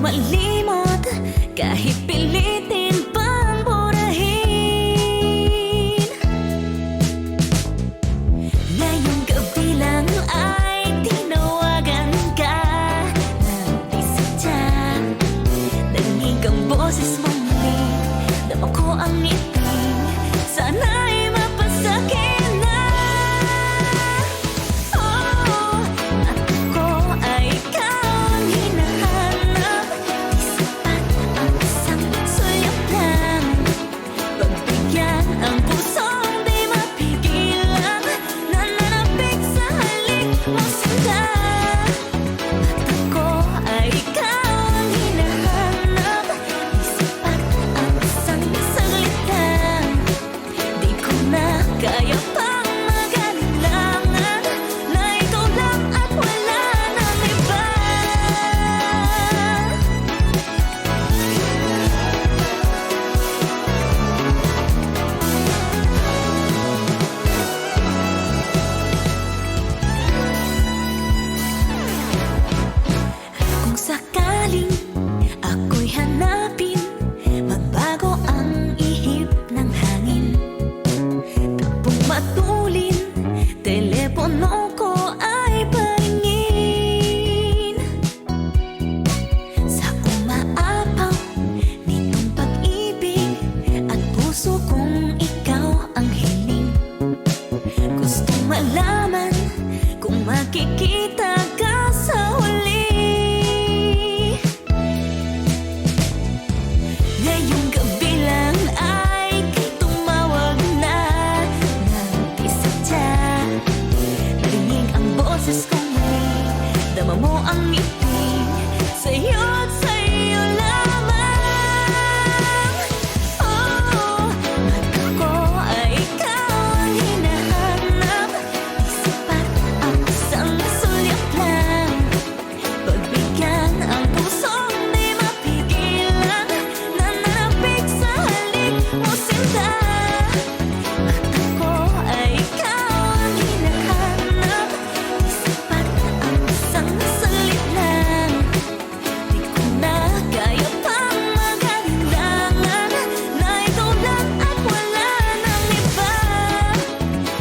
malimot kahit pilitin pang burahin. Ngayong gabi lang ay tinawagan ka ng di sadya. Nanging ang boses mong muli, dama ko ang ngiting, sana'y mapasakin na. Oh, at ako ay ikaw ang hinahanap. Di sapat ang isang sulyap lang, pagbigyan ang pusong di mapigilan, nananapig sa halik mo sinta. At ako ay ikaw ang hinahanap. Di sapat ang isang saglit lang, di ko na kaya pang magalinlangan na ikaw lang at wala nang iba. Kung sakaling ako'y hanapin, magbago ang ihip ng hangin. Takbong matulin, telepono ko ay paringin. Sa umaapaw nitong pag-ibig at puso kong ikaw ang hiling. Gustong malaman kung makikita ka sa huli. Ngayong gabi lang ay kay tumawag na ng di sadya. Narinig ang boses kong muli, dama mo ang ngiting, sa'yo't sa'yo lamang. Oh, at ako ay ikaw ang hinahanap. Di sapat ang isang sulyap lang, pagbigyan ang pusong di mapigilan, nananapig sa halik mo sinta. At ako ay ikaw ang hinahanap. Di sapat ang isang saglit lang, di ko na kaya pang magalinlangan na ikaw lang at wala nang iba.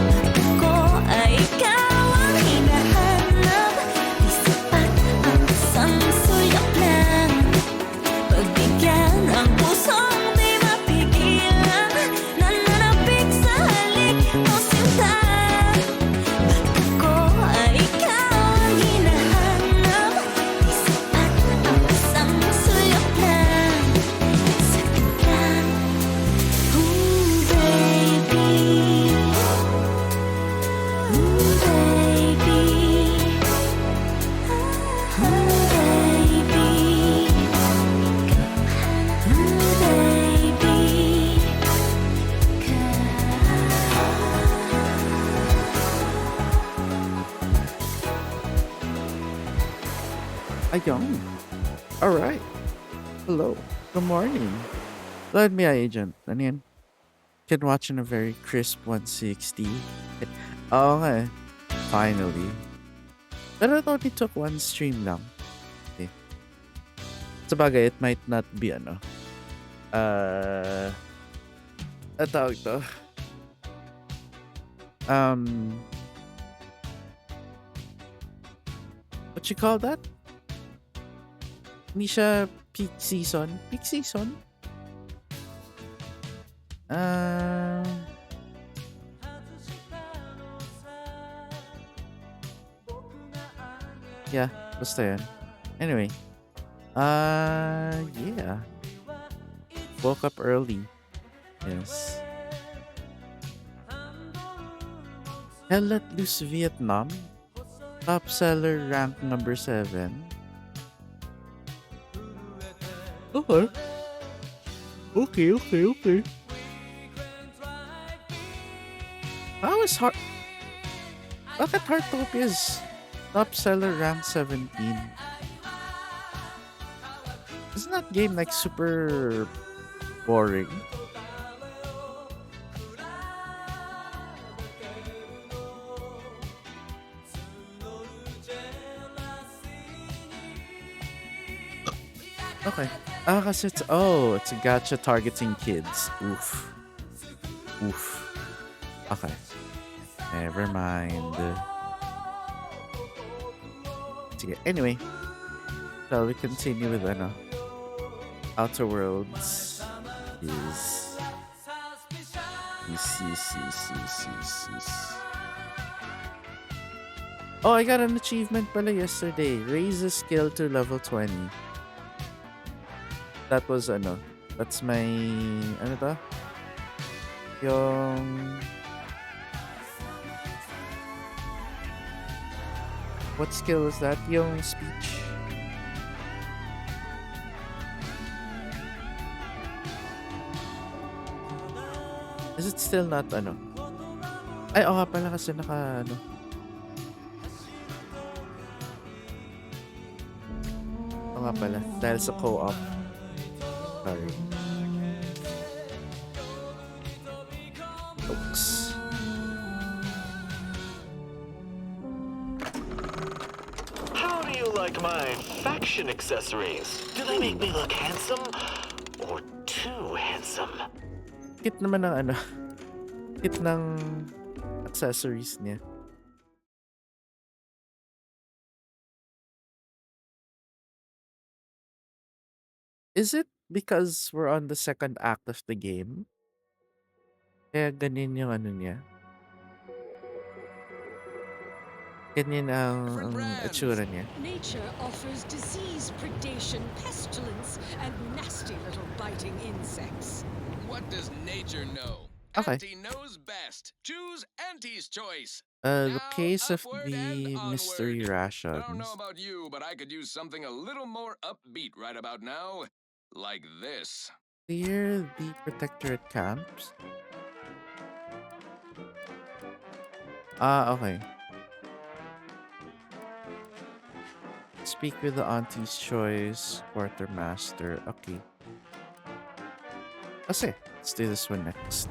At ako ay ikaw ang hinahanap. Di sapat ang isang sulyap lang, pagbigyan ang pusong di mapigilan, nananapig sa halik mo sinta. At ako ay ikaw ang hinahanap. Di sapat ang isang sulyap lang, saglit lang. Ooh, baby. Ooh, baby. Ooh, baby. Ayun. Alright. Hello. Good morning. Let me, agent. Ano yan? Can watch in a very crisp 160. Oo nga eh. Finally. Pero it only took one stream lang. Okay. Sabagay, it might not be ano. Ang tawag to. What you call that? Hindi siya peak season. Peak season? Yeah, basta yun. Anyway. Yeah. Woke up early. Yes. Hell Let Loose Vietnam. Top seller rank number 7. Okay. Okay. How is Heart... Bakit Heartopia's top seller rank 17? Isn't that game like super boring? Okay. Ah, kasi it's a gacha targeting kids. Oof. Oof. Okay. Never mind. Sige. Anyway, shall we continue with Outer Worlds is is. Oh, I got an achievement pala yesterday. Raise the skill to level 20. That was that's my ano to? Yung what skill is that? Yung speech. Is it still not Ay, oo nga pala kasi Oo nga pala. Dahil sa co-op. Sorry. Oops. How do you like my faction accessories? Do they make me look handsome? Or too handsome? Kit naman ng kit ng accessories niya. Is it because we're on the second act of the game? Kaya ganyan yung niya? Ganyan ang itsura niya. Nature offers disease, predation, pestilence, and nasty little biting insects. What does nature know? Okay. Auntie knows best. Choose Auntie's choice. The Now, case of upward the and mystery onward. rations. I don't know about you, but I could use something a little more upbeat right about now. Like this. Clear the protectorate camps. Ah, okay. Speak with the Auntie's Choice Quartermaster. Okay. Kasi, let's do this one next.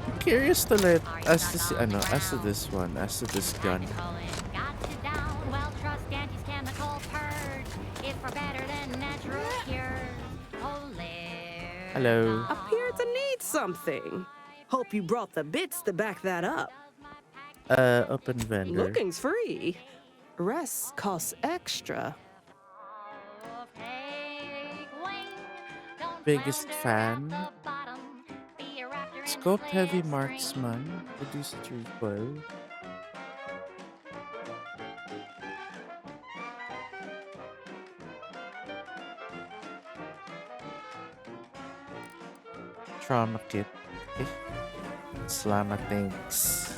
I'm curious to as to this one, as to this gun. Hello. Appear to need something. Hope you brought the bits to back that up. Open vendor. Looking's free. Rest costs extra. Biggest fan. Scoped heavy marksman. Reduced recoil. Trauma kit. Okay. Salamat, thanks.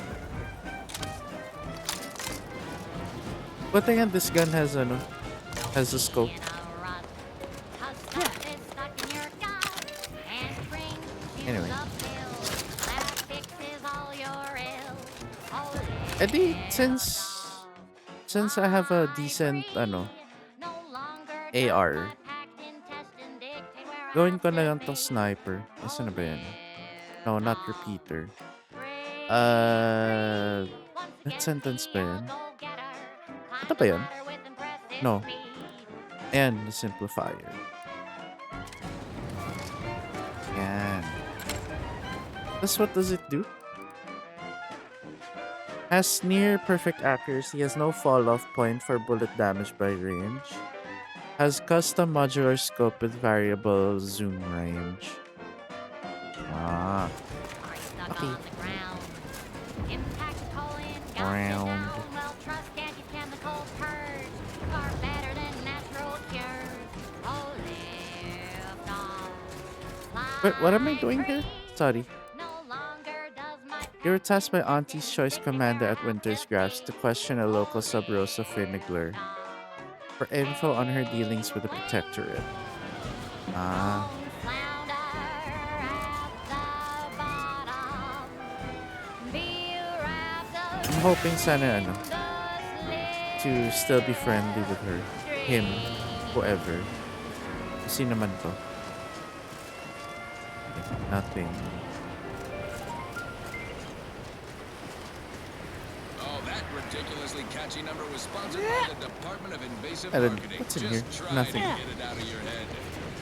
But again, this gun has has a scope. Anyway. Eddie, since I have a decent AR, gawin ko na lang to sniper. Asa na ba yan? No, not repeater. That sentence ba yan? Ito ba yun? No. And the simplifier. Yan. That's what does it do? Has near perfect accuracy, has no fall off point for bullet damage by range. Has custom modular scope with variable zoom range. Ah. Okay. Round. Wait, what am I doing here? Sorry. You were tasked by Auntie's Choice Commander at Winter's Grasp to question a local sub Rosa Finigler for info on her dealings with the Protectorate. Ah. I'm hoping sana to still be friendly with her. Him. Whoever. Sino man to. Nothing. Oh, that ridiculous ridiculously catchy number was sponsored by the Department of Invasive And then, Marketing. what's in Just here? try Nothing. to get it out of your head.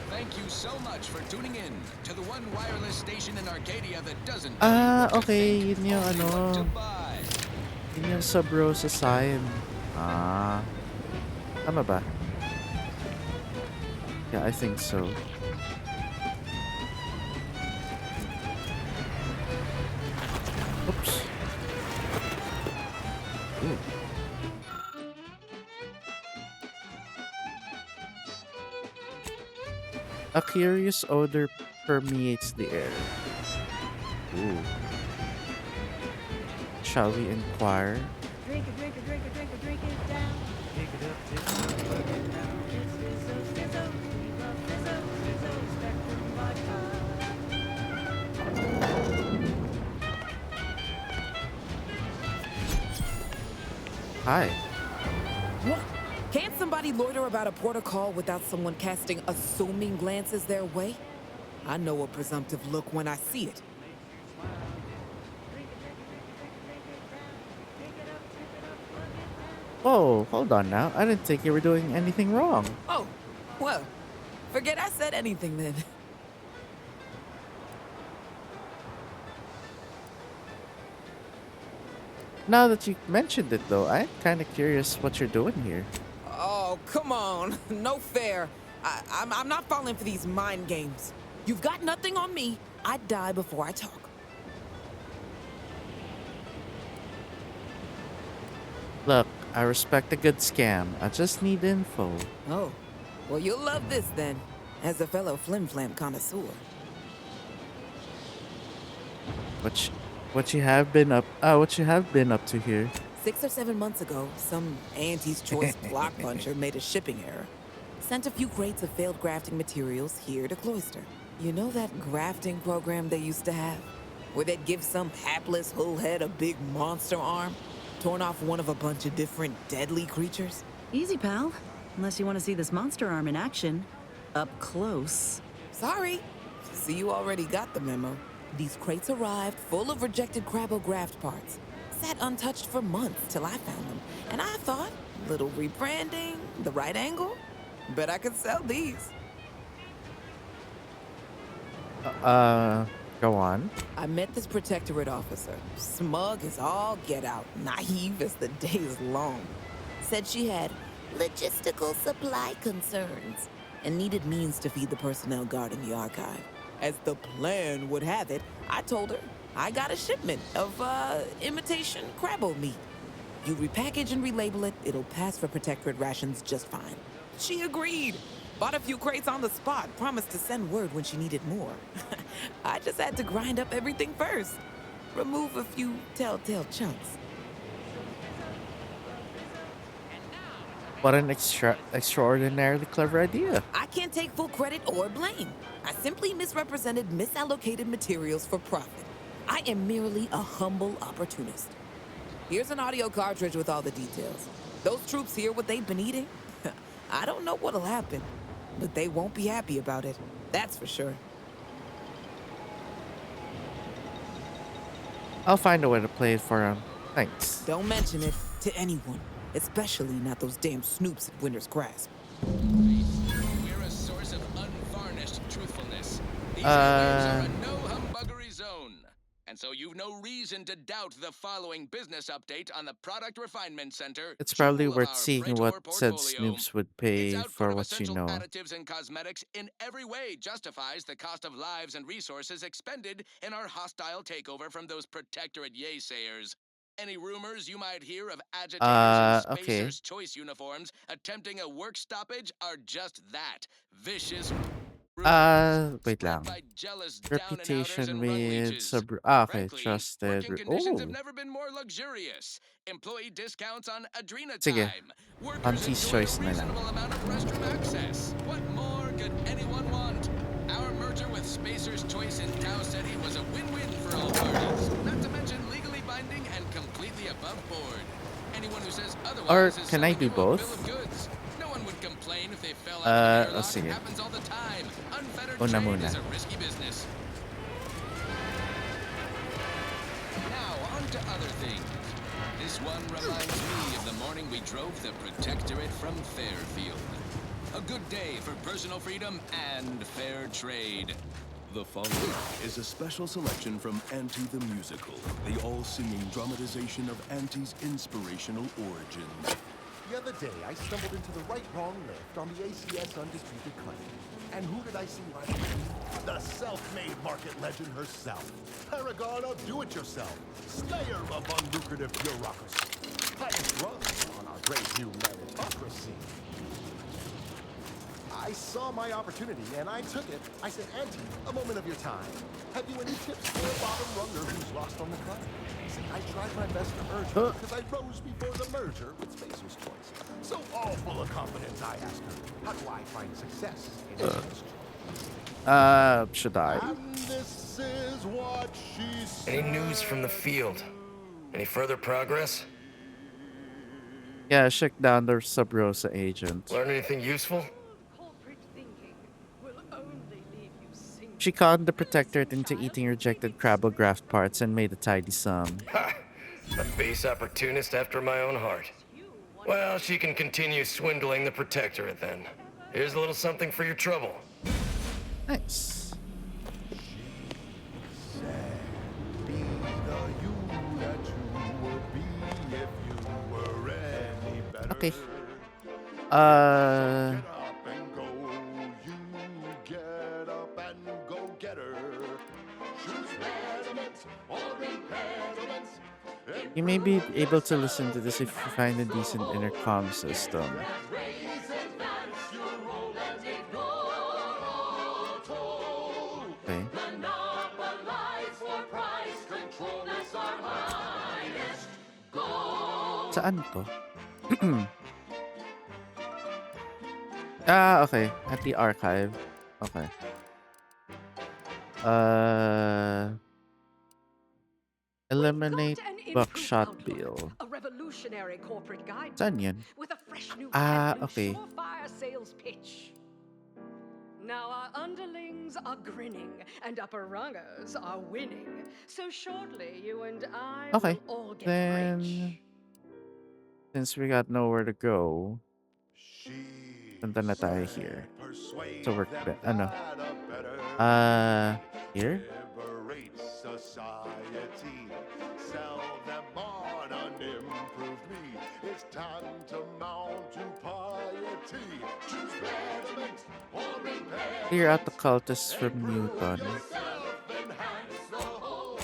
Thank you so much for tuning in to the one wireless station in Arcadia that doesn't tell you what to Okay, think, yun yung only what to ano. buy. Yun yung sub rosa sign. Tama ba? Yeah, I think so. Oops. Ooh. A curious odor permeates the air. Ooh. Shall we inquire? Drink it, drink it, drink it, drink it, drink it down. Pick it up, pick it up, put it down. It's Fizzo, Fizzo, we love Fizzo, Fizzo, Spectrum Vodka. Hi. What? Can't somebody loiter about a protocol without someone casting assuming glances their way? I know a presumptive look when I see it. Oh, hold on now. I didn't think you were doing anything wrong. Oh, well, forget I said anything then. Now that you mentioned it, though, I'm kind of curious what you're doing here. Oh, come on. No fair. I'm not falling for these mind games. You've got nothing on me. I'd die before I talk. Look, I respect a good scam. I just need info. Oh, well, you'll love this then, as a fellow flim-flam connoisseur. What you have been up to here? 6 or 7 months ago, some Auntie's Choice block puncher made a shipping error. Sent a few crates of failed grafting materials here to Cloister. You know that grafting program they used to have? Where they'd give some hapless hullhead a big monster arm, torn off one of a bunch of different deadly creatures? Easy, pal. Unless you want to see this monster arm in action. Up close. Sorry. See, you already got the memo. These crates arrived full of rejected Crabbo-Graft parts. Sat untouched for months till I found them. And I thought, little rebranding, the right angle? Bet I could sell these. Go on. I met this protectorate officer. Smug as all get out, naive as the day is long. Said she had logistical supply concerns and needed means to feed the personnel guarding the archive. As the plan would have it, I told her I got a shipment of, imitation Crabbo meat. You repackage and relabel it, it'll pass for protectorate rations just fine. She agreed. Bought a few crates on the spot, promised to send word when she needed more. I just had to grind up everything first. Remove a few telltale chunks. What an extraordinarily clever idea. I can't take full credit or blame. I simply misrepresented misallocated materials for profit. I am merely a humble opportunist. Here's an audio cartridge with all the details. Those troops hear what they've been eating? I don't know what'll happen, but they won't be happy about it. That's for sure. I'll find a way to play it for him. Thanks. Don't mention it to anyone, especially not those damn snoops at Winter's Grasp. We're a source of unvarnished truthfulness. These airwaves are a no-humbuggery zone. And so you've no reason to doubt the following business update on the Product Refinement Center. It's probably jewel of worth our seeing Freightor what said portfolio. Snoops would Its pay output for of what you essential know. additives and cosmetics in every way justifies the cost of lives and resources expended in our hostile takeover from those protectorate yaysayers. Any rumors you might hear of agitators in Okay. Spacer's Choice uniforms attempting a work stoppage are just that. Vicious Wait spread lang. by jealous down-and-outers Reputation and with run-leeches. okay, Frankly, trusted. working conditions have never been more luxurious. Employee discounts on Adrena Sige. time. Workers Auntie's enjoy choice a na lang. reasonable amount of restroom access. What more could anyone want? Our merger with Spacer's Choice in Tau City was a win-win for all parties. Not to mention legally binding and completely above board. Anyone who says otherwise is can I selling do you a both? bill of goods. No one would complain if they fell out of the airlock. sige. Happens all the time. Unfettered Una trade muna. is a risky business. Now, on to other things. This one reminds me of the morning we drove the Protectorate from Fairfield. A good day for personal freedom and fair trade. The following is a special selection from Auntie the Musical, the all-singing dramatization of Auntie's inspirational origins. The other day, I stumbled into the right-wrong lift on the ACS Undisputed Claim. And who did I see running? The self-made market legend herself. Paragon of do-it-yourself. Slayer of unlucrative bureaucracy. Highest rung on our great new meritocracy. I saw my opportunity, and I took it. I said, Auntie, a moment of your time. Have you any tips for a bottom runger who's lost on the climb? See, I tried my best to urge her, because I rose before the merger with Spacer's Choice. So all full of confidence, I asked her, how do I find success in this industry? Should I? And this is what she said. Any news from the field? Any further progress? Yeah, check down the Sub Rosa agent. Learn anything useful? Corporate thinking will only leave you single. She conned the Protectorate into eating rejected Crabblegraft parts and made a tidy sum. Ha! A base opportunist after my own heart. Well, she can continue swindling the Protectorate then. Here's a little something for your trouble. Nice. Be the you that you would be if you were any better. Okay. Get up and go, you get up and go get her. Choose pediments or impediments. You may be able to listen to this if you find a decent intercom system. Okay. Saan to? Okay. At the archive. Okay. Eliminate buckshot bill. A revolutionary corporate guide Saan yan? with a fresh new Okay. surefire sales pitch. Now our underlings are grinning and upper rungers are winning. So shortly you and I Okay. will all get Then, rich. since we got nowhere to go, punta na tayo here. So we're here? Liberate society. Sell them on an improved me. It's tantamount to piety. Choose pediment or repair. Clear out the cultists from Newton. Self-enhance the whole.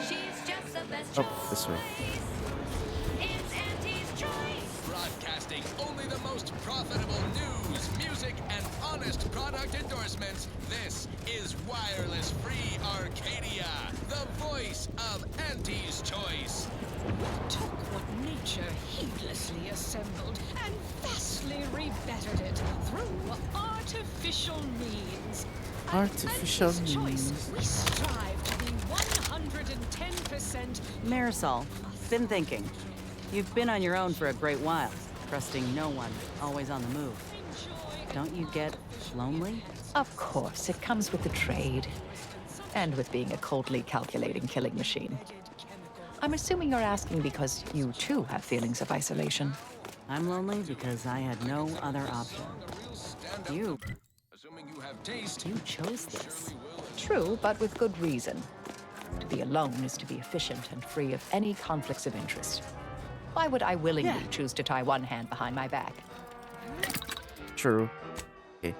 She's just the best Oh, this way. It's Auntie's choice. Broadcasting only the most profitable news, music, and honest product endorsements. This is Wireless Free Arcadia, the voice of Auntie's Choice. Took what nature heedlessly assembled and vastly rebettered it through artificial means. Artificial At Choice, means. we strive to be 110% Marisol, been thinking. You've been on your own for a great while, trusting no one, always on the move. Don't you get lonely? Of course, it comes with the trade. And with being a coldly calculating killing machine. I'm assuming you're asking because you too have feelings of isolation. I'm lonely because I had no other option. You. Assuming you have taste, You chose this. surely will. True, but with good reason. To be alone is to be efficient and free of any conflicts of interest. Why would I willingly choose to tie one hand behind my back? True. Okay.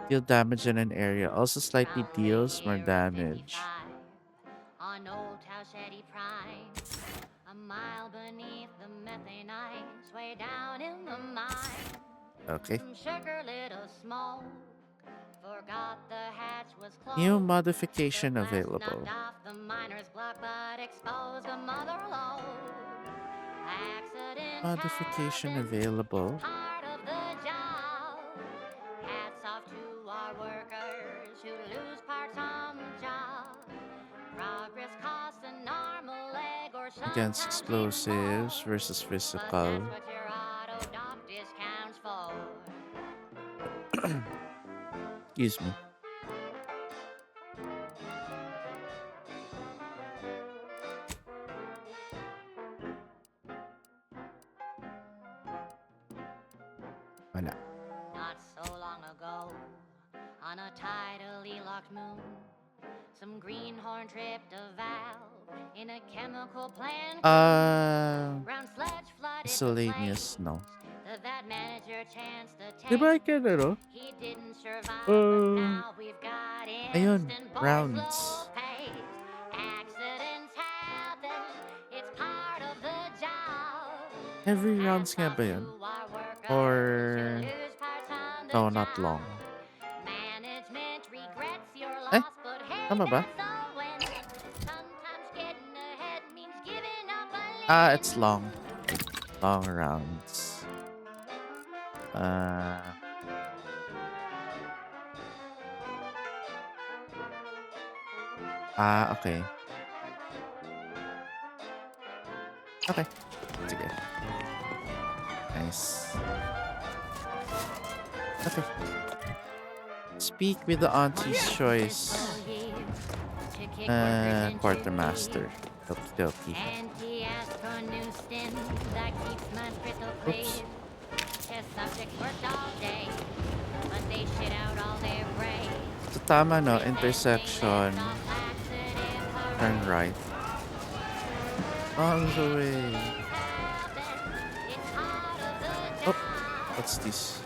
Deal damage in an area. Also slightly deals more damage. On Old House Eddie Prime, a mile beneath the methanite, way down in the mine. Okay. Some sugar little smoke, forgot the hatch was closed. New modification The blast available. knocked off the miner's block, but exposed the mother lode. Accident Modification happens, available. part of the job. Hats off to our workers who lose parts on the job. Progress costs an arm, a leg, or Against sometimes explosives even more. versus But physical. that's what your auto doc discounts for. Excuse me. Wala. Not so long ago, on a tidally locked moon, some greenhorn tripped a valve in a chemical plant. Brown sludge flooded the Miscellaneous, place. no. That manager chanced a Di ba I taste. can, ano? He didn't survive, but now we've got Ayun, instant boy rounds. slow pace. Accidents happen, it's part of the job. Every rounds nga ba yun? Or... No, not long. Management regrets your Eh? loss, but hey, Tama ba? that's a win. Sometimes getting ahead means giving up a limb. It's long. Long rounds. Okay. Okay. Sige. Nice. Okay. Speak with the auntie's choice. Quartermaster. Okie dokie. And he asked for new stim that keeps my brittle clear. Test subjects worked all day, but they shit out all their brains. So tama no, intersection. Turn right. On the way. Oh, what's this?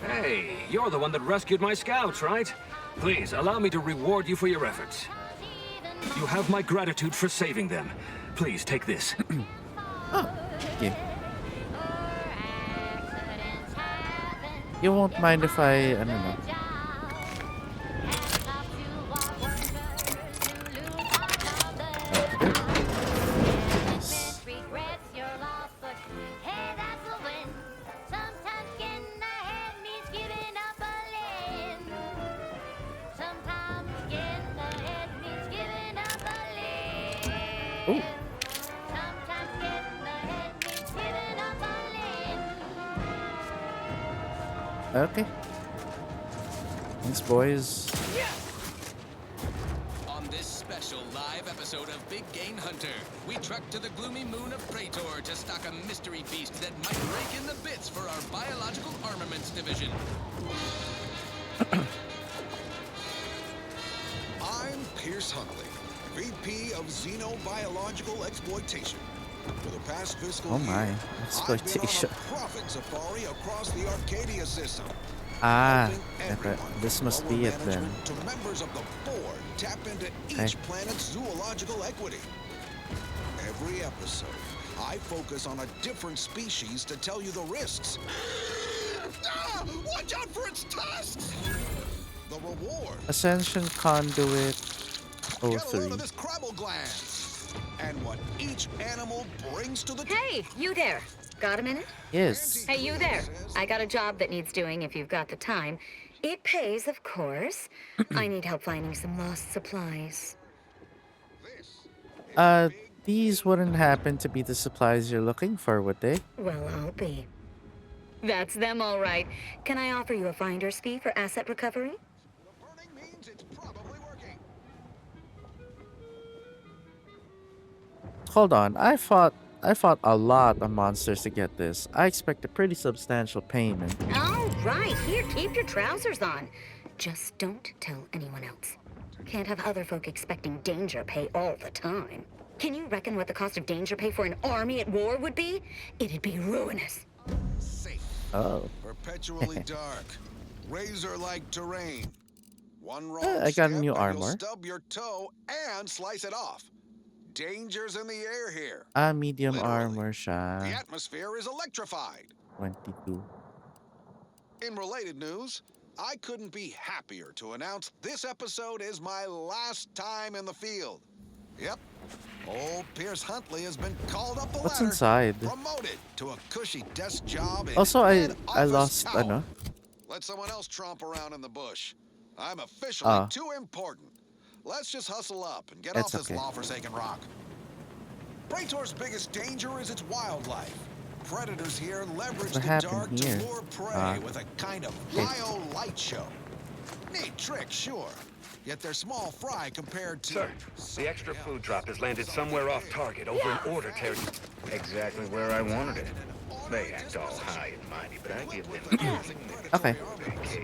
Hey, you're the one that rescued my scouts, right? Please, allow me to reward you for your efforts. You have my gratitude for saving them. Please, take this. Okay. You won't mind if I, I don't know. Okay. Thanks, boys. On this special live episode of Big Game Hunter, we trek to the gloomy moon of Praetor to stock a mystery beast that might rake in the bits for our biological armaments division. I'm Pierce Huntley, VP of Xenobiological Exploitation. For the past fiscal year, exploitation. I've been on a profit safari across the Arcadia system. Okay. This must be it then. To members of the board tap into each planet's zoological equity. Every episode, I focus on a different species to tell you the risks. Watch out for its tusks! The reward. Ascension Conduit Get a load 03. of this crabble glands. And what each animal brings to the Hey, you there. Got a minute? Yes. Hey, you there. I got a job that needs doing if you've got the time. It pays, of course. I need help finding some lost supplies. These wouldn't happen to be the supplies you're looking for, would they? Well, I'll be. That's them, all right. Can I offer you a finder's fee for asset recovery? Hold on, I fought a lot of monsters to get this. I expect a pretty substantial payment. All right, here, keep your trousers on. Just don't tell anyone else. Can't have other folk expecting danger pay all the time. Can you reckon what the cost of danger pay for an army at war would be? It'd be ruinous. Oh. Perpetually dark. Razor-like terrain. One wrong I got a step new and armor. You'll stub your toe and slice it off. Dangers in the air here. Medium armor The siya. atmosphere is electrified. 22. In related news, I couldn't be happier to announce this episode is my last time in the field. Yep. Old Pierce Huntley has been called up the What's ladder, inside? promoted to a cushy desk job in Also, I office lost, tower. ano? Let someone else tromp around in the bush. I'm officially too important. Let's just hustle up and get off this law-forsaken rock. Praetor's biggest danger is its wildlife. Predators here leverage What the happened dark here? to lure prey with a kind of bio light show. Neat trick, sure. Yet they're small fry compared to... Sir, the extra food drop has landed somewhere off target over in Order territory. Exactly where I wanted it. They act all high and mighty, but I give them Okay.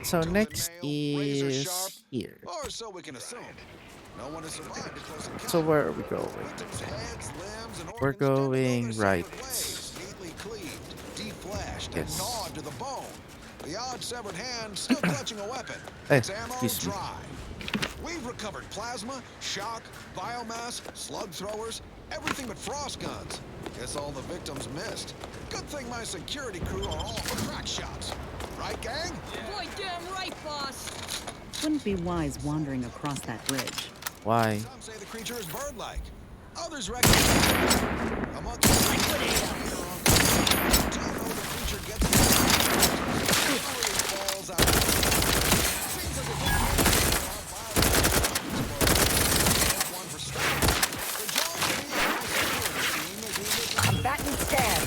So next is here. Or so we can assume. No one has survived a close encounter. So where are we going? Victims' heads, limbs, and We're organs dumped in going their right. separate ways, neatly cleaved, defleshed, and Yes. gnawed to the bone. The odd severed hand still clutching a weapon. Hey, Its ammo excuse me. dry. We've recovered plasma, shock, biomass, slug throwers, everything but frost guns. Guess all the victims missed. Good thing my security crew are all crack shots. Right, gang? Boy, damn right, boss. Wouldn't be wise wandering across that bridge. Why? Some say the creature is bird-like. Others reckon among the creature gets falls out. Seems as if one for starters. The job to be on the security team is either Combatant stand.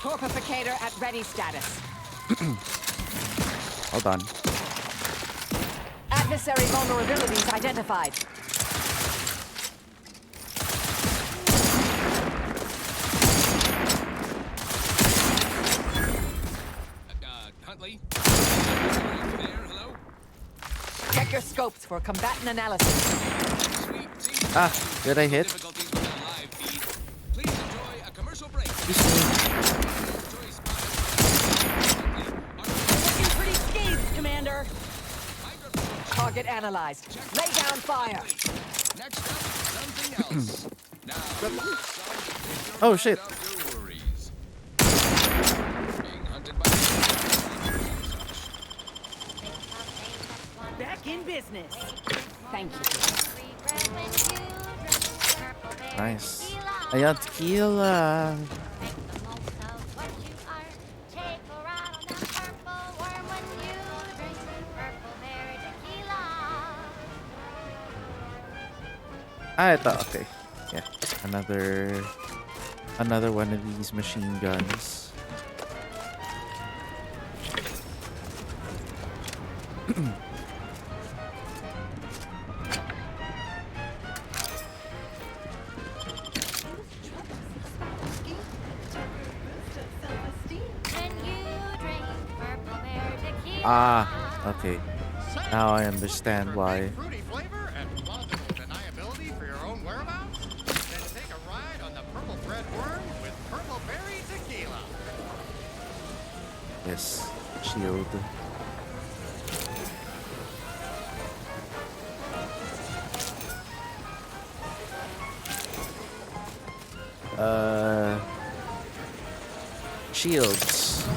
Torpificator at ready status. Hold on. Adversary vulnerabilities identified. Huntley? There, hello? Check your scopes for combatant analysis. Ah, did I hit? Please enjoy a commercial break. Looking pretty scathed, Commander. Target analyzed. Lay down fire. Next up, something else. Now, Oh shit. Back in business. Thank you. Nice. Ayan, tequila. Ah, ito. Okay. Yeah. Another one of these machine guns. Ah, okay. Now I understand why. Fruity flavor and plausible deniability for your own whereabouts? Then take a ride on the purple bread worm with purple berry tequila. Yes, shield. Shields.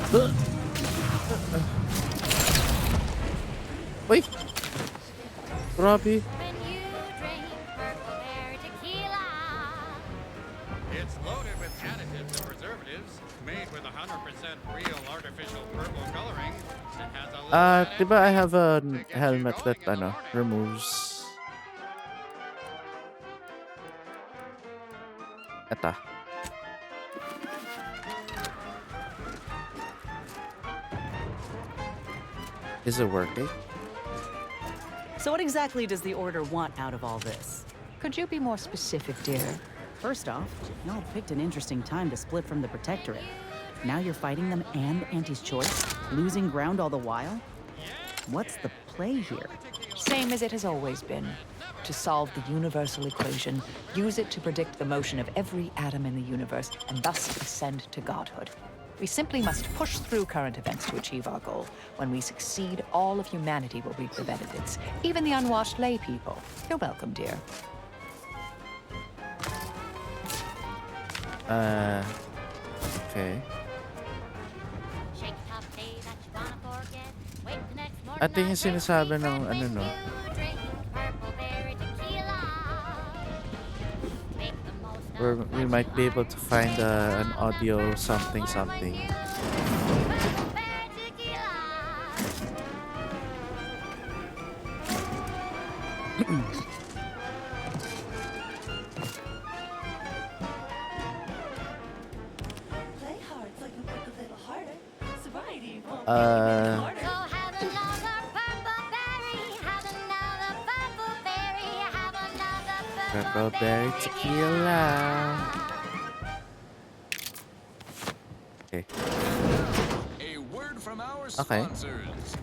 Wait. Grabe. It's loaded with additives and preservatives, made with 100% real artificial purple coloring, and has a little Diba I have a helmet that removes. Ata. Is it working? So what exactly does the Order want out of all this? Could you be more specific, dear? First off, y'all picked an interesting time to split from the Protectorate. Now you're fighting them and Auntie's Choice, losing ground all the while? What's the play here? Same as it has always been. To solve the universal equation, use it to predict the motion of every atom in the universe, and thus ascend to godhood. We simply must push through current events to achieve our goal. When we succeed, all of humanity will reap the benefits, even the unwashed lay people. You're welcome, dear. Okay. Ito yung sinasabi ng no? Where we might be able to find an audio something. Purple berry tequila. Okay. A word from our Okay. sponsors.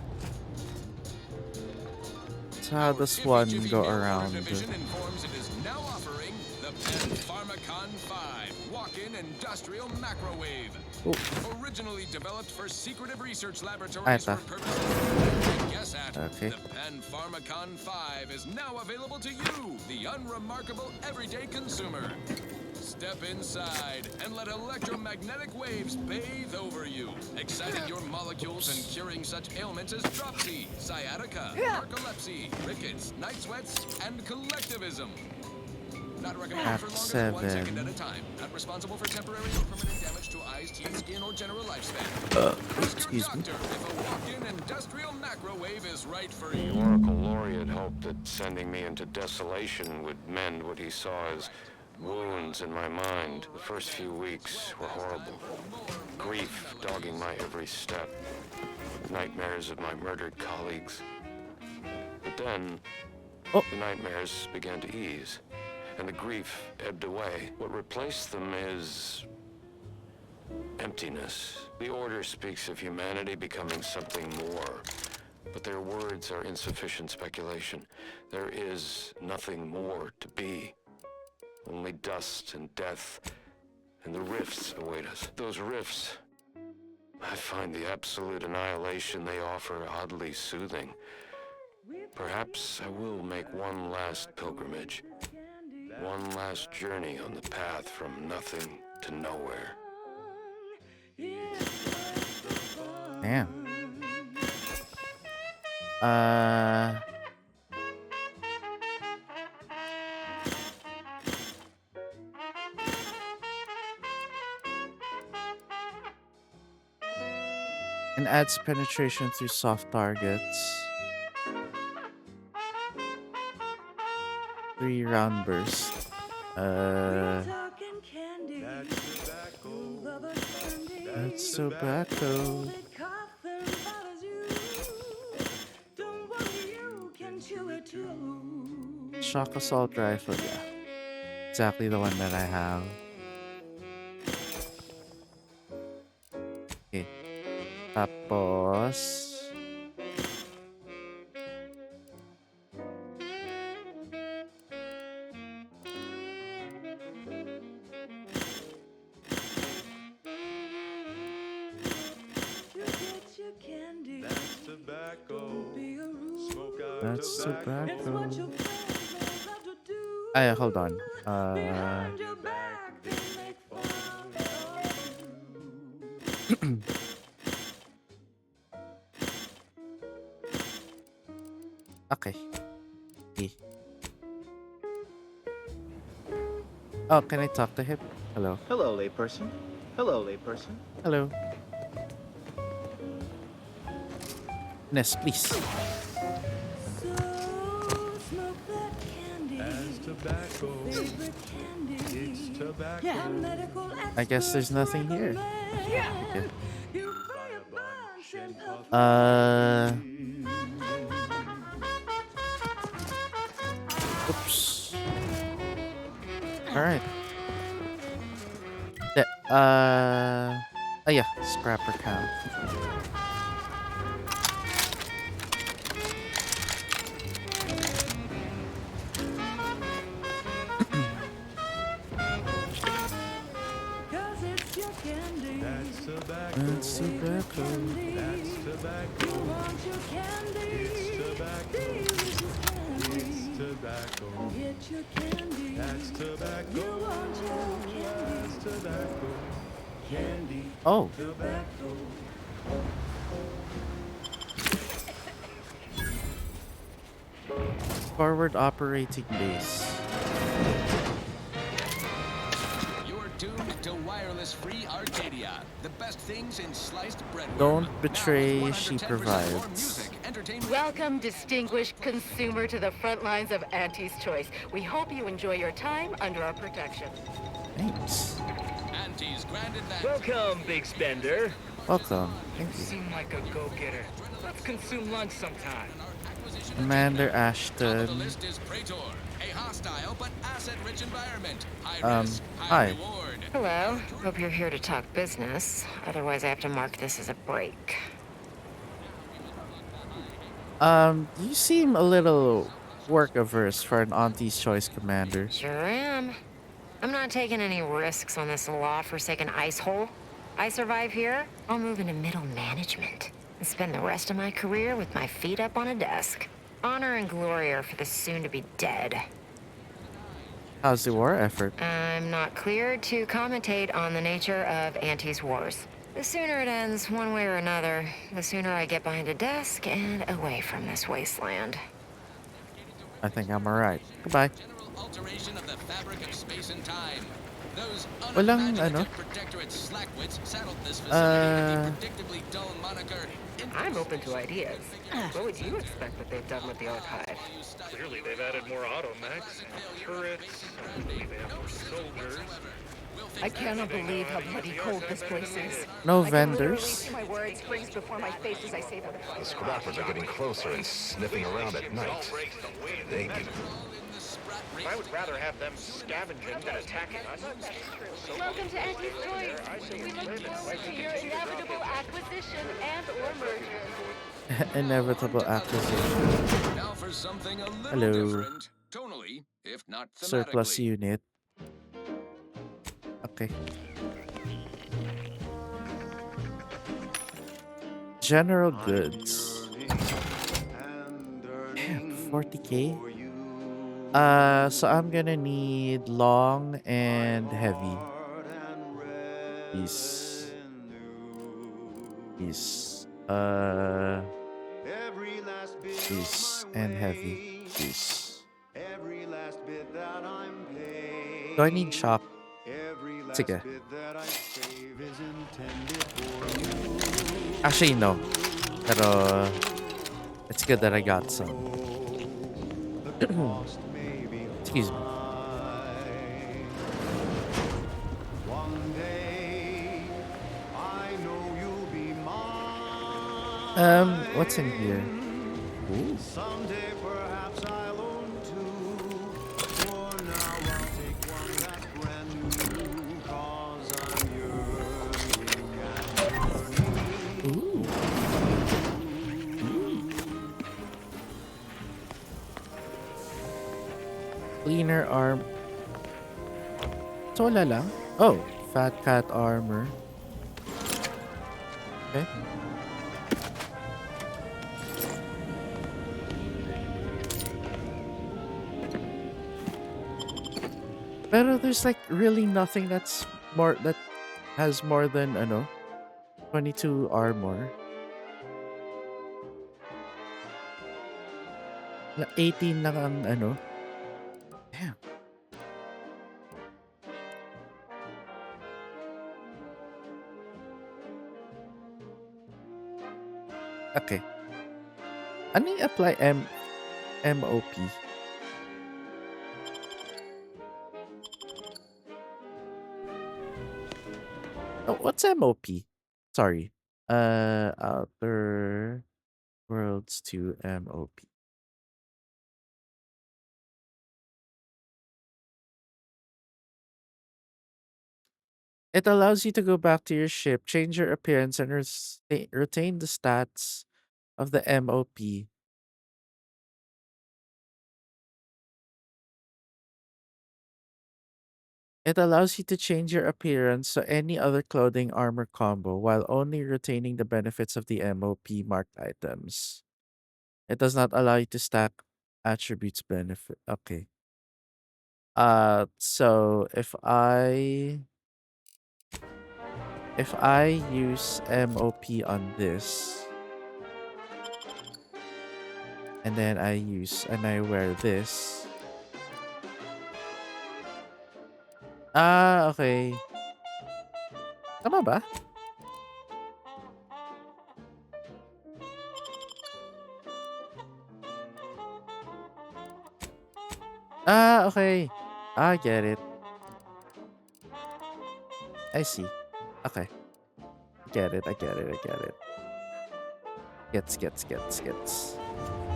So how does one go around? Division informs it is now offering the Pen Pharmacon 5 walk-in industrial microwave. Originally developed for secretive research laboratories for purposes guess at. Okay. The Pen Pharmacon 5 is now available to you, the unremarkable everyday consumer. Step inside and let electromagnetic waves bathe over you, exciting your molecules and curing such ailments as dropsy, sciatica, narcolepsy, rickets, night sweats, and collectivism. Not recommended for longer than 1 second at a time. Not responsible for temporary or permanent damage to eyes, teeth, skin, or general lifespan. Excuse me. If a walk-in industrial macrowave is right for you. The Oracle Laureate hoped that sending me into desolation would mend what he saw as wounds in my mind. The first few weeks were horrible. Grief dogging my every step. Nightmares of my murdered colleagues. But then, the nightmares began to ease, and the grief ebbed away. What replaced them is emptiness. The Order speaks of humanity becoming something more, but their words are insufficient speculation. There is nothing more to be. Only dust and death, and the rifts await us. Those rifts, I find the absolute annihilation they offer oddly soothing. Perhaps I will make one last pilgrimage, one last journey on the path from nothing to nowhere. Damn. And adds penetration through soft targets. 3 round burst. That's tobacco. Shock assault rifle, yeah. Exactly the one that I have. Okay. Tapos that's tobacco. Hold on. Okay. Oh, can I talk to him? Hello. Hello, layperson. Hello, layperson. Hello. Ness, please. I guess there's nothing here. Okay. Oops. Alright. Oh yeah, scrapper count. That's tobacco. That's tobacco. You want your candy. It's tobacco. It's tobacco. Get your candy. That's tobacco. You want your candy. That's tobacco. Candy. Oh. Tobacco. Forward operating base. Tuned to wireless-free Arcadia, the best things in sliced bread. Don't betray, she provides. Welcome, distinguished consumer, to the front lines of Auntie's Choice. We hope you enjoy your time under our protection. Thanks. Auntie's Grand Advantage. Welcome, big spender. Welcome. Thank you. Seem like a go-getter. Let's consume lunch sometime. Commander Top of the Ashton. list is Praetor, a hostile but asset-rich environment. High Um, risk, high hi. reward. Hello. Hope you're here to talk business. Otherwise, I have to mark this as a break. You seem a little work averse for an Auntie's Choice commander. Sure am. I'm not taking any risks on this law-forsaken ice hole. I survive here, I'll move into middle management and spend the rest of my career with my feet up on a desk. Honor and glory are for the soon-to-be dead. How's the war effort? I'm not cleared to commentate on the nature of Auntie's wars. The sooner it ends, one way or another, the sooner I get behind a desk and away from this wasteland. I think I'm alright. Goodbye. Alteration of the fabric of space and time. Those Walang ano? unimaginative protectorate slackwits saddled this facility with the predictably dull moniker. I'm open to ideas. What would you expect that they've done with the archive? Clearly, they've added more automechs, turrets, maybe they have more soldiers. I cannot believe how bloody cold this place is. No I can literally vendors. see my words springs before my face as I say them. The scrappers are getting closer and sniffing around at night. They can... I would rather have them scavenging than attacking us. Welcome to Auntie's Choice. We look forward to your inevitable acquisition and or merger. Inevitable acquisition. Now for something a little Hello. different, tonally, if not Surplus thematically. unit. Okay. General goods. Damn, 40k? So I'm gonna need long and heavy. Peace. Peace. Peace and heavy. Peace. Do I need shock? Sige. Actually, no. Pero it's good that I got some. Excuse me. What's in here? Ooh. Ooh. Cleaner arm. So wala lang? Oh, fat cat armor. Okay. Pero there's like really nothing that's more that has more than 22 armor. 18 lang ang Damn. Okay. Ano yung apply MOP? Oh, what's MOP? Sorry. Outer Worlds to MOP. It allows you to go back to your ship, change your appearance, and retain the stats of the MOP. It allows you to change your appearance to any other clothing armor combo while only retaining the benefits of the MOP marked items. It does not allow you to stack attributes benefit. Okay. So if I use MOP on this and then I wear this. Okay. Tama ba? Okay. I get it. I see. Okay. I get it. Gets.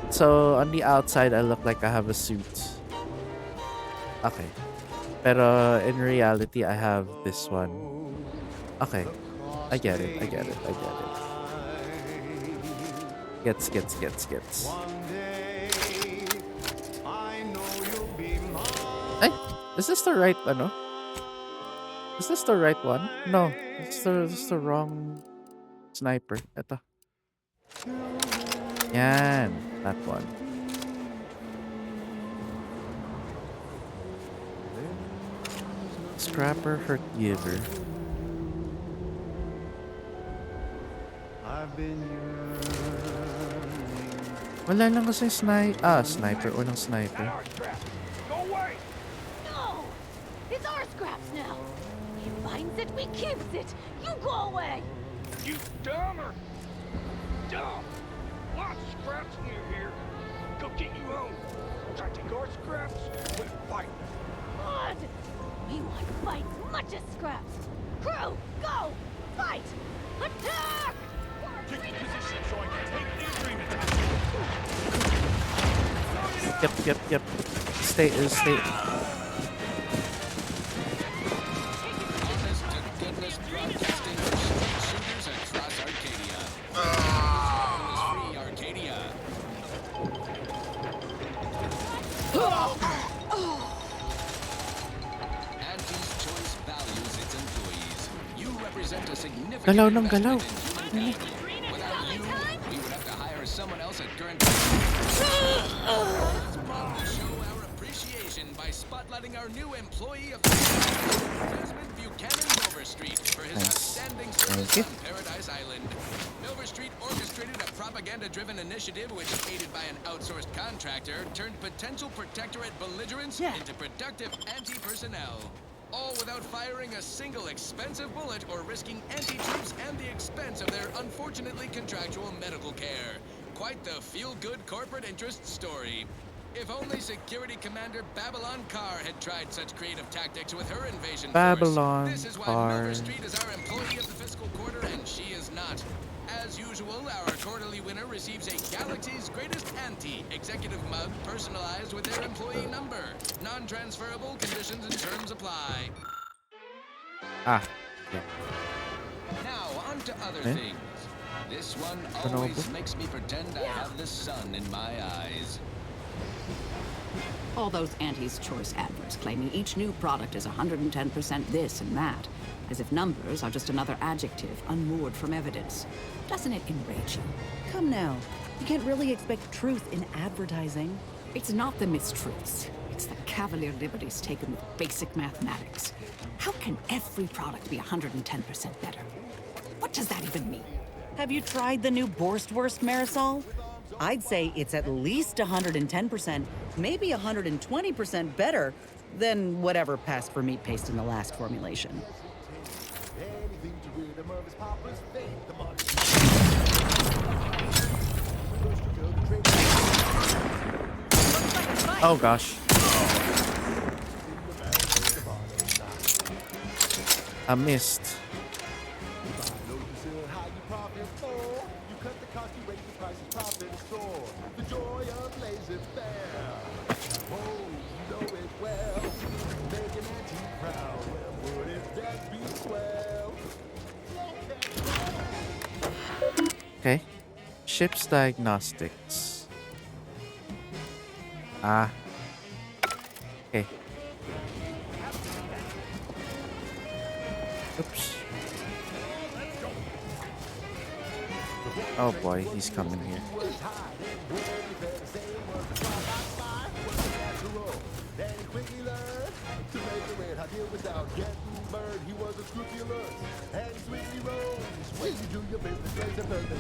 So on the outside, I look like I have a suit. Okay. Pero in reality, I have this one. Okay. I get it. I get it. I get it. Gets. Hey, is this the right ano? Is this the right one? No, this is the wrong sniper. Ito. Yan, that one. Scrapper, hurt giver. Wala lang kasi sniper. Walang sniper. No! It's our scraps now. He finds it, we keeps it. You go away. You dumb or dumb? Lots of scraps near here. Go get you home. Try to take our scraps, we fight. Good. We want fights, much as scraps. Crew, go! Fight! Attack! Take position so I can take the agreement. Yep. Stay. Honest to goodness broadcasting for shooters across Arcadia. Free Arcadia. Auntie's Choice values its employees. You represent a significant Galaw ng galaw. investment in human capital. Without you, we would have to hire someone else at current. Let's proudly show our appreciation by spotlighting our new employee of Desmond Buchanan Overstreet for his outstanding service on Paradise Island. Overstreet orchestrated a propaganda-driven initiative which, aided by an outsourced contractor, turned potential protectorate belligerents into productive anti-personnel. All without firing a single expensive bullet or risking anti-troops and the expense of their unfortunately contractual medical care. Quite the feel-good corporate interest story. If only Security Commander Babylon Carr had tried such creative tactics with her invasion Babylon force. This is why Carr. Milver Street is our employee of the fiscal quarter, and she is not. As usual, our quarterly winner receives a Galaxy's Greatest Ante executive mug personalized with their employee number. Non-transferable conditions and terms apply. Yeah. Now, on to other Eh? things. This one Ano always po? makes me pretend I have the sun in my eyes. All those Auntie's Choice adverts claiming each new product is 110% this and that, as if numbers are just another adjective unmoored from evidence. Doesn't it enrage you? Come now. You can't really expect truth in advertising. It's not the mistruths. It's the cavalier liberties taken with basic mathematics. How can every product be 110% better? What does that even mean? Have you tried the new Borstwurst Marisol? I'd say it's at least 110%, maybe 120% better than whatever passed for meat paste in the last formulation. Oh gosh. I missed. Okay. Ship's diagnostics. Okay. Oops. Oh boy, he's coming here.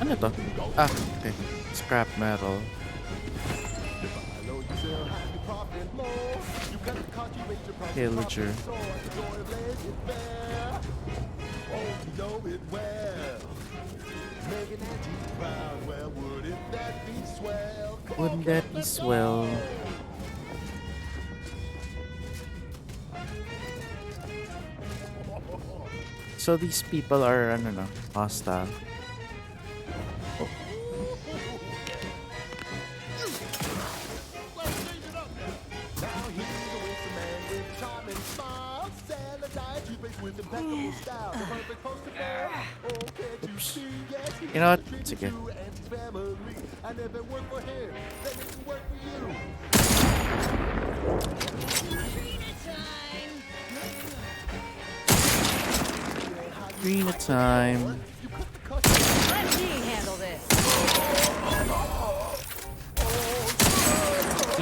Ano to? Okay. Scrap metal. Pillager. Wouldn't that be swell? So these people are ano na, hostile. Oops. You know what? It's okay. Green time. Let me handle this.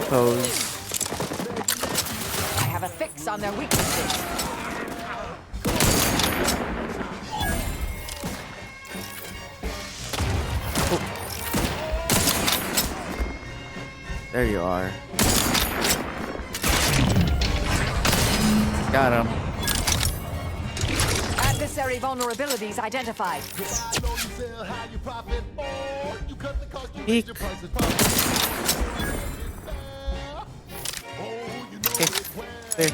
Pose. I have a fix on their weaknesses. There you are. Got him. Adversary vulnerabilities identified. Eek. Okay. There.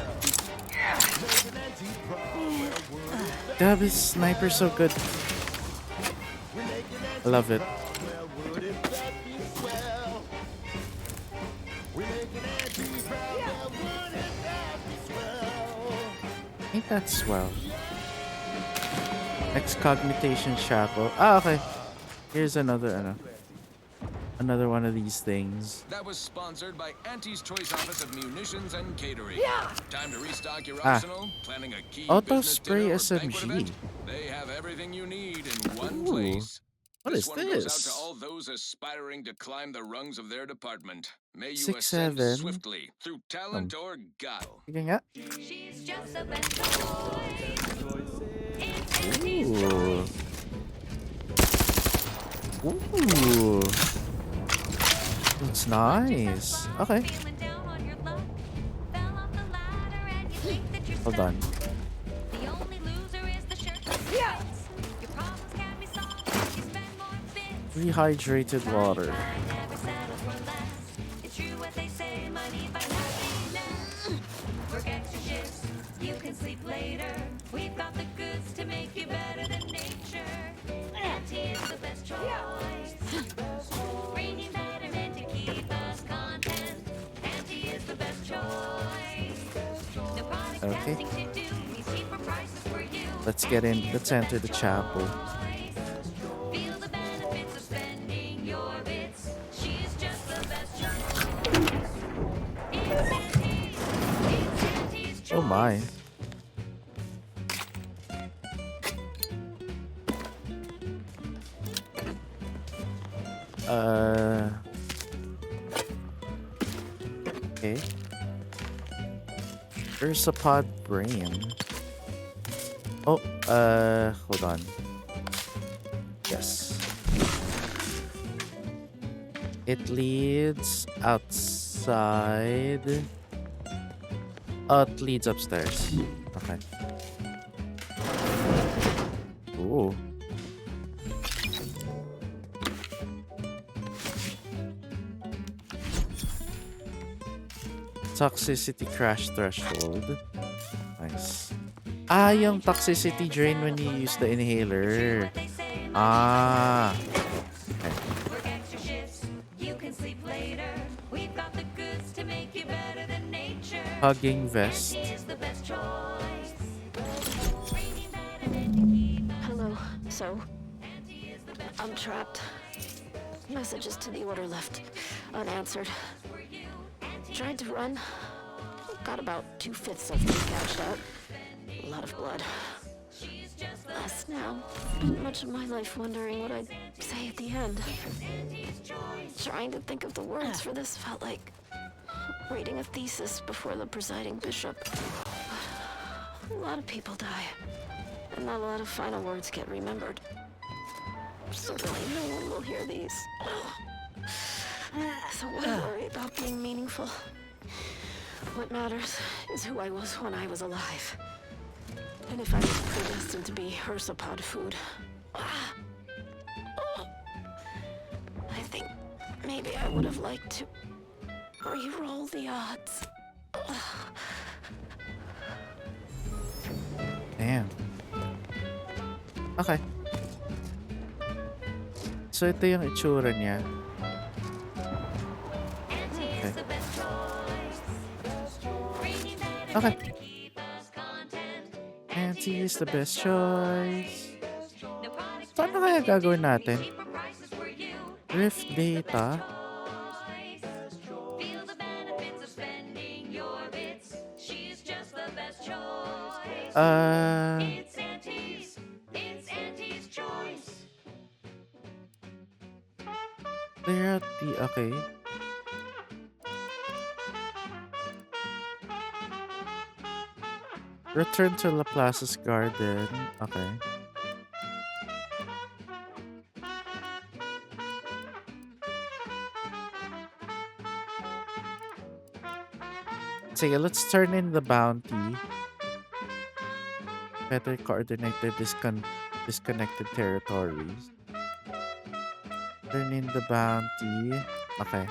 Damn, this sniper's so good. I love it. Ain't that swell? Excognitation shackle. Ah, okay. Here's another one of these things. That was sponsored by Auntie's Choice Office of Munitions and Catering. Yeah. Time to restock your Ah. arsenal, planning a key Auto business spray dinner or banquet SMG. event. They have everything you need in one Ooh. place. What is This one goes out to this? all those aspiring to climb the rungs of their department. May you 6, ascend 7. swiftly through talent or guile. Sige nga. She's just the best choice. Ooh. Ooh. Looks nice. Okay. Hold on. The only loser is the shirt that fits. Your problems can be solved if you spend more bits. Rehydrated water. Never settle for less. It's true what they say, money buys happiness. Work extra shifts, you can sleep later. We've got the goods to make you better than nature. Auntie is the best choice. Bringing betterment to keep us content. Auntie is the best choice. No product Okay. testing to do. These cheaper prices for you. Let's get in. Let's enter the chapel. Feel the benefits of spending your bits. She's just the best choice. It's Auntie's choice. Oh my. Okay. Ursapod brain. Oh, hold on. Yes. It leads outside. Oh, it leads upstairs. Okay. Ooh. Toxicity crash threshold. Nice. Ah, yung toxicity drain when you use the inhaler. Ah. Okay. Work extra shifts, you can sleep later. We've got the goods to make you better than nature. Hugging vest. Auntie is the best choice. Hello. So, I'm trapped. Messages to the order left unanswered. Tried to run. Got about 2/5 of them cashed out. A lot of blood. Less now. Spent much of my life wondering what I'd say at the end. Trying to think of the words for this felt like reading a thesis before the presiding bishop. A lot of people die, and not a lot of final words get remembered. Certainly no one will hear these. So why worry about being meaningful? What matters is who I was when I was alive. And if I was predestined to be Ursapod food. I think maybe I would have liked to re-roll the odds. Damn. Okay. So ito yung itsura niya. Okay. Okay. Anti is the best choice. So ano kaya gagawin natin? Rift data. It's Auntie's choice. Clear out the... Okay. Return to Laplace's garden. Okay. Sige, let's turn in the bounty. Better coordinate the disconnected territories. Turn in the bounty. Okay.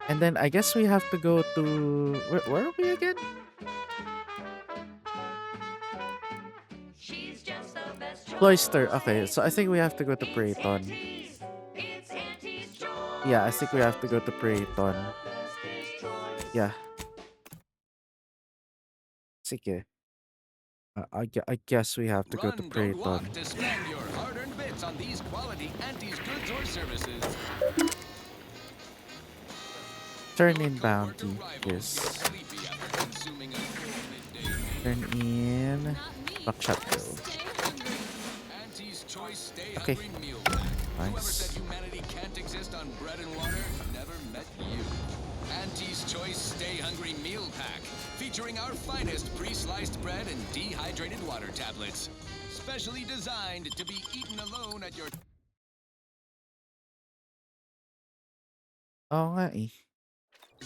And then I guess we have to go to... Where are we again? Cloister. Okay, so I think we have to go to Prayton. Yeah, I think we have to go to Prayton. Yeah. Sige. I guess we have to go to Prayton. Walk to spend your hard-earned bits on these quality Auntie's goods or services. Turn in bounty. Yes. Turn in Buckshot Bill. Okay. Whoever said Nice. humanity can't exist on bread and water never met you. Auntie's Choice Stay Hungry Meal Pack, featuring our finest pre-sliced bread and dehydrated water tablets. Specially designed to be eaten alone at your Oo nga eh.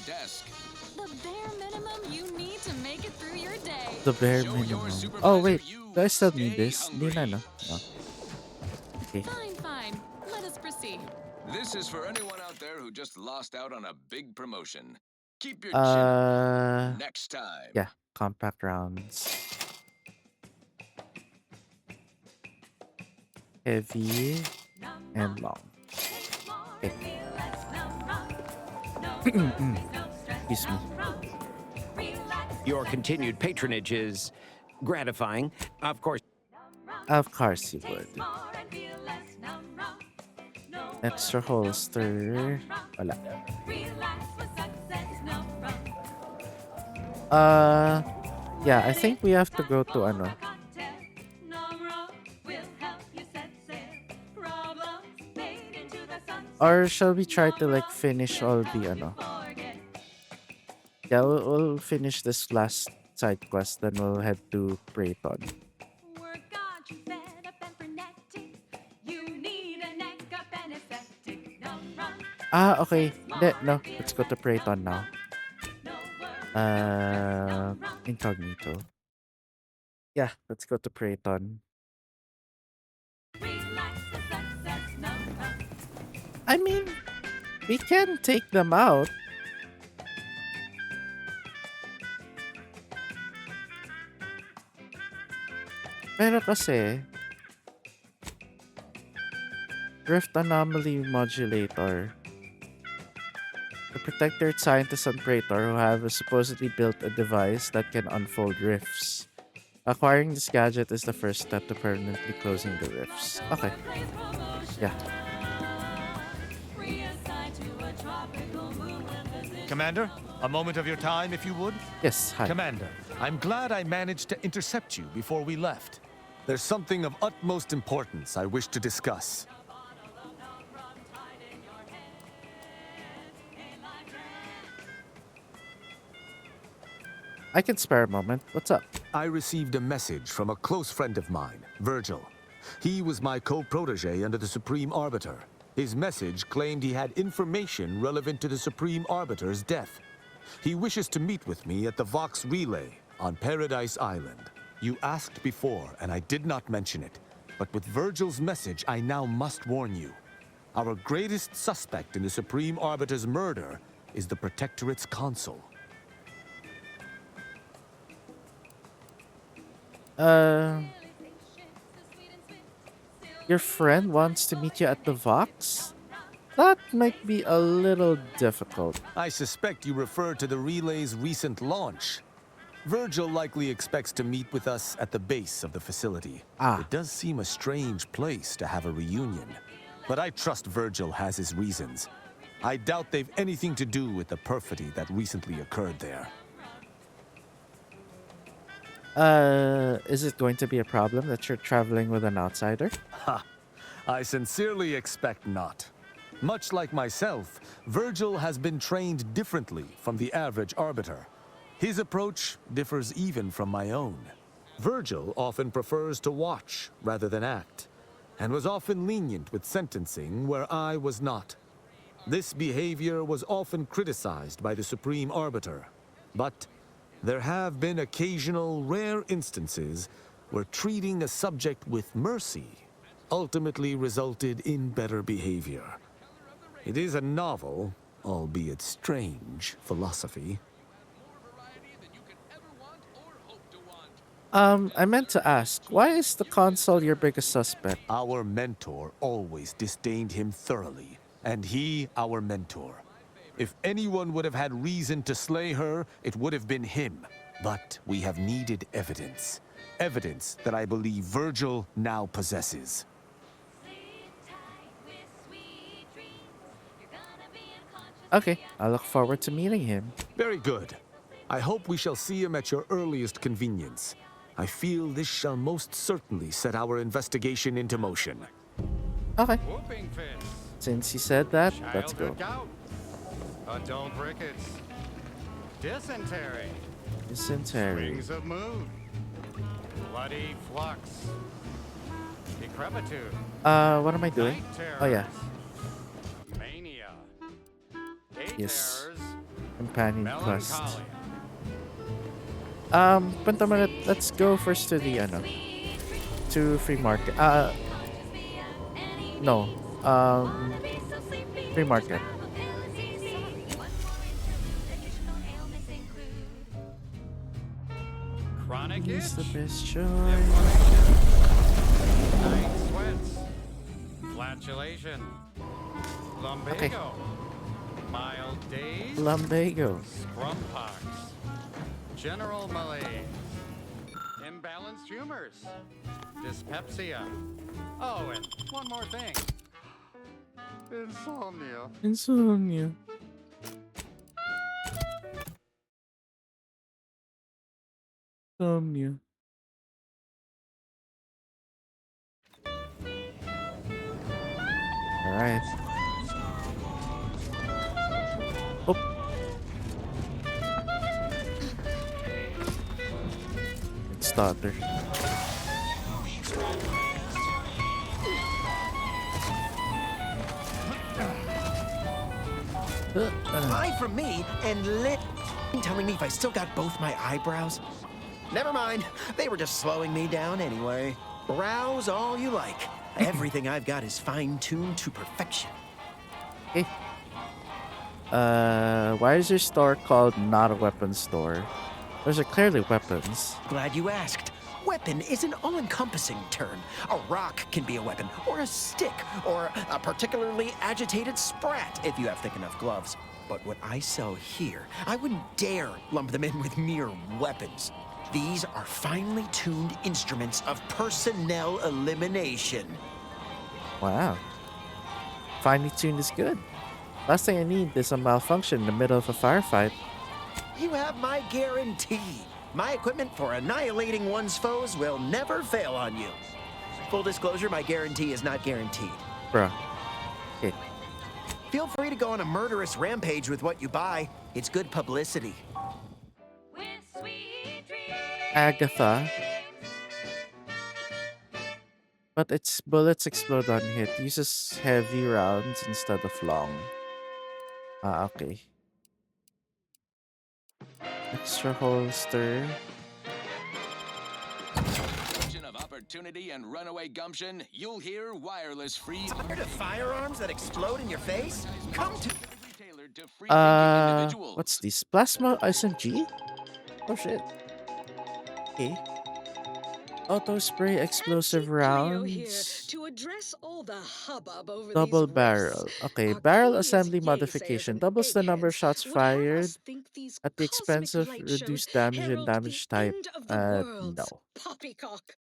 desk. The bare minimum you need to make it through your day. The bare minimum. Oh wait, do I still need this? Hindi na, no? Oh. Okay. Fine. Let us proceed. This is for anyone out there who just lost out on a big promotion. Keep your Uh, chin next time. yeah, compact rounds. Heavy and long. Okay. Excuse me. Your continued patronage is gratifying. Of course. Of course you would. Extra holster. Wala. Yeah, I think we have to go to ano. Or shall we try to like finish all the ano? Yeah, we'll finish this last side quest, then we'll head to Prayton. Ah, okay. No, let's go to Prayton now. Incognito. Yeah, let's go to Prayton. I mean, we can take them out. Pero kasi, Rift Anomaly Modulator. The protector scientists on Praetor who have supposedly built a device that can unfold rifts. Acquiring this gadget is the first step to permanently closing the rifts. Okay. Yeah. Commander, a moment of your time, if you would? Yes, hi. Commander, I'm glad I managed to intercept you before we left. There's something of utmost importance I wish to discuss. I can spare a moment. What's up? I received a message from a close friend of mine, Virgil. He was my co-protege under the Supreme Arbiter. His message claimed he had information relevant to the Supreme Arbiter's death. He wishes to meet with me at the Vox Relay on Paradise Island. You asked before, and I did not mention it. But with Virgil's message, I now must warn you. Our greatest suspect in the Supreme Arbiter's murder is the Protectorate's consul. Your friend wants to meet you at the Vox? That might be a little difficult. I suspect you refer to the relay's recent launch. Virgil likely expects to meet with us at the base of the facility. It does seem a strange place to have a reunion, but I trust Virgil has his reasons. I doubt they've anything to do with the perfidy that recently occurred there. Is it going to be a problem that you're traveling with an outsider? Ha! I sincerely expect not. Much like myself, Virgil has been trained differently from the average arbiter. His approach differs even from my own. Virgil often prefers to watch rather than act, and was often lenient with sentencing where I was not. This behavior was often criticized by the Supreme Arbiter, but there have been occasional rare instances where treating a subject with mercy ultimately resulted in better behavior. It is a novel, albeit strange, philosophy. I meant to ask, why is the consul your biggest suspect? Our mentor always disdained him thoroughly, and he our mentor. If anyone would have had reason to slay her, it would have been him. But we have needed evidence. Evidence that I believe Virgil now possesses. Okay, I look forward to meeting him. Very good. I hope we shall see him at your earliest convenience. I feel this shall most certainly set our investigation into motion. Okay. Whooping fit. Since he said that, let's go. Childhood gout. Adult rickets. Dysentery. Dysentery. Swings of mood. Bloody flux. Decrepitude. What am I doing? Oh yeah. Mania. Yes. Terrors. Companion quest. Melancholy. Punta muna, let's go first to the, to free market. No. Free market. Chronic He's itch. the best choice. Night sweats. Flatulation. Lumbago. Okay. Mild days. Lumbago. Scrum pox. General malaise. Imbalanced humors. Dyspepsia. Oh, and one more thing. Insomnia. Insomnia. Insomnia. Alright. Oh. It's starter. Hi from me, and telling me if I still got both my eyebrows? Never mind, they were just slowing me down anyway. Browse all you like. Everything I've got is fine-tuned to perfection. Hey. Why is your store called Not a Weapons Store? Those are clearly weapons. Glad you asked. Weapon is an all-encompassing term. A rock can be a weapon, or a stick, or a particularly agitated sprat if you have thick enough gloves. But what I sell here, I wouldn't dare lump them in with mere weapons. These are finely tuned instruments of personnel elimination. Wow. Finely tuned is good. Last thing I need is a malfunction in the middle of a firefight. You have my guarantee. My equipment for annihilating one's foes will never fail on you. Full disclosure, my guarantee is not guaranteed. Bruh. Okay. Feel free to go on a murderous rampage with what you buy. It's good publicity. Agatha. But its bullets explode on hit. Uses heavy rounds instead of long. Okay. Extra holster. Of opportunity and runaway gumption, you'll hear wireless free. Tired of firearms that explode in your face? Come to. What's this? Plasma SMG? Oh shit. Okay. Auto spray explosive Cleo here rounds. to address all the hubbub over Double these rifts. barrel. Okay, barrel Arcadia's assembly yaysayers modification. and Doubles the number of eggheads shots would have fired us think these at the cosmic expense of light shows reduced damage and herald the damage type. end of the world's No. poppycock.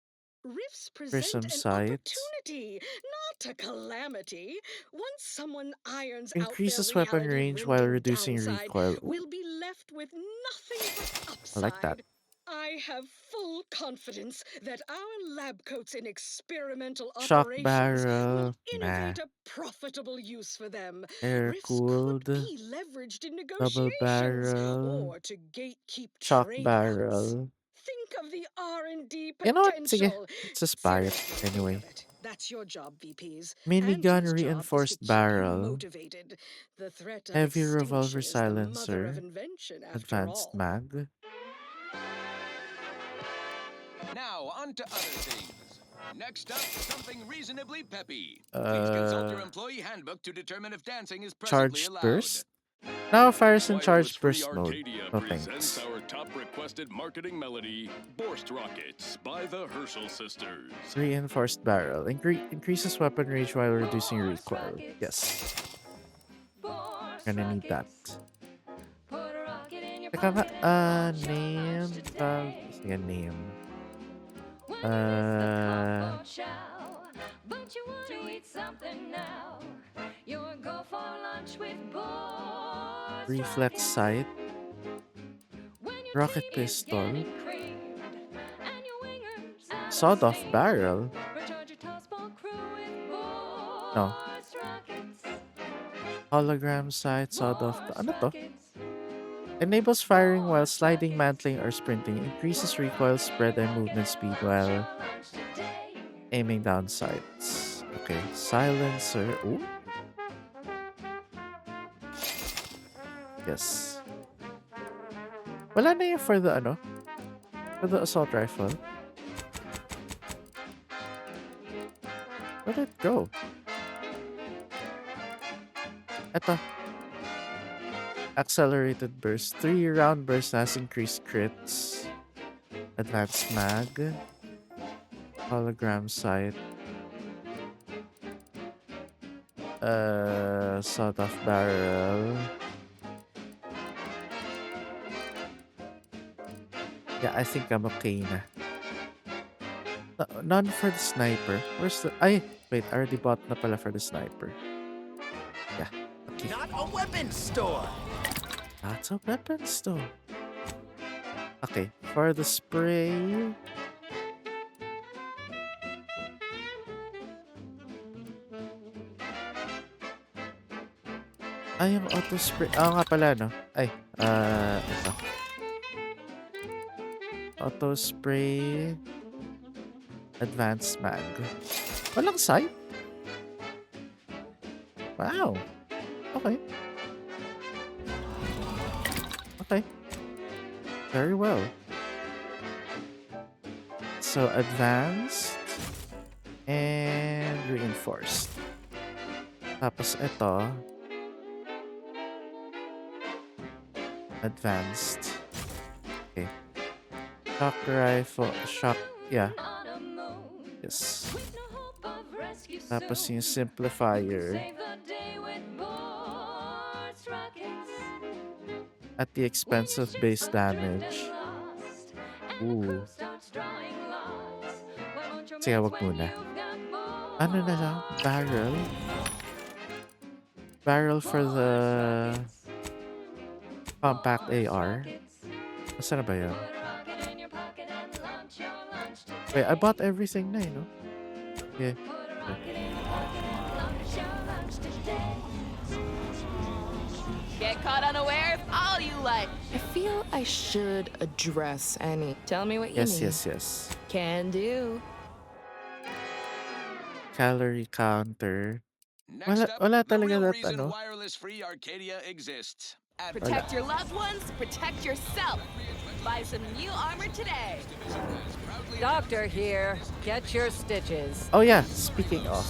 Rifts present Prism an sights. opportunity, not a calamity. Once someone irons out their Increases weapon range while reality-rending reducing downside, recoil. Ooh, we'll be left with nothing but I like that. upside. I have full confidence that our lab coats in experimental Shock operations will barrel. Nah. innovate a profitable use for them. Air Rifts could cooled. be leveraged in Double negotiations barrel. or to gatekeep Shock trade-outs. barrel. Think of the R&D You know what? Sige. potential. Let's just buy it Seriously, think anyway. of it. That's your job, VPs. Minigun Auntie's job is to reinforced keep you barrel. motivated. The threat of Heavy revolver extinction is the mother of silencer. invention, after Advanced all. mag. Now, on to other things. Next up, something reasonably peppy. Please consult your employee handbook to determine if dancing is presently Charged allowed. burst. Now fires in Wireless charged Free burst mode. Arcadia No presents thanks. our top requested marketing melody, Borst Rockets by the Herschel Sisters. Reinforced barrel. Increases weapon range while reducing recoil. Yes. Gonna need that. Teka nga, name. Sige, name. But you want to eat something now. You'll go for lunch with boys. Reflex sight. Rocket pistol. Sawed-off barrel. No. Hologram sight, sawed-off. Ano to? Enables firing while sliding, mantling, or sprinting. Increases recoil, spread, and movement speed while aiming down sights. Okay. Silencer. Ooh. Yes. Wala na yun for the ano? For the assault rifle. Where'd it go? Eto. Accelerated burst. 3-round burst has increased crits. Advanced mag. Hologram sight. Sawed-off barrel. Yeah, I think I'm okay na. None for the sniper. Where's the... Ay! Wait, I already bought na pala for the sniper. Yeah. Okay. Not a weapons store! That's a weapon store. Okay, for the spray... Ay, yung auto spray. Nga pala, no? Ay, ito. Auto spray. Advanced mag. Walang sight? Wow. Okay. Okay. Very well. So, advanced. And reinforced. Tapos ito. Advanced. Okay. Shock rifle. Shock. Yeah. Yes. Tapos yung simplifier. At the expense of base damage. Ooh. Sige, wag muna. Ano na lang? Barrel? Barrel for the compact AR. Nasaan na ba yun? Wait, I bought everything na, you know? Yeah. Get caught unawares all you like. I feel I should address any. Tell me what you need. Yes. Can do. Calorie counter. Next up, Wala the talaga real that, reason ano? wireless-free Arcadia exists. Protect your loved ones, protect yourself. Buy some new armor today. Doctor here. Get your stitches. Oh yeah, speaking of.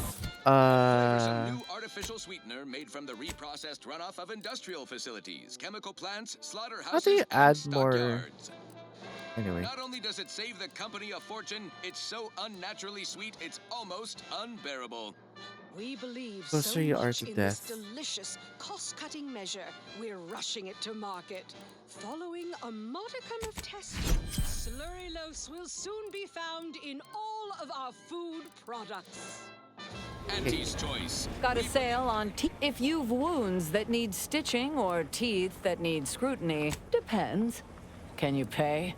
New artificial sweetener made from the reprocessed runoff of industrial facilities, chemical plants, slaughterhouses, How do you add and more stockyards. Anyway. Not only does it save the company a fortune, it's so unnaturally sweet, it's almost unbearable. We believe Go so through your much art to in this death. delicious, cost-cutting measure, we're rushing it to market. Following a modicum of testing, slurry loafs will soon be found in all of our food products. Auntie's choice. Got a sale on teeth. If you've wounds that need stitching or teeth that need scrutiny, depends. Can you pay?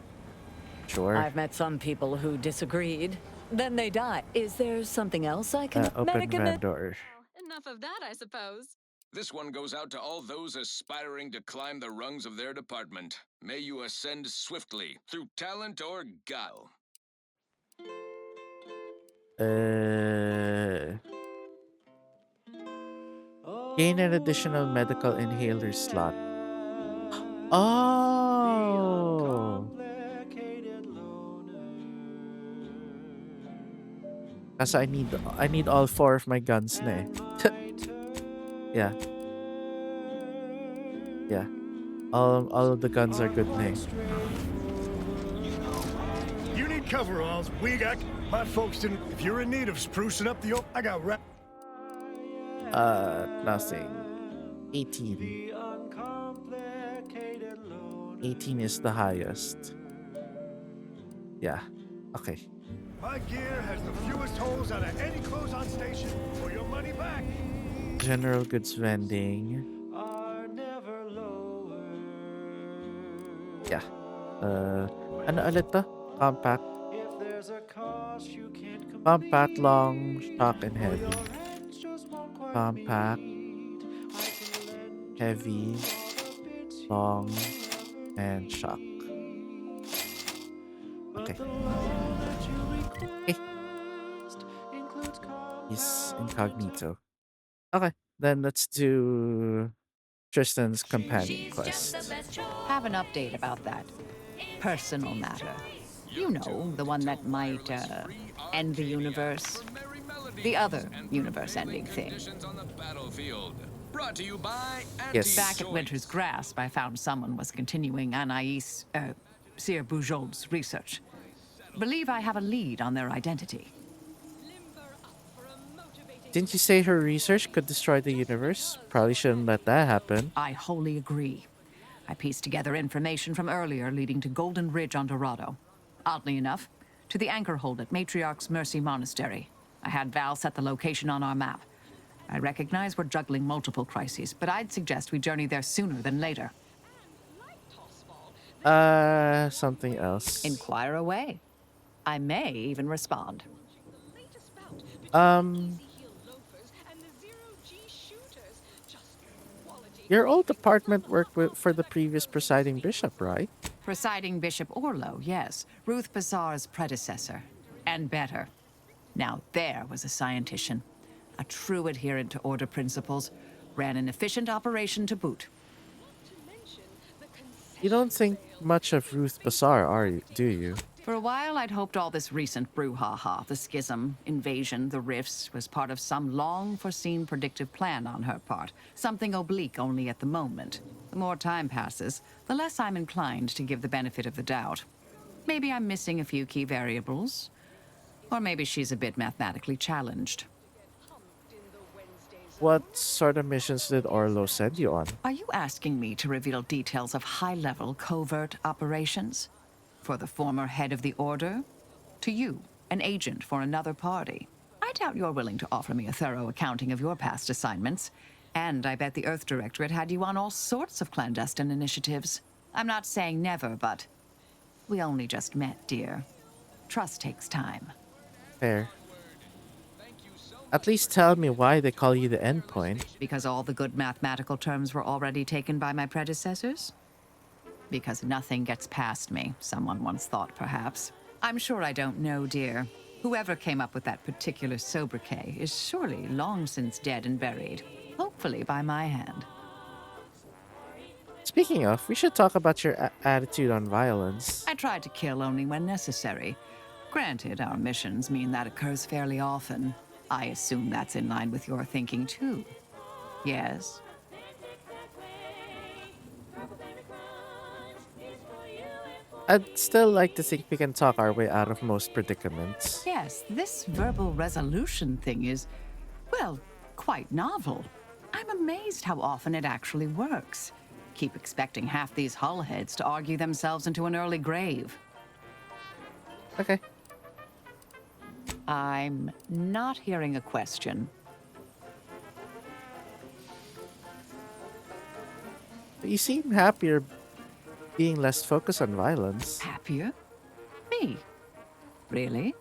Sure. I've met some people who disagreed. Then they die. Is there something else I can Open vendor. Enough of that, I suppose. This one goes out to all those aspiring to climb the rungs of their department. May you ascend swiftly, through talent or guile. Gain an additional medical inhaler slot. Oh! Kasi I need all 4 of my guns na eh. Yeah. Yeah. All of the guns are good na eh. You need coveralls. We got. My folks didn't. If you're in need of sprucing up the I got Nothing. 18. 18 is the highest. Yeah. Okay. My gear has the fewest holes out of any clothes on station. For your money back. General goods vending. Yeah. Ano ulit to? Compact. Compact, long, stock, and heavy. Compact, heavy, long, and shock. Okay. Okay. He's incognito. Okay, then let's do Tristan's companion quest. Have an update about that personal matter. You know, the one that might end the universe. The other universe-ending thing. Brought to you by Yes. Back at Winter's Grasp, I found someone was continuing Anaïs, Sir Bujold's research. Believe I have a lead on their identity. Didn't you say her research could destroy the universe? Probably shouldn't let that happen. I wholly agree. I pieced together information from earlier leading to Golden Ridge on Dorado. Oddly enough, to the anchor hold at Matriarch's Mercy Monastery. I had Val set the location on our map. I recognize we're juggling multiple crises, but I'd suggest we journey there sooner than later. Something else. Inquire away. I may even respond. Your old department worked for the previous presiding bishop, right? Presiding Bishop Orlo, yes. Ruth Bazaar's predecessor. And better. Now there was a scientician. A true adherent to order principles. Ran an efficient operation to boot. You don't think much of Ruth Bazaar, do you? For a while, I'd hoped all this recent brouhaha, the schism, invasion, the rifts, was part of some long-foreseen predictive plan on her part. Something oblique only at the moment. The more time passes, the less I'm inclined to give the benefit of the doubt. Maybe I'm missing a few key variables. Or maybe she's a bit mathematically challenged. What sort of missions did Orlo send you on? Are you asking me to reveal details of high-level covert operations? For the former head of the Order? To you, an agent for another party? I doubt you're willing to offer me a thorough accounting of your past assignments. And I bet the Earth Directorate had you on all sorts of clandestine initiatives. I'm not saying never, but we only just met, dear. Trust takes time. Fair. At least tell me why they call you the endpoint. Because all the good mathematical terms were already taken by my predecessors? Because nothing gets past me, someone once thought, perhaps. I'm sure I don't know, dear. Whoever came up with that particular sobriquet is surely long since dead and buried. Hopefully by my hand. Speaking of, we should talk about your attitude on violence. I try to kill only when necessary. Granted, our missions mean that occurs fairly often. I assume that's in line with your thinking, too. Yes? I'd still like to think we can talk our way out of most predicaments. Yes, this verbal resolution thing is, well, quite novel. I'm amazed how often it actually works. Keep expecting half these hullheads to argue themselves into an early grave. Okay. I'm not hearing a question. You seem happier being less focused on violence. Happier? Me? Really?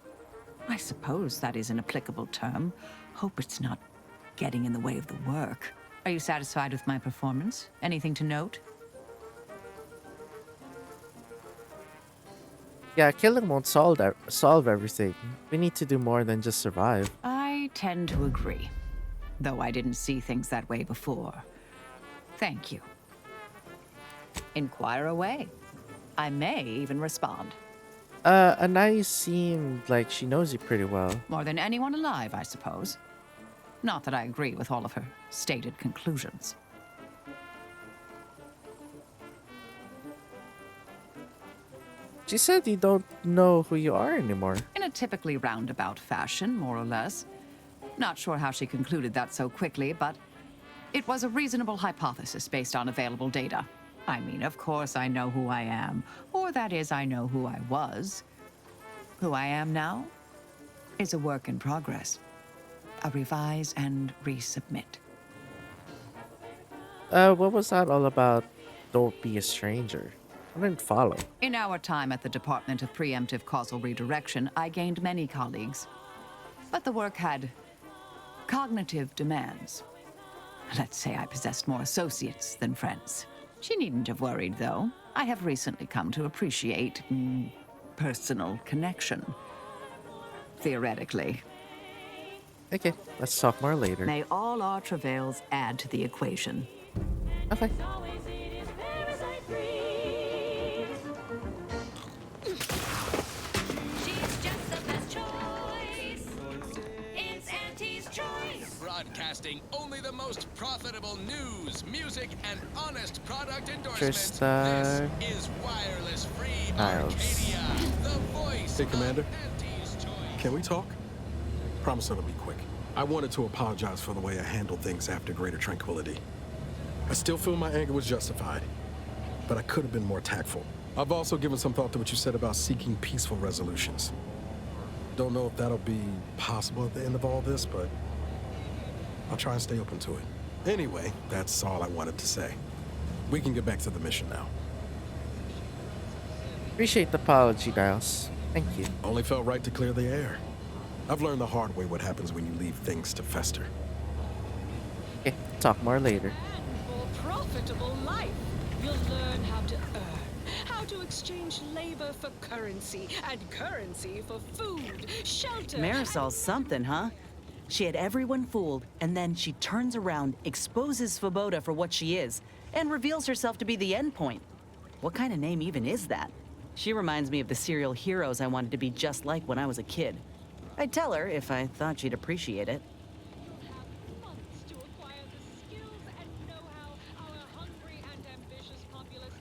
I suppose that is an applicable term. Hope it's not getting in the way of the work. Are you satisfied with my performance? Anything to note? Yeah, killing won't solve everything. We need to do more than just survive. I tend to agree, though I didn't see things that way before. Thank you. Inquire away. I may even respond. Anais seemed like she knows you pretty well. More than anyone alive, I suppose. Not that I agree with all of her stated conclusions. She said you don't know who you are anymore. In a typically roundabout fashion, more or less. Not sure how she concluded that so quickly, but it was a reasonable hypothesis based on available data. I mean, of course I know who I am, or that is, I know who I was. Who I am now is a work in progress. A revise and resubmit. What was that all about? Don't be a stranger. I didn't follow. In our time at the Department of Preemptive Causal Redirection, I gained many colleagues. But the work had cognitive demands. Let's say I possessed more associates than friends. She needn't have worried, though. I have recently come to appreciate personal connection. Theoretically. Okay, let's talk more later. May all our travails add to the equation. Okay. Broadcasting only the most profitable news, music, and honest product endorsements. This is Wireless Free Arcadia, the voice. Hey, Commander. Can we talk? Promise it'll be quick. I wanted to apologize for the way I handled things after Greater Tranquility. I still feel my anger was justified, but I could have been more tactful. I've also given some thought to what you said about seeking peaceful resolutions. Don't know if that'll be possible at the end of all this, but I'll try and stay open to it. Anyway, that's all I wanted to say. We can get back to the mission now. Appreciate the apology, Giles. Thank you. Only felt right to clear the air. I've learned the hard way what happens when you leave things to fester. Okay, talk more later. For profitable life, you'll learn how to earn, how to exchange labor for currency, and currency for food, shelter. Marisol's something, huh? She had everyone fooled, and then she turns around, exposes Svoboda for what she is, and reveals herself to be the endpoint. What kind of name even is that? She reminds me of the serial heroes I wanted to be just like when I was a kid. I'd tell her if I thought she'd appreciate it.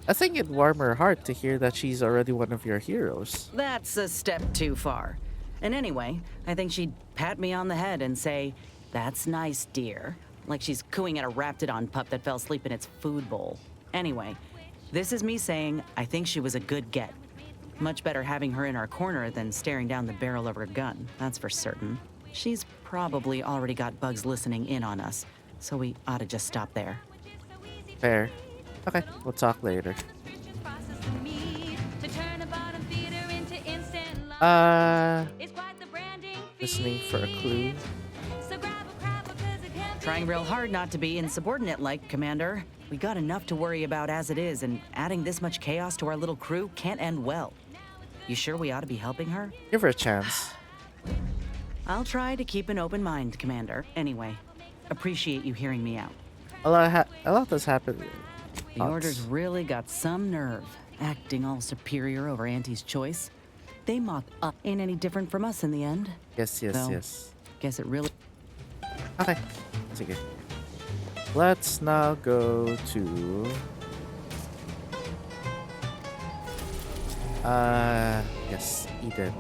I think it'd warm her heart to hear that she's already one of your heroes. That's a step too far. And anyway, I think she'd pat me on the head and say, "That's nice, dear." Like she's cooing at a Raptidon pup that fell asleep in its food bowl. Anyway, this is me saying I think she was a good get. Much better having her in our corner than staring down the barrel of her gun, that's for certain. She's probably already got bugs listening in on us, so we ought to just stop there. Fair. Okay, we'll talk later. Listening for a clue. Trying real hard not to be insubordinate-like, Commander. We got enough to worry about as it is, and adding this much chaos to our little crew can't end well. You sure we ought to be helping her? Give her a chance. I'll try to keep an open mind, Commander. Anyway, appreciate you hearing me out. A lot has happened. The Order's really got some nerve, acting all superior over Auntie's choice. They mock up. Ain't any different from us in the end. Yes, yes, Though, yes. Guess it really... Okay, that's okay. Let's now go to... Yes, Eden.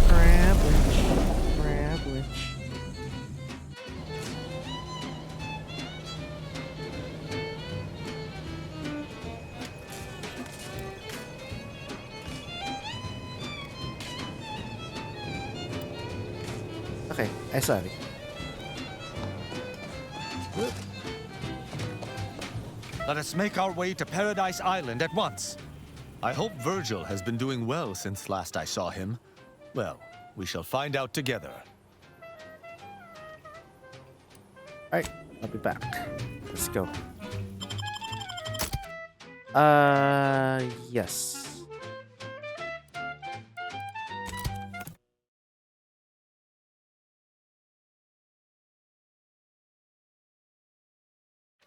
Crabwitch. Okay, sorry. Let us make our way to Paradise Island at once. I hope Virgil has been doing well since last I saw him. Well, we shall find out together. Alright, I'll be back. Let's go. Yes.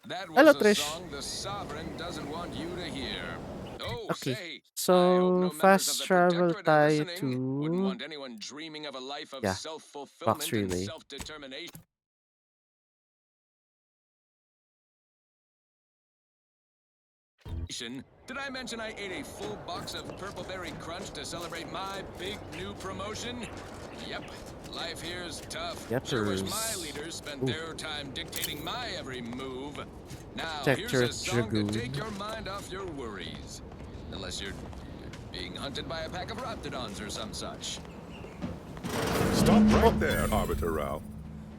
That was Hello, a Trish. song the Sovereign doesn't want you to hear. Oh, Okay, say, so fast travel tayo wouldn't to... want anyone dreaming of a life of Yeah, self-fulfillment box and relay. self-determination. Did I mention I ate a full box of Purple Berry Crunch to celebrate my big new promotion? Yep, life here's tough. Sure wish my leaders spent their time dictating my every move. Now, here's a song to take your mind off your worries. Unless you're being hunted by a pack of raptidons or some such. Stop right there, Arbiter Rao.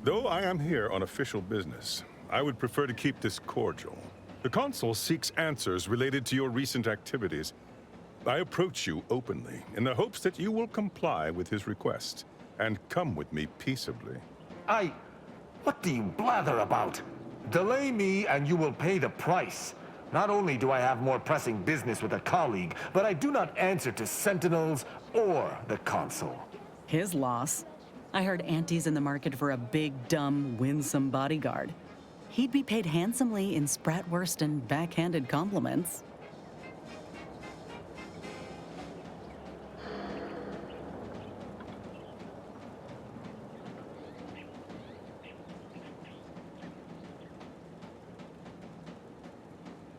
Though I am here on official business, I would prefer to keep this cordial. The Consul seeks answers related to your recent activities. I approach you openly in the hopes that you will comply with his request and come with me peaceably. What do you blather about? Delay me and you will pay the price. Not only do I have more pressing business with a colleague, but I do not answer to sentinels or the Consul. His loss. I heard Auntie's in the market for a big, dumb, winsome bodyguard. He'd be paid handsomely in spratwurst and backhanded compliments.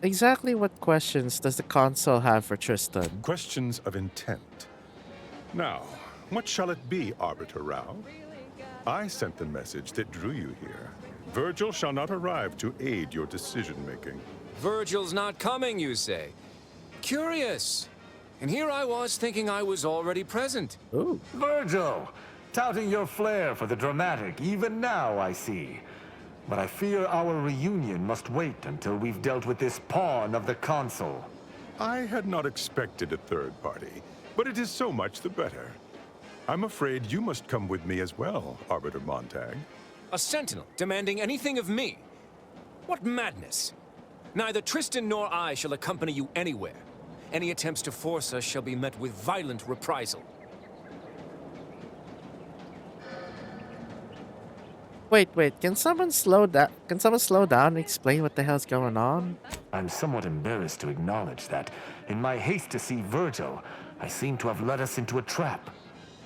Exactly what questions does the Consul have for Tristan? Questions of intent. Now, what shall it be, Arbiter Rao? I sent the message that drew you here. Virgil shall not arrive to aid your decision-making. Virgil's not coming, you say? Curious. And here I was thinking I was already present. Ooh. Virgil! Touting your flair for the dramatic, even now, I see. But I fear our reunion must wait until we've dealt with this pawn of the Consul. I had not expected a third party, but it is so much the better. I'm afraid you must come with me as well, Arbiter Montag. A sentinel demanding anything of me? What madness! Neither Tristan nor I shall accompany you anywhere. Any attempts to force us shall be met with violent reprisal. Wait, can someone slow down? Can someone slow down and explain what the hell's going on? I'm somewhat embarrassed to acknowledge that, in my haste to see Virgil, I seem to have led us into a trap.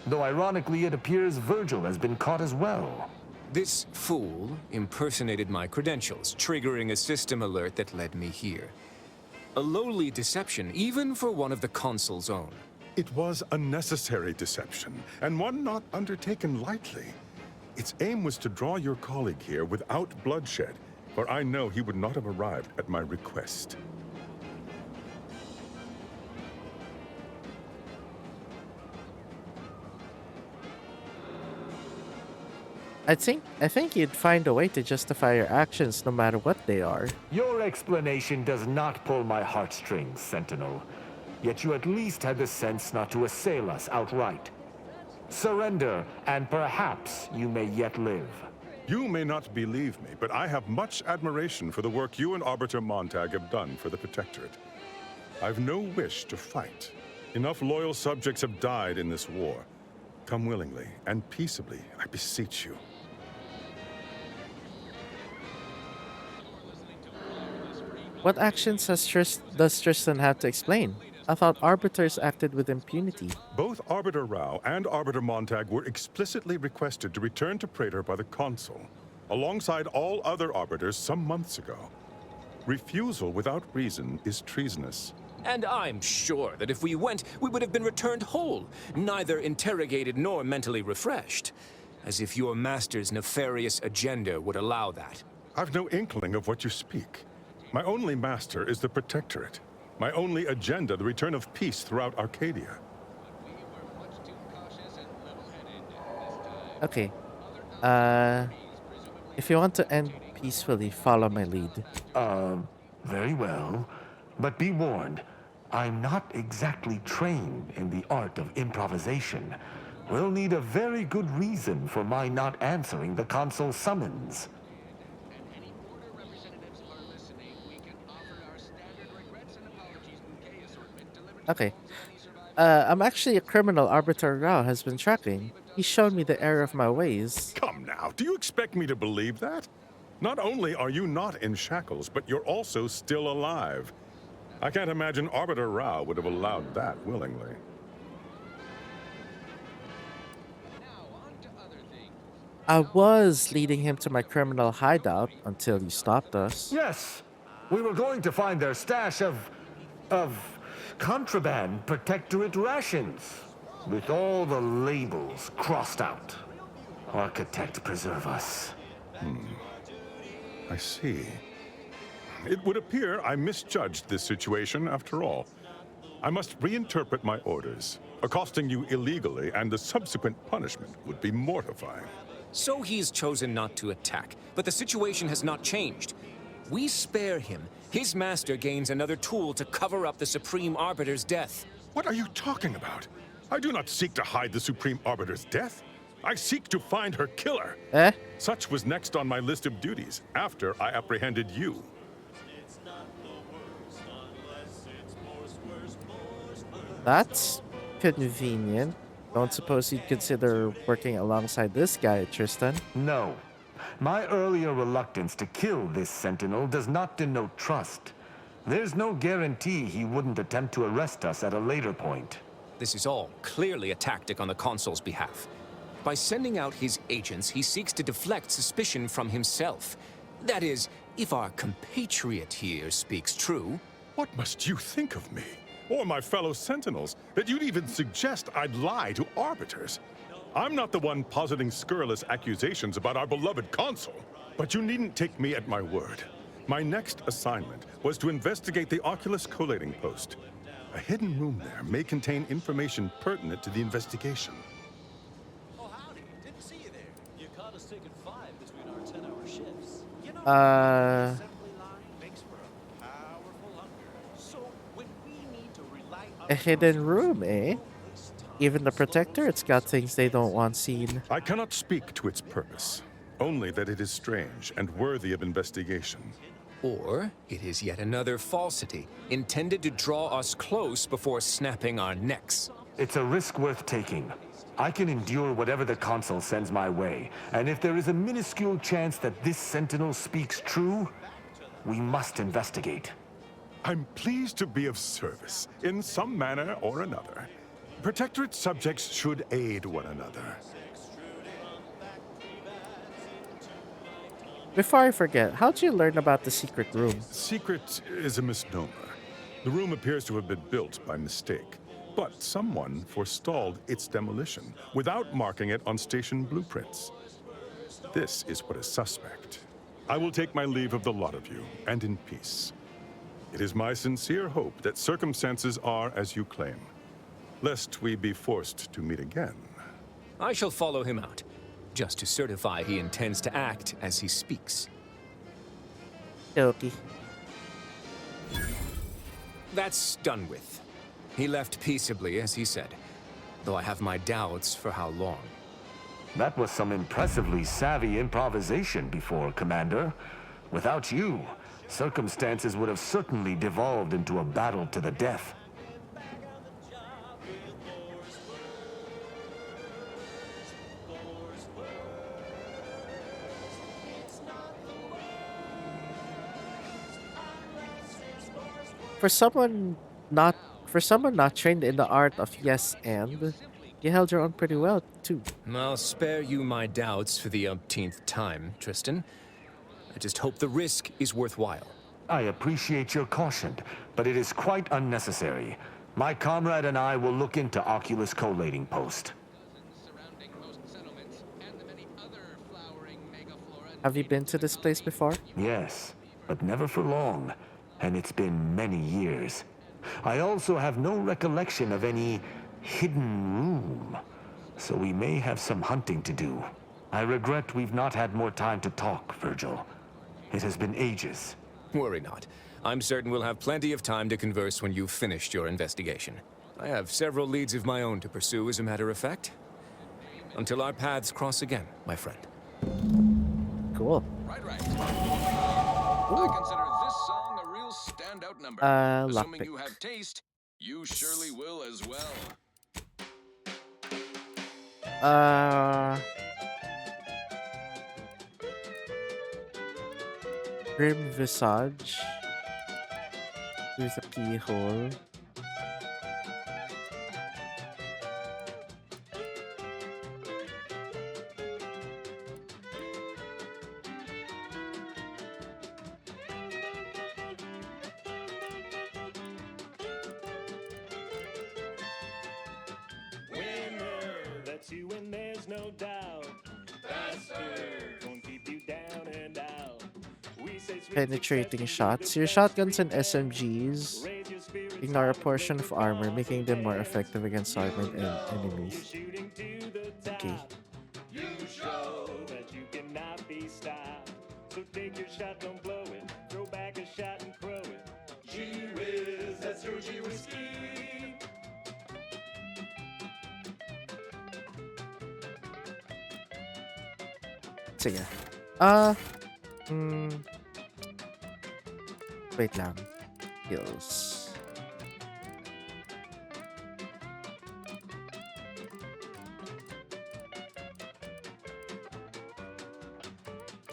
Though ironically, it appears Virgil has been caught as well. This fool impersonated my credentials, triggering a system alert that led me here. A lowly deception, even for one of the Consul's own. It was a necessary deception, and one not undertaken lightly. Its aim was to draw your colleague here without bloodshed, for I know he would not have arrived at my request. I think you'd find a way to justify your actions no matter what they are. Your explanation does not pull my heartstrings, Sentinel. Yet you at least had the sense not to assail us outright. Surrender, and perhaps you may yet live. You may not believe me, but I have much admiration for the work you and Arbiter Montag have done for the Protectorate. I've no wish to fight. Enough loyal subjects have died in this war. Come willingly and peaceably, I beseech you. What actions does Tristan have to explain? I thought arbiters acted with impunity. Both Arbiter Rao and Arbiter Montag were explicitly requested to return to Praetor by the Consul. alongside all other arbiters some months ago. Refusal without reason is treasonous. And I'm sure that if we went, we would have been returned whole, neither interrogated nor mentally refreshed. As if your master's nefarious agenda would allow that. I've no inkling of what you speak. My only master is the Protectorate. My only agenda, the return of peace throughout Arcadia. Okay. If you want to end peacefully, follow my lead. Very well. But be warned, I'm not exactly trained in the art of improvisation. We'll need a very good reason for my not answering the consul summons. Okay. I'm actually a criminal Arbiter Rao has been tracking. He's shown me the error of my ways. Come now, do you expect me to believe that? Not only are you not in shackles, but you're also still alive. I can't imagine Arbiter Rao would have allowed that willingly. I was leading him to my criminal hideout until you stopped us. Yes, we were going to find their stash of contraband protectorate rations, with all the labels crossed out. Architect preserve us. I see. It would appear I misjudged this situation after all. I must reinterpret my orders. Accosting you illegally and the subsequent punishment would be mortifying. So he's chosen not to attack, but the situation has not changed. We spare him. His master gains another tool to cover up the Supreme Arbiter's death. What are you talking about? I do not seek to hide the Supreme Arbiter's death. I seek to find her killer. Such was next on my list of duties after I apprehended you. That's convenient. Don't suppose you'd consider working alongside this guy, Tristan? No. My earlier reluctance to kill this sentinel does not denote trust. There's no guarantee he wouldn't attempt to arrest us at a later point. This is all clearly a tactic on the consul's behalf. By sending out his agents, he seeks to deflect suspicion from himself. That is, if our compatriot here speaks true. What must you think of me? Or my fellow sentinels, that you'd even suggest I'd lie to arbiters? I'm not the one positing scurrilous accusations about our beloved consul. But you needn't take me at my word. My next assignment was to investigate the Oculus collating post. A hidden room there may contain information pertinent to the investigation. Oh, howdy. Didn't see you there. You caught us taking 5 between our 10-hour shifts. You know, assembly line makes for a powerful hunger. So when we need to rely on A hidden room, eh? Even the Protectorate's got things they don't want seen. I cannot speak to its purpose, only that it is strange and worthy of investigation. Or it is yet another falsity, intended to draw us close before snapping our necks. It's a risk worth taking. I can endure whatever the consul sends my way, and if there is a minuscule chance that this sentinel speaks true, we must investigate. I'm pleased to be of service, in some manner or another. Protectorate subjects should aid one another. Before I forget, how'd you learn about the secret room? Secret is a misnomer. The room appears to have been built by mistake, but someone forestalled its demolition without marking it on station blueprints. This is what is suspect. I will take my leave of the lot of you, and in peace. It is my sincere hope that circumstances are as you claim, lest we be forced to meet again. I shall follow him out, just to certify he intends to act as he speaks. Okay. That's done with. He left peaceably, as he said, though I have my doubts for how long. That was some impressively savvy improvisation before, Commander. Without you, circumstances would have certainly devolved into a battle to the death. For someone not trained in the art of yes and, You held your own pretty well, too. I'll spare you my doubts for the umpteenth time, Tristan. I just hope the risk is worthwhile. I appreciate your caution, but it is quite unnecessary. My comrade and I will look into Oculus collating post. Have you been to this place before? Yes, but never for long, and it's been many years. I also have no recollection of any hidden room, so we may have some hunting to do. I regret we've not had more time to talk, Virgil. It has been ages. Worry not. I'm certain we'll have plenty of time to converse when you've finished your investigation. I have several leads of my own to pursue, as a matter of fact. Until our paths cross again, my friend. Cool. Right. I consider this song a real standout number. Assuming you have taste, you surely will as well. Grim visage with a keyhole. That's you and there's no doubt. Bastard! Gonna keep you down and out. We say Penetrating shots. Your shotguns and SMGs ignore a portion of armor, making them more effective against armored enemies. Okay. You show that you cannot be stopped. So take your shot, don't blow it. Throw back a shot and crow it. Gee whiz, that's your G whiskey. Sige. Wait lang. Heals.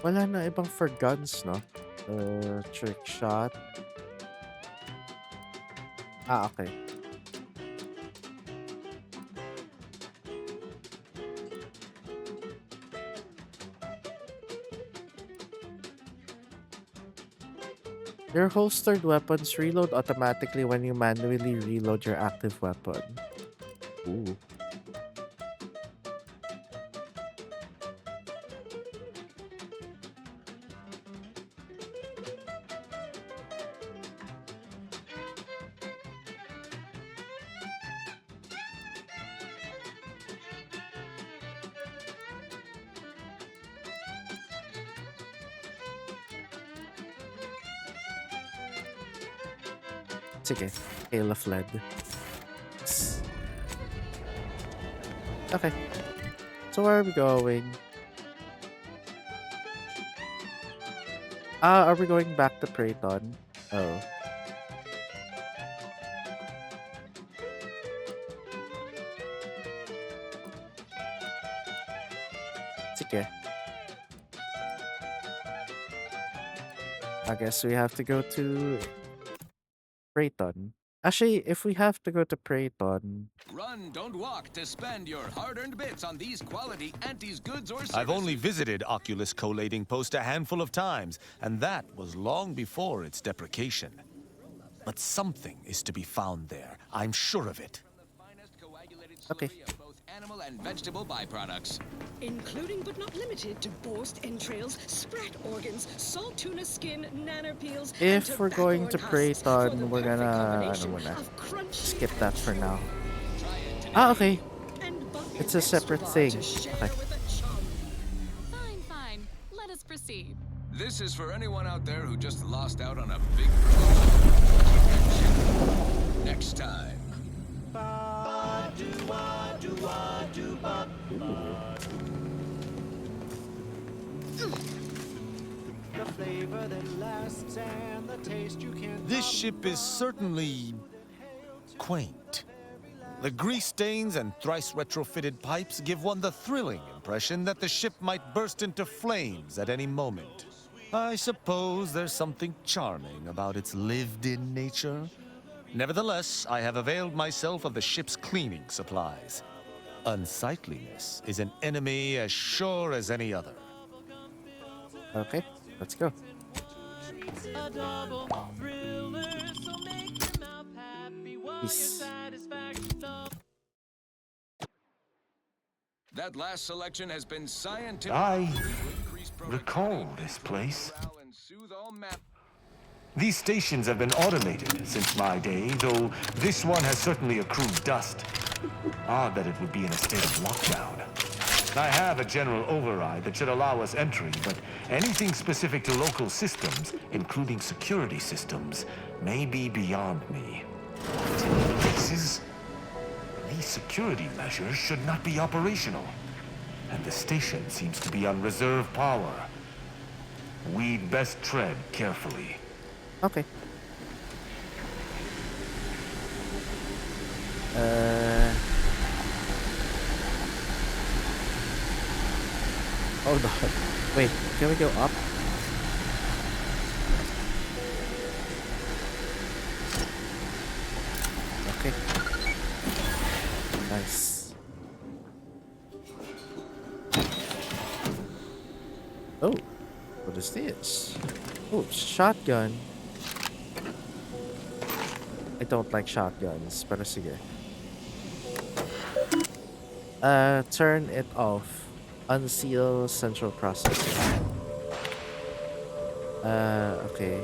Wala na ibang for guns, no? Trick shot. Okay. Your holstered weapons reload automatically when you manually reload your active weapon. Ooh. Sige, Kayla fled. Okay. So where are we going? Are we going back to Prayton? Oh. Sige. I guess we have to go to Prayton. Actually, if we have to go to Prayton... Run, don't walk to spend your hard-earned bits on these quality Antes goods or services. I've only visited Oculus collating post a handful of times, and that was long before its deprecation. But something is to be found there. I'm sure of it. Okay. Animal and vegetable byproducts. Including but not limited to borscht entrails, sprat organs, salt tuna skin, nanner peels, If we're going to Prayton, we're gonna skip that for now. Okay. It's a separate thing. Okay. Fine. Let us proceed. This is for anyone out there who just lost out on a big next time. The flavor that lasts and the taste you can't. This ship is certainly quaint. The grease stains and thrice retrofitted pipes give one the thrilling impression that the ship might burst into flames at any moment. I suppose there's something charming about its lived-in nature. Nevertheless, I have availed myself of the ship's cleaning supplies. Unsightliness is an enemy as sure as any other. Okay, let's go. Peace. That last selection has been scientific. I recall this place. These stations have been automated since my day, though this one has certainly accrued dust. Odd that it would be in a state of lockdown. I have a general override that should allow us entry, but anything specific to local systems, including security systems, may be beyond me. Cases? These security measures should not be operational. And the station seems to be on reserve power. We'd best tread carefully. Okay. Oh no. Wait, can we go up? Okay. Nice. Oh, what is this? Oh, shotgun. I don't like shotguns, pero sige. Turn it off. Unseal central processor. Okay.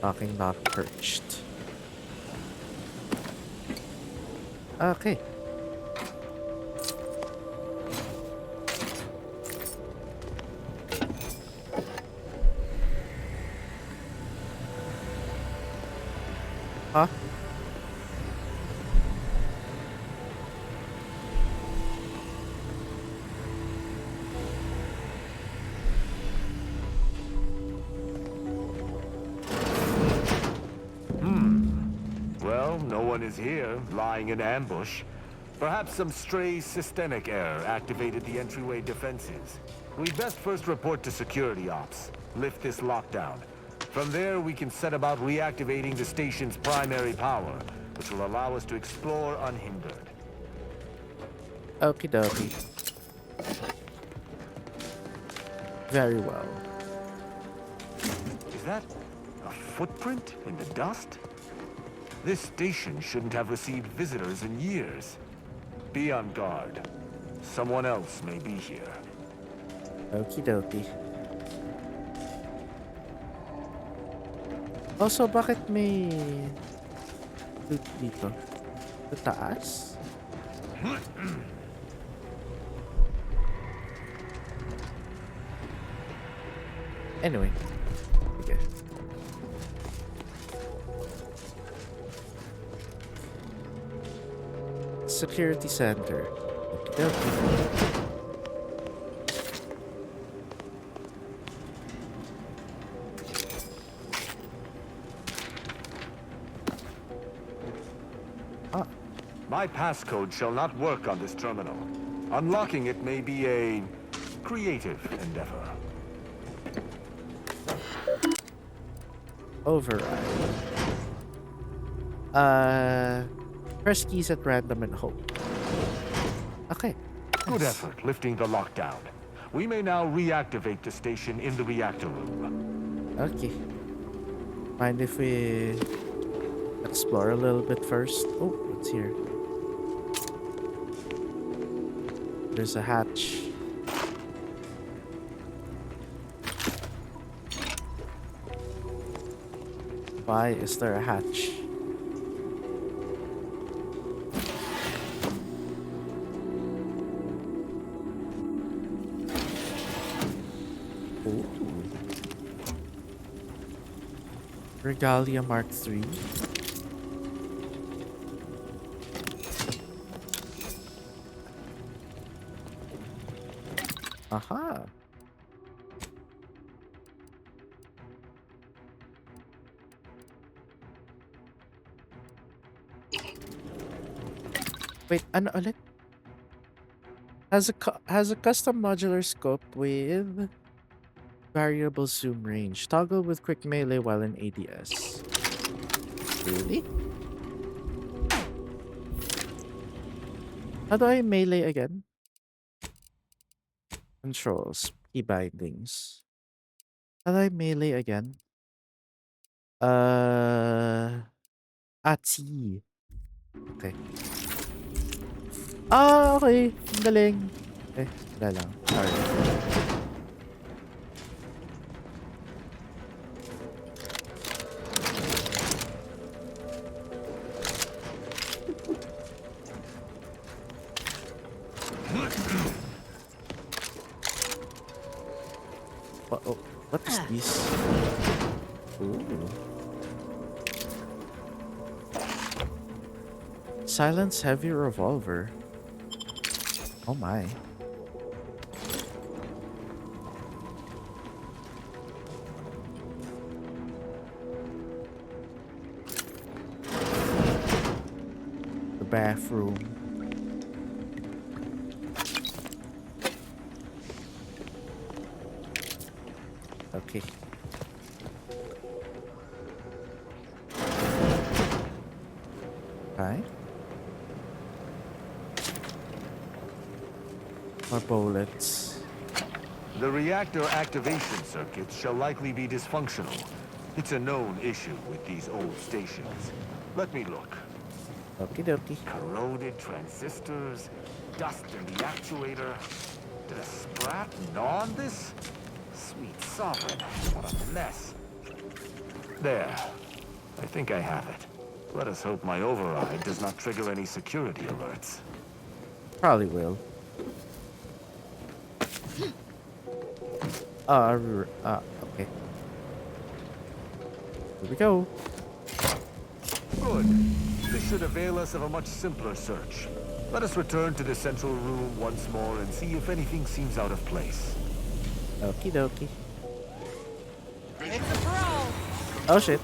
Docking not perched. Okay. Huh? Well, no one is here, lying in ambush. Perhaps some stray systemic error activated the entryway defenses. We'd best first report to security ops. Lift this lockdown. From there, we can set about reactivating the station's primary power, which will allow us to explore unhindered. Okie dokie. Very well. Is that a footprint in the dust? This station shouldn't have received visitors in years. Be on guard. Someone else may be here. Okie dokie. Also, bakit may loot dito? Sa taas? Anyway. Okay. Security center. Okay. My passcode shall not work on this terminal. Unlocking it may be a creative endeavor. Override. Press keys at random and hope. Okay. Good effort lifting the lockdown. We may now reactivate the station in the reactor room. Okay. Mind if we explore a little bit first? Oh, what's here? There's a hatch. Why is there a hatch? Ooh. Regalia Mark III. Aha. Wait, ano ulit? Has a custom modular scope with variable zoom range. Toggle with quick melee while in ADS. Really? How do I melee again? Controls, key bindings. How do I melee again? T. Okay. Okay. Ang galing. Okay, wala lang. Sorry. What is this? Ooh. Silence heavy revolver. Oh my. The bathroom. Okay. Okay. More bullets. The reactor activation circuits shall likely be dysfunctional. It's a known issue with these old stations. Let me look. Okie dokie. Corroded transistors, dust in the actuator. Did a sprat gnaw on this? Sweet sovereign, what a mess. There. I think I have it. Let us hope my override does not trigger any security alerts. Probably will. Okay. Here we go. Good. This should avail us of a much simpler search. Let us return to the central room once more and see if anything seems out of place. Okie dokie. It's a brawl. Oh shit.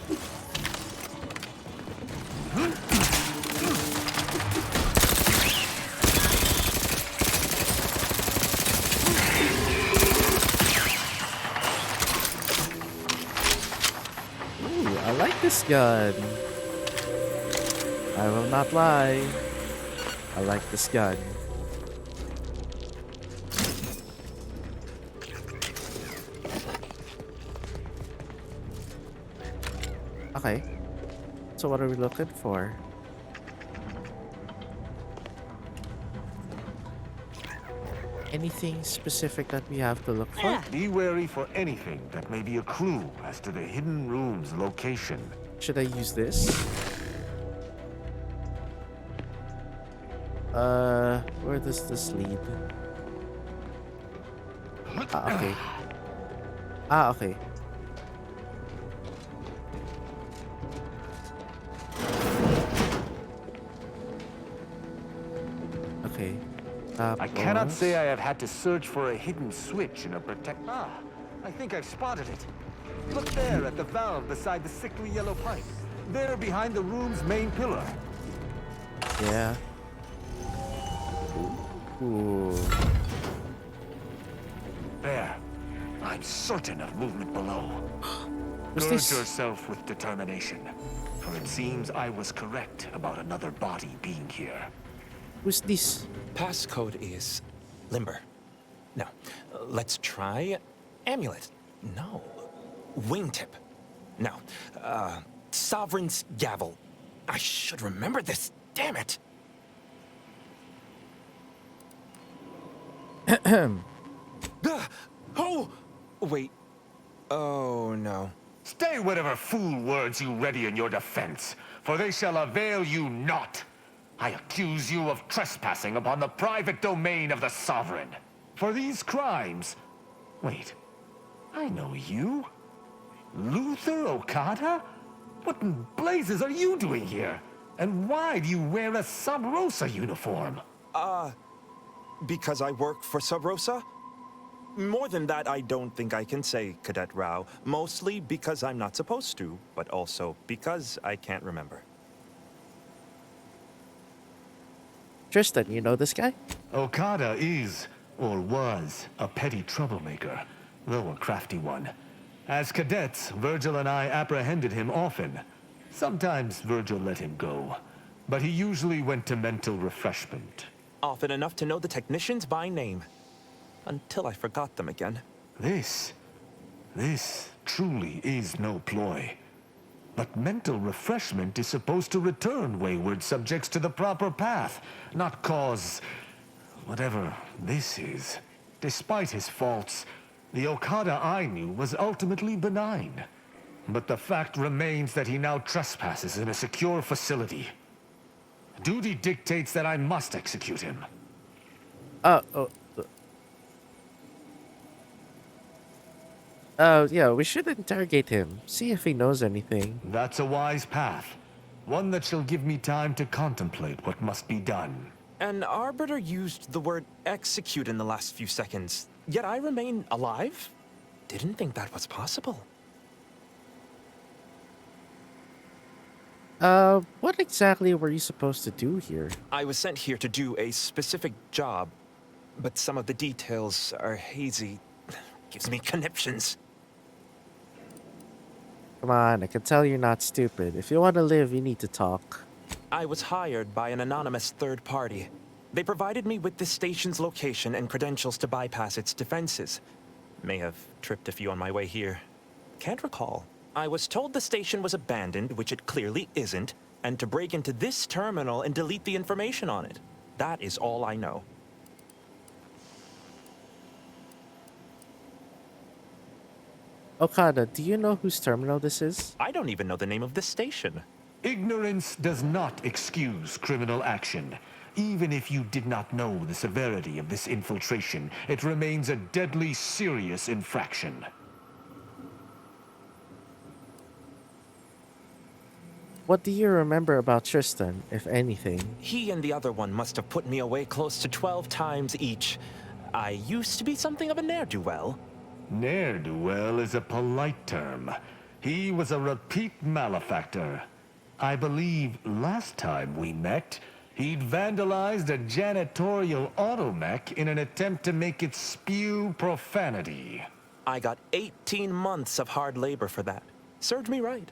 Ooh, I like this gun. I will not lie. I like this gun. Okay. So what are we looking for? Anything specific that we have to look for? Be wary for anything that may be a clue as to the hidden room's location. Should I use this? Where does this lead? Okay. Okay. Okay. I cannot say I have had to search for a hidden switch in a I think I've spotted it. Look there at the valve beside the sickly yellow pipe. There behind the room's main pillar. Yeah. Ooh. There. I'm certain of movement below. What's Gird this? yourself with determination, for it seems I was correct about another body being here. Who's this? Passcode is limber. No. Let's try amulet. No. Wingtip. No. Sovereign's gavel. I should remember this. Damn it. Oh! Wait. Oh, no. Stay whatever fool words you ready in your defense, for they shall avail you not. I accuse you of trespassing upon the private domain of the Sovereign. For these crimes... Wait. I know you. Luther Okada? What in blazes are you doing here? And why do you wear a Sub Rosa uniform? Because I work for Sub Rosa? More than that, I don't think I can say, Cadet Rao. Mostly because I'm not supposed to, but also because I can't remember. Tristan, you know this guy? Okada is, or was, a petty troublemaker, though a crafty one. As cadets, Virgil and I apprehended him often. Sometimes Virgil let him go, but he usually went to mental refreshment. often enough to know the technicians by name. Until I forgot them again. This truly is no ploy. But mental refreshment is supposed to return wayward subjects to the proper path, not cause whatever this is. Despite his faults, the Okada I knew was ultimately benign. But the fact remains that he now trespasses in a secure facility. Duty dictates that I must execute him. Yeah, we should interrogate him. See if he knows anything. That's a wise path. One that shall give me time to contemplate what must be done. An arbiter used the word execute in the last few seconds, yet I remain alive? Didn't think that was possible. What exactly were you supposed to do here? I was sent here to do a specific job, but some of the details are hazy. Gives me conniptions. Come on, I can tell you're not stupid. If you want to live, you need to talk. I was hired by an anonymous third party. They provided me with the station's location and credentials to bypass its defenses. May have tripped a few on my way here. Can't recall. I was told the station was abandoned, which it clearly isn't, and to break into this terminal and delete the information on it. That is all I know. Okada, do you know whose terminal this is? I don't even know the name of this station. Ignorance does not excuse criminal action. Even if you did not know the severity of this infiltration, it remains a deadly serious infraction. What do you remember about Tristan, if anything? He and the other one must have put me away close to 12 times each. I used to be something of a ne'er-do-well. Ne'er-do-well is a polite term. He was a repeat malefactor. I believe last time we met, he'd vandalized a janitorial automech in an attempt to make it spew profanity. I got 18 months of hard labor for that. Served me right.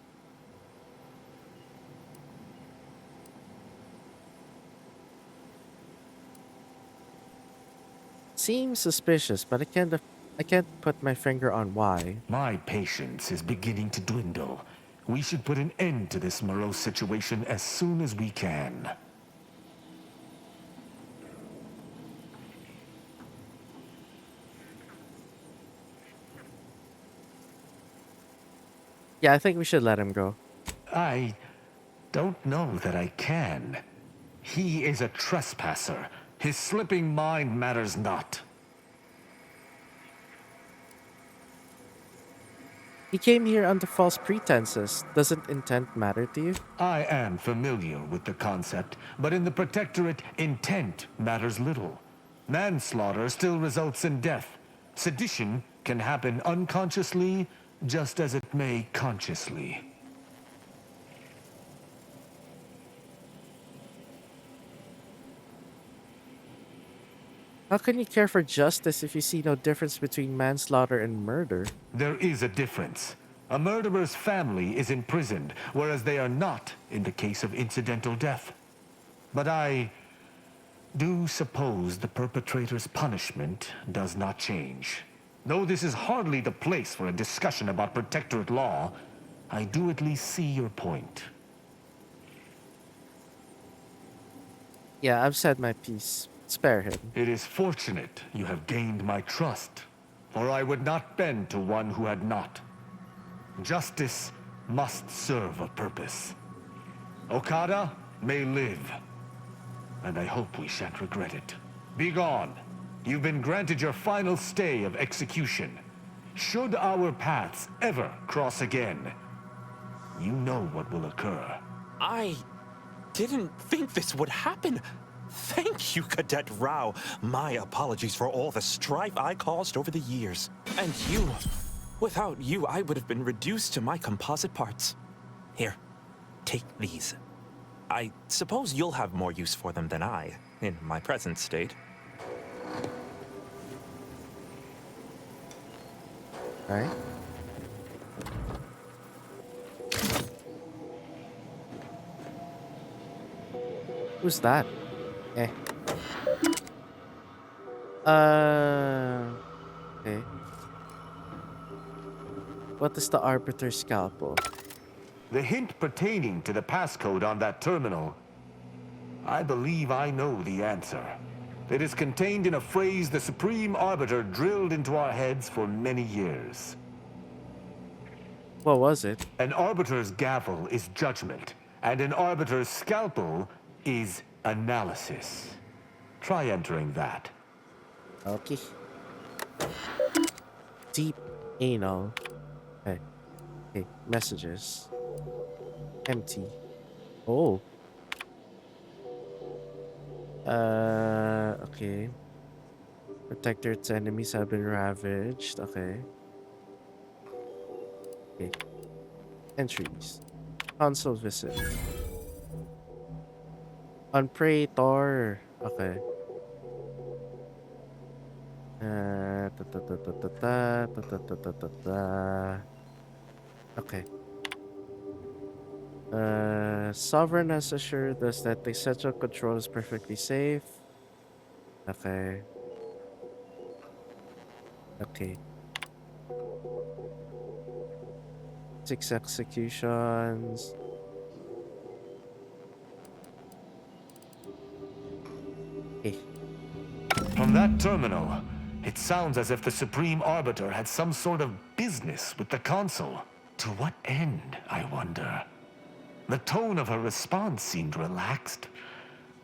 Seems suspicious, but I can't put my finger on why. My patience is beginning to dwindle. We should put an end to this morose situation as soon as we can. Yeah, I think we should let him go. I don't know that I can. He is a trespasser. His slipping mind matters not. He came here under false pretenses. Doesn't intent matter to you? I am familiar with the concept, but in the Protectorate, intent matters little. Manslaughter still results in death. Sedition can happen unconsciously, just as it may consciously. How can you care for justice if you see no difference between manslaughter and murder? There is a difference. A murderer's family is imprisoned, whereas they are not in the case of incidental death. But I do suppose the perpetrator's punishment does not change. Though this is hardly the place for a discussion about Protectorate law, I do at least see your point. Yeah, I've said my piece. Spare him. It is fortunate you have gained my trust, for I would not bend to one who had not. Justice must serve a purpose. Okada may live, and I hope we shan't regret it. Be gone. You've been granted your final stay of execution. Should our paths ever cross again, you know what will occur. I didn't think this would happen. Thank you, Cadet Rao. My apologies for all the strife I caused over the years. And you. Without you, I would have been reduced to my composite parts. Here, take these. I suppose you'll have more use for them than I, in my present state. Right? Who's that? Eh. Okay. What is the Arbiter's Scalpel? The hint pertaining to the passcode on that terminal. I believe I know the answer. It is contained in a phrase the Supreme Arbiter drilled into our heads for many years. What was it? An Arbiter's gavel is judgment, and an Arbiter's scalpel is analysis. Try entering that. Okay. Deep anal. Okay. Okay. Messages. Empty. Oh. Okay. Protector's enemies have been ravaged. Okay. Okay. Entries. Console visit. On Praetor. Okay. Okay. Sovereign has assured us that the central control is perfectly safe. Okay. Okay. 6 executions. Okay. From that terminal, it sounds as if the Supreme Arbiter had some sort of business with the Consul. To what end, I wonder? The tone of her response seemed relaxed,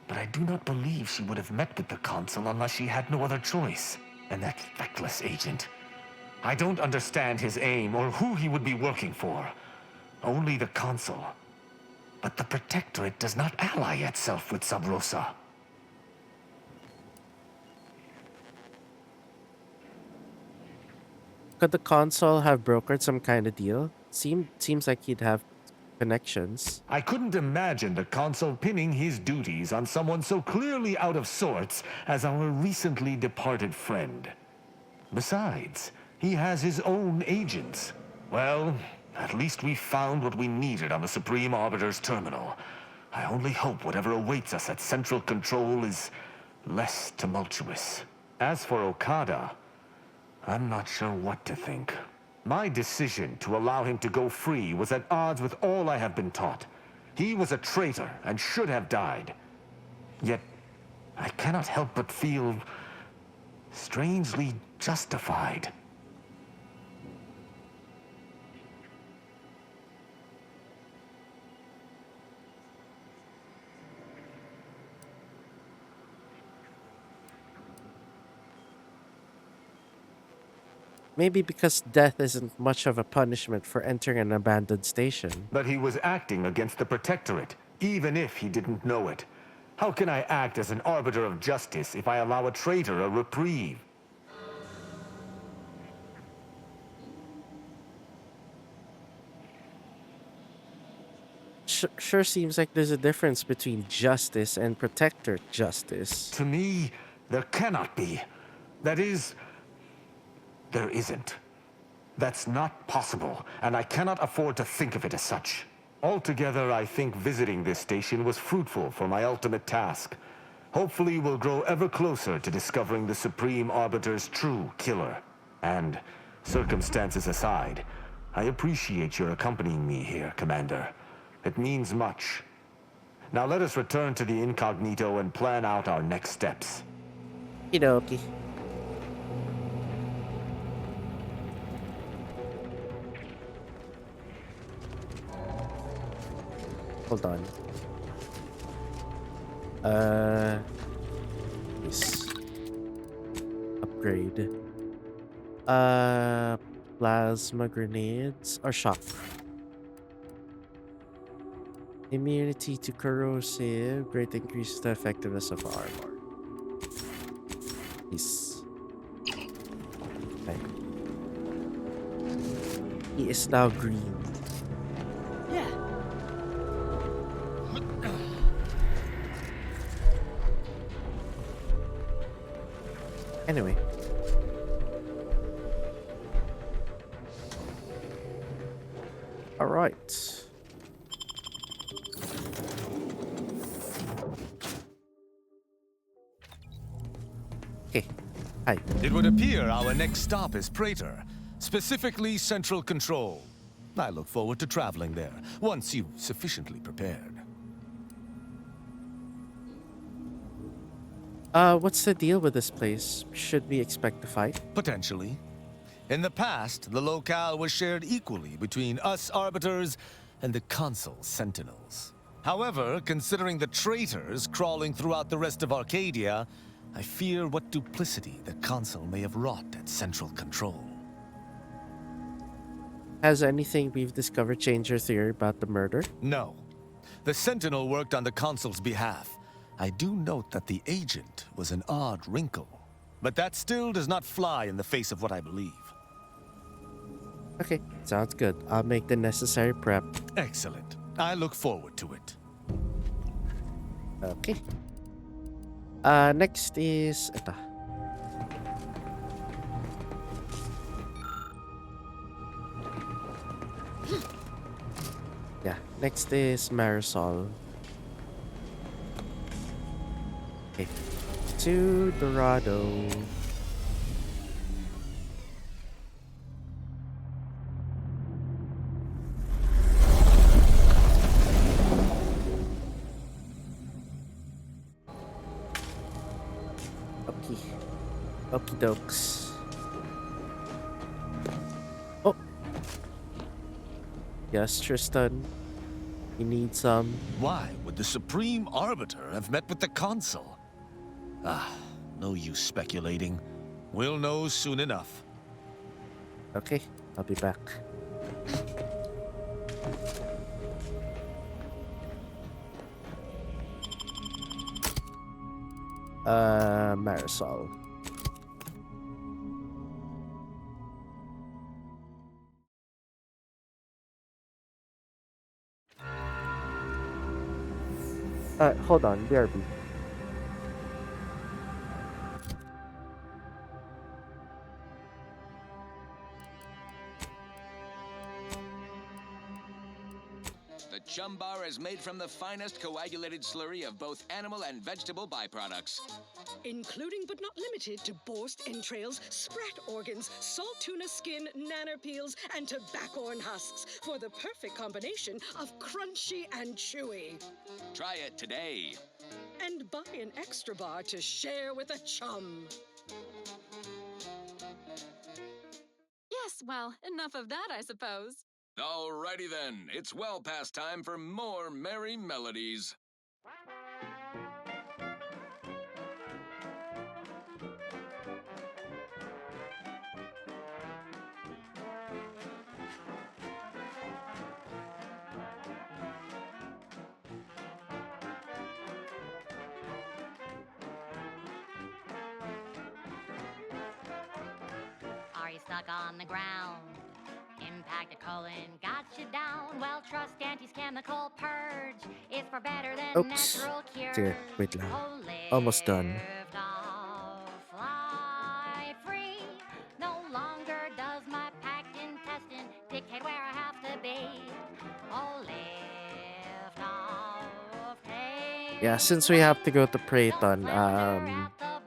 but I do not believe she would have met with the Consul unless she had no other choice. And that feckless agent. I don't understand his aim or who he would be working for. Only the Consul. But the Protectorate does not ally itself with Sub Rosa. Could the Consul have brokered some kind of deal? Seems like he'd have connections. I couldn't imagine the Consul pinning his duties on someone so clearly out of sorts as our recently departed friend. Besides, he has his own agents. Well, at least we found what we needed on the Supreme Arbiter's terminal. I only hope whatever awaits us at Central Control is less tumultuous. As for Okada, I'm not sure what to think. My decision to allow him to go free was at odds with all I have been taught. He was a traitor and should have died. Yet, I cannot help but feel strangely justified. Maybe because death isn't much of a punishment for entering an abandoned station. But he was acting against the Protectorate, even if he didn't know it. How can I act as an arbiter of justice if I allow a traitor a reprieve? Sure seems like there's a difference between justice and protector justice. To me, there cannot be. That is, there isn't. That's not possible, and I cannot afford to think of it as such. Altogether, I think visiting this station was fruitful for my ultimate task. Hopefully, we'll grow ever closer to discovering the Supreme Arbiter's true killer. And, circumstances aside, I appreciate your accompanying me here, Commander. It means much. Now let us return to the incognito and plan out our next steps. Okie. Hold on. Yes. Upgrade. Plasma grenades or shock. Immunity to corrosive. Great increases the effectiveness of armor. Yes. Okay. He is now green. Yeah. Anyway. All right. Okay. Hi. It would appear our next stop is Praetor, specifically Central Control. I look forward to traveling there, once you've sufficiently prepared. What's the deal with this place? Should we expect a fight? Potentially. In the past, the locale was shared equally between us Arbiters and the Consul Sentinels. However, considering the traitors crawling throughout the rest of Arcadia, I fear what duplicity the Consul may have wrought at Central Control. Has anything we've discovered changed your theory about the murder? No. The Sentinel worked on the Consul's behalf. I do note that the agent was an odd wrinkle, but that still does not fly in the face of what I believe. Okay, sounds good. I'll make the necessary prep. Excellent. I look forward to it. Okay. Next is ito. Yeah, next is Marisol. Okay. To Dorado. Okay. Okie dokes. Oh. Yes, Tristan. You need some. Why would the Supreme Arbiter have met with the Consul? Ah, no use speculating. We'll know soon enough. Okay, I'll be back. Marisol. Hold on, BRB. The chum bar is made from the finest coagulated slurry of both animal and vegetable byproducts. Including but not limited to borscht entrails, sprat organs, salt tuna skin, nanner peels, and tobaccorn husks for the perfect combination of crunchy and chewy. Try it today. And buy an extra bar to share with a chum. Yes, well, enough of that, I suppose. Alrighty then, it's well past time for more merry melodies. Are you stuck on the ground? Impact a colon got you down. Well, trust Auntie's chemical purge is for better than Oops. natural cure. Sige, wait lang. Almost done. Fly free. No longer does my packed intestine dictate where I have to be. Oh, lift off, take Yeah, since we have to go to Prayton, the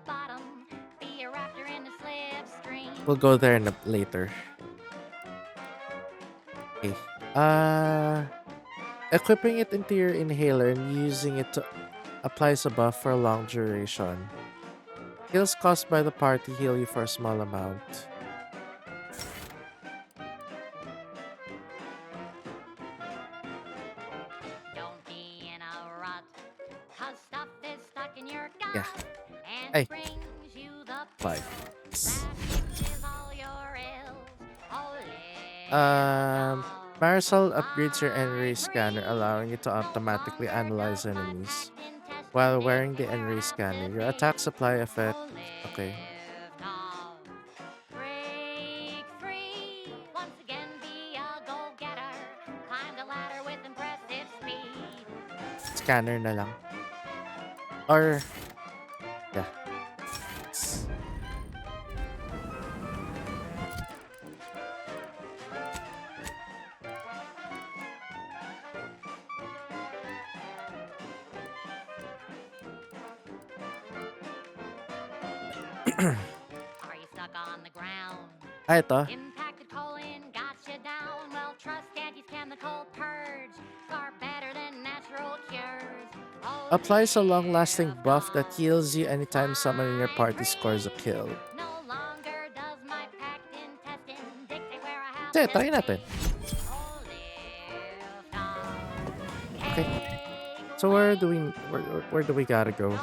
bottom. Be a raptor in the slipstream. we'll go there later. Okay. Equipping it into your inhaler and using it to applies a buff for a long duration. Heals caused by the party heal you for a small amount. Don't be in a rut, 'cause stuff is stuck in your gut. Yeah. And Hey. brings you the 5. is all your ills. Oh, Marisol upgrades your N-ray scanner, allowing it to automatically analyze enemies. While wearing the N-ray scanner, your attack supply effect. Okay. break free. Once again, be a go-getter. Climb the ladder with impressive speed. Scanner na lang. Or yeah. ito. Impacted colon got you down. Well, trust Auntie's chemical purge. Far better than natural cures. Oh, Applies a long-lasting buff that heals you anytime someone in your party scores a kill. no longer does my packed intestine dictate where I have Sige, to try natin. Okay. So where do we gotta go?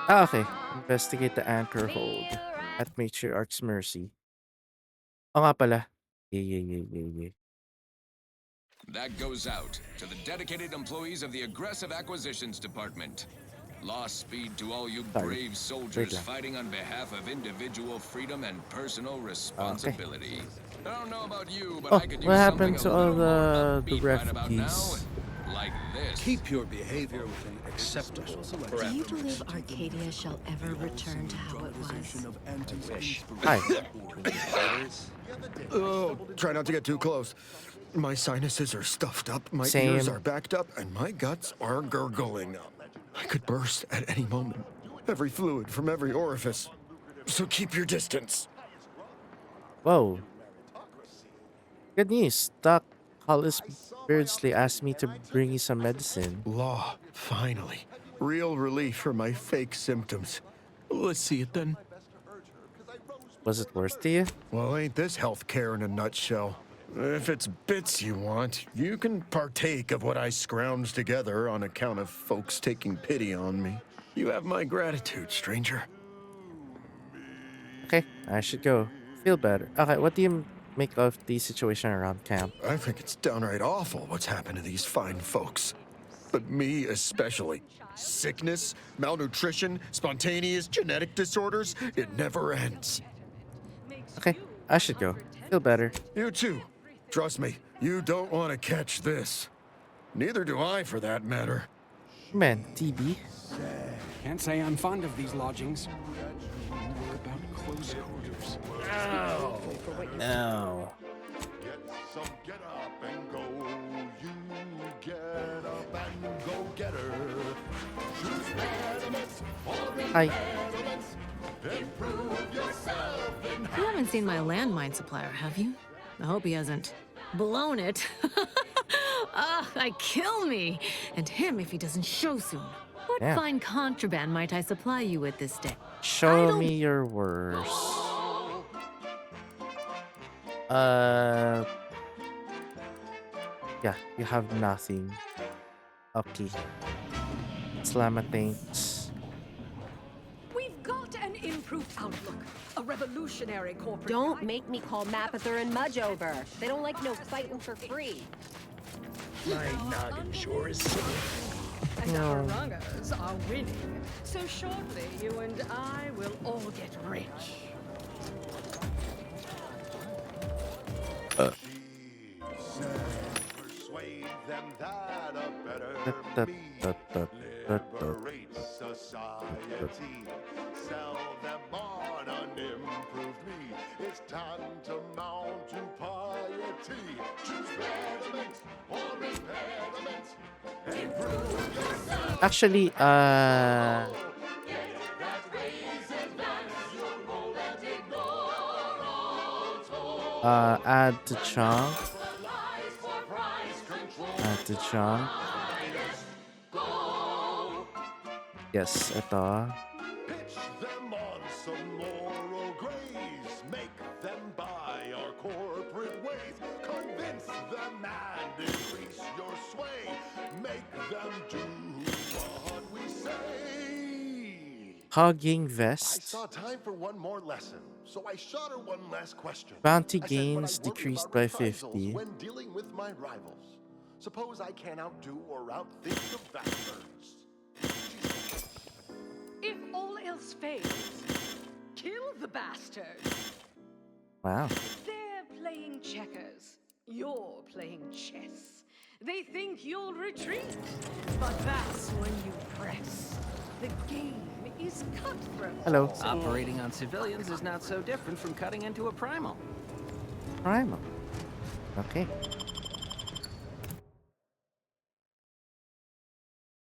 Okay. Investigate the anchor hold at Matriarch's Mercy. Oo nga pala. Yeah. That goes out to the dedicated employees of the Aggressive Acquisitions Department. Lost speed to all you Sorry. brave soldiers lang. fighting on behalf of individual freedom and personal responsibility. I don't know about you, but Oh, I could use what something happened a to all little more the upbeat right about now. refugees? Like this. Keep your behavior within acceptable Do you believe Arcadia shall ever return to how it was? Hi. Oh, try not to get too close. My sinuses are stuffed up, my Same. ears are backed up, and my guts are gurgling. I could burst at any moment. Every fluid from every orifice. So keep your distance. Whoa. Good news. Doc Hollis Beardsley asked me to bring you some medicine. Law, finally. Real relief for my fake symptoms. Let's see it then. Was it worth to you? Well, ain't this healthcare in a nutshell? If it's bits you want, you can partake of what I scrounged together on account of folks taking pity on me. You have my gratitude, stranger. Okay, I should go. Feel better. Okay, what do you make of the situation around camp? I think it's downright awful what's happened to these fine folks. But me especially. Sickness, malnutrition, spontaneous genetic disorders, it never ends. Okay, I should go. Feel better. You too. Trust me, you don't want to catch this. Neither do I, for that matter. Man, TB. Can't say I'm fond of these lodgings. Talk about close quarters. Ow. Ow. Get up and go. You get up and go get her. Choose pediments or Hi. impediments. Improve yourself in You haven't seen my landmine supplier, have you? I hope he hasn't blown it. Kill me! And him if he doesn't show soon. What Yeah. fine contraband might I supply you with this day? Show me your worst. Yeah, you have nothing. Okay. Slamma thanks. We've got an improved outlook. A revolutionary corporate. Don't make me call Mapother and Mudge over. They don't like no fighting for free. My noggin sure is And our runners are winning. So shortly, you and I will all get rich. Persuade them that a better me liberates society. Sell them on an improved me. It's time to mount to piety. Choose pediment or impediment. Improve yourself. Actually, add to chunk. Add to chunk. Yes, ito. Pitch them on some moral grace. Make them buy our corporate ways. Convince them and increase your sway. Make them do what we say. Hugging I vest. saw time for one more lesson, so I shot her one last question. Bounty I said, gains "But I worry decreased about by reprisals 50. when dealing with my rivals. Suppose I can't outdo or outthink the bastards." If all else fails, kill the bastards. Wow. They're playing checkers. You're playing chess. They think you'll retreat, but that's when you press. The game is cutthroat. Hello. Operating on civilians is not so different from cutting into a primal. Primal. Okay.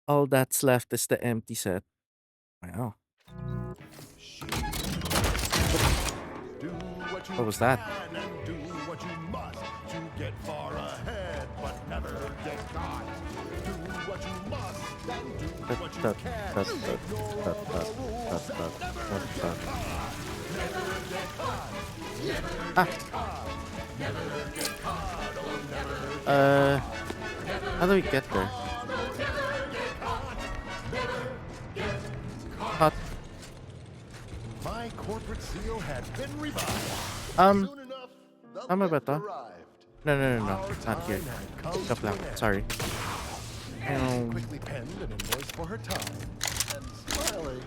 All that's left is the empty set. Wow. What was that? And do what you must to get far ahead, but never get caught. Do what you must, then do what you can. Ignore all the rules and never get caught. Never get caught. Never get caught. Never get caught. Oh, never get caught. How do we get there? Hot. My corporate seal has been revived. Tama ba to? No. Not here. Joke lang. Sorry. Quickly penned an invoice for her time. And smiling,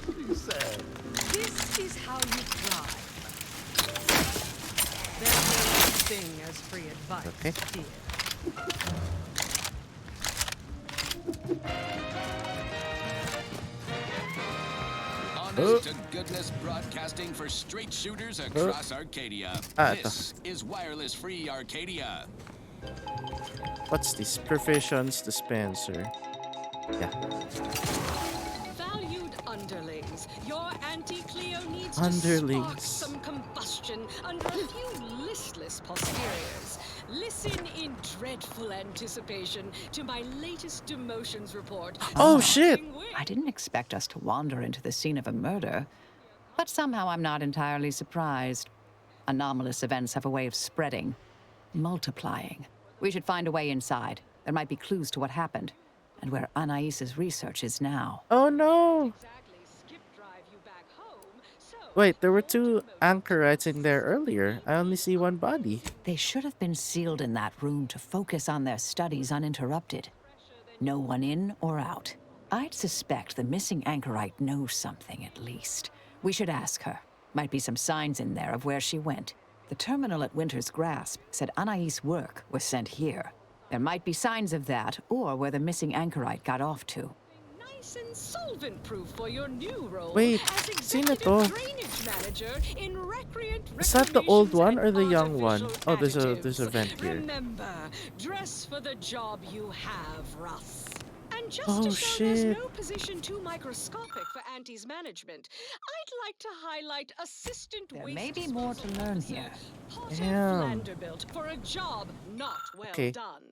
she said, This is how you thrive. There's no such thing as free advice, dear. Honest to goodness broadcasting for straight shooters across Arcadia. This is wireless free Arcadia. What's this? Provisions dispenser. Yeah. Valued underlings, your anti-Cleo needs Underlings. to spark some combustion under a few listless posteriors. Listen in dreadful anticipation to my latest demotions report. Oh shit! I didn't expect us to wander into the scene of a murder, but somehow I'm not entirely surprised. Anomalous events have a way of spreading, multiplying. We should find a way inside. There might be clues to what happened, and where Anais's research is now. Oh no! Wait, there were 2 anchorites in there earlier. I only see one body. They should have been sealed in that room to focus on their studies uninterrupted. No one in or out. I'd suspect the missing anchorite knows something at least. We should ask her. Might be some signs in there of where she went. The terminal at Winter's Grasp said Anais' work was sent here. There might be signs of that, or where the missing anchorite got off to. Nice and solvent-proof for your new role Wait, as sino executive to? drainage manager in Recreant Is that the old one or the young Artificial one? Oh, there's a vent here. Remember, dress for the job you have, Russ. And just Oh, to show there's shit. no position too microscopic for Auntie's management, I'd like to highlight assistant There waste may be more to learn here. Damn. Vanderbilt for a job not well Okay. done.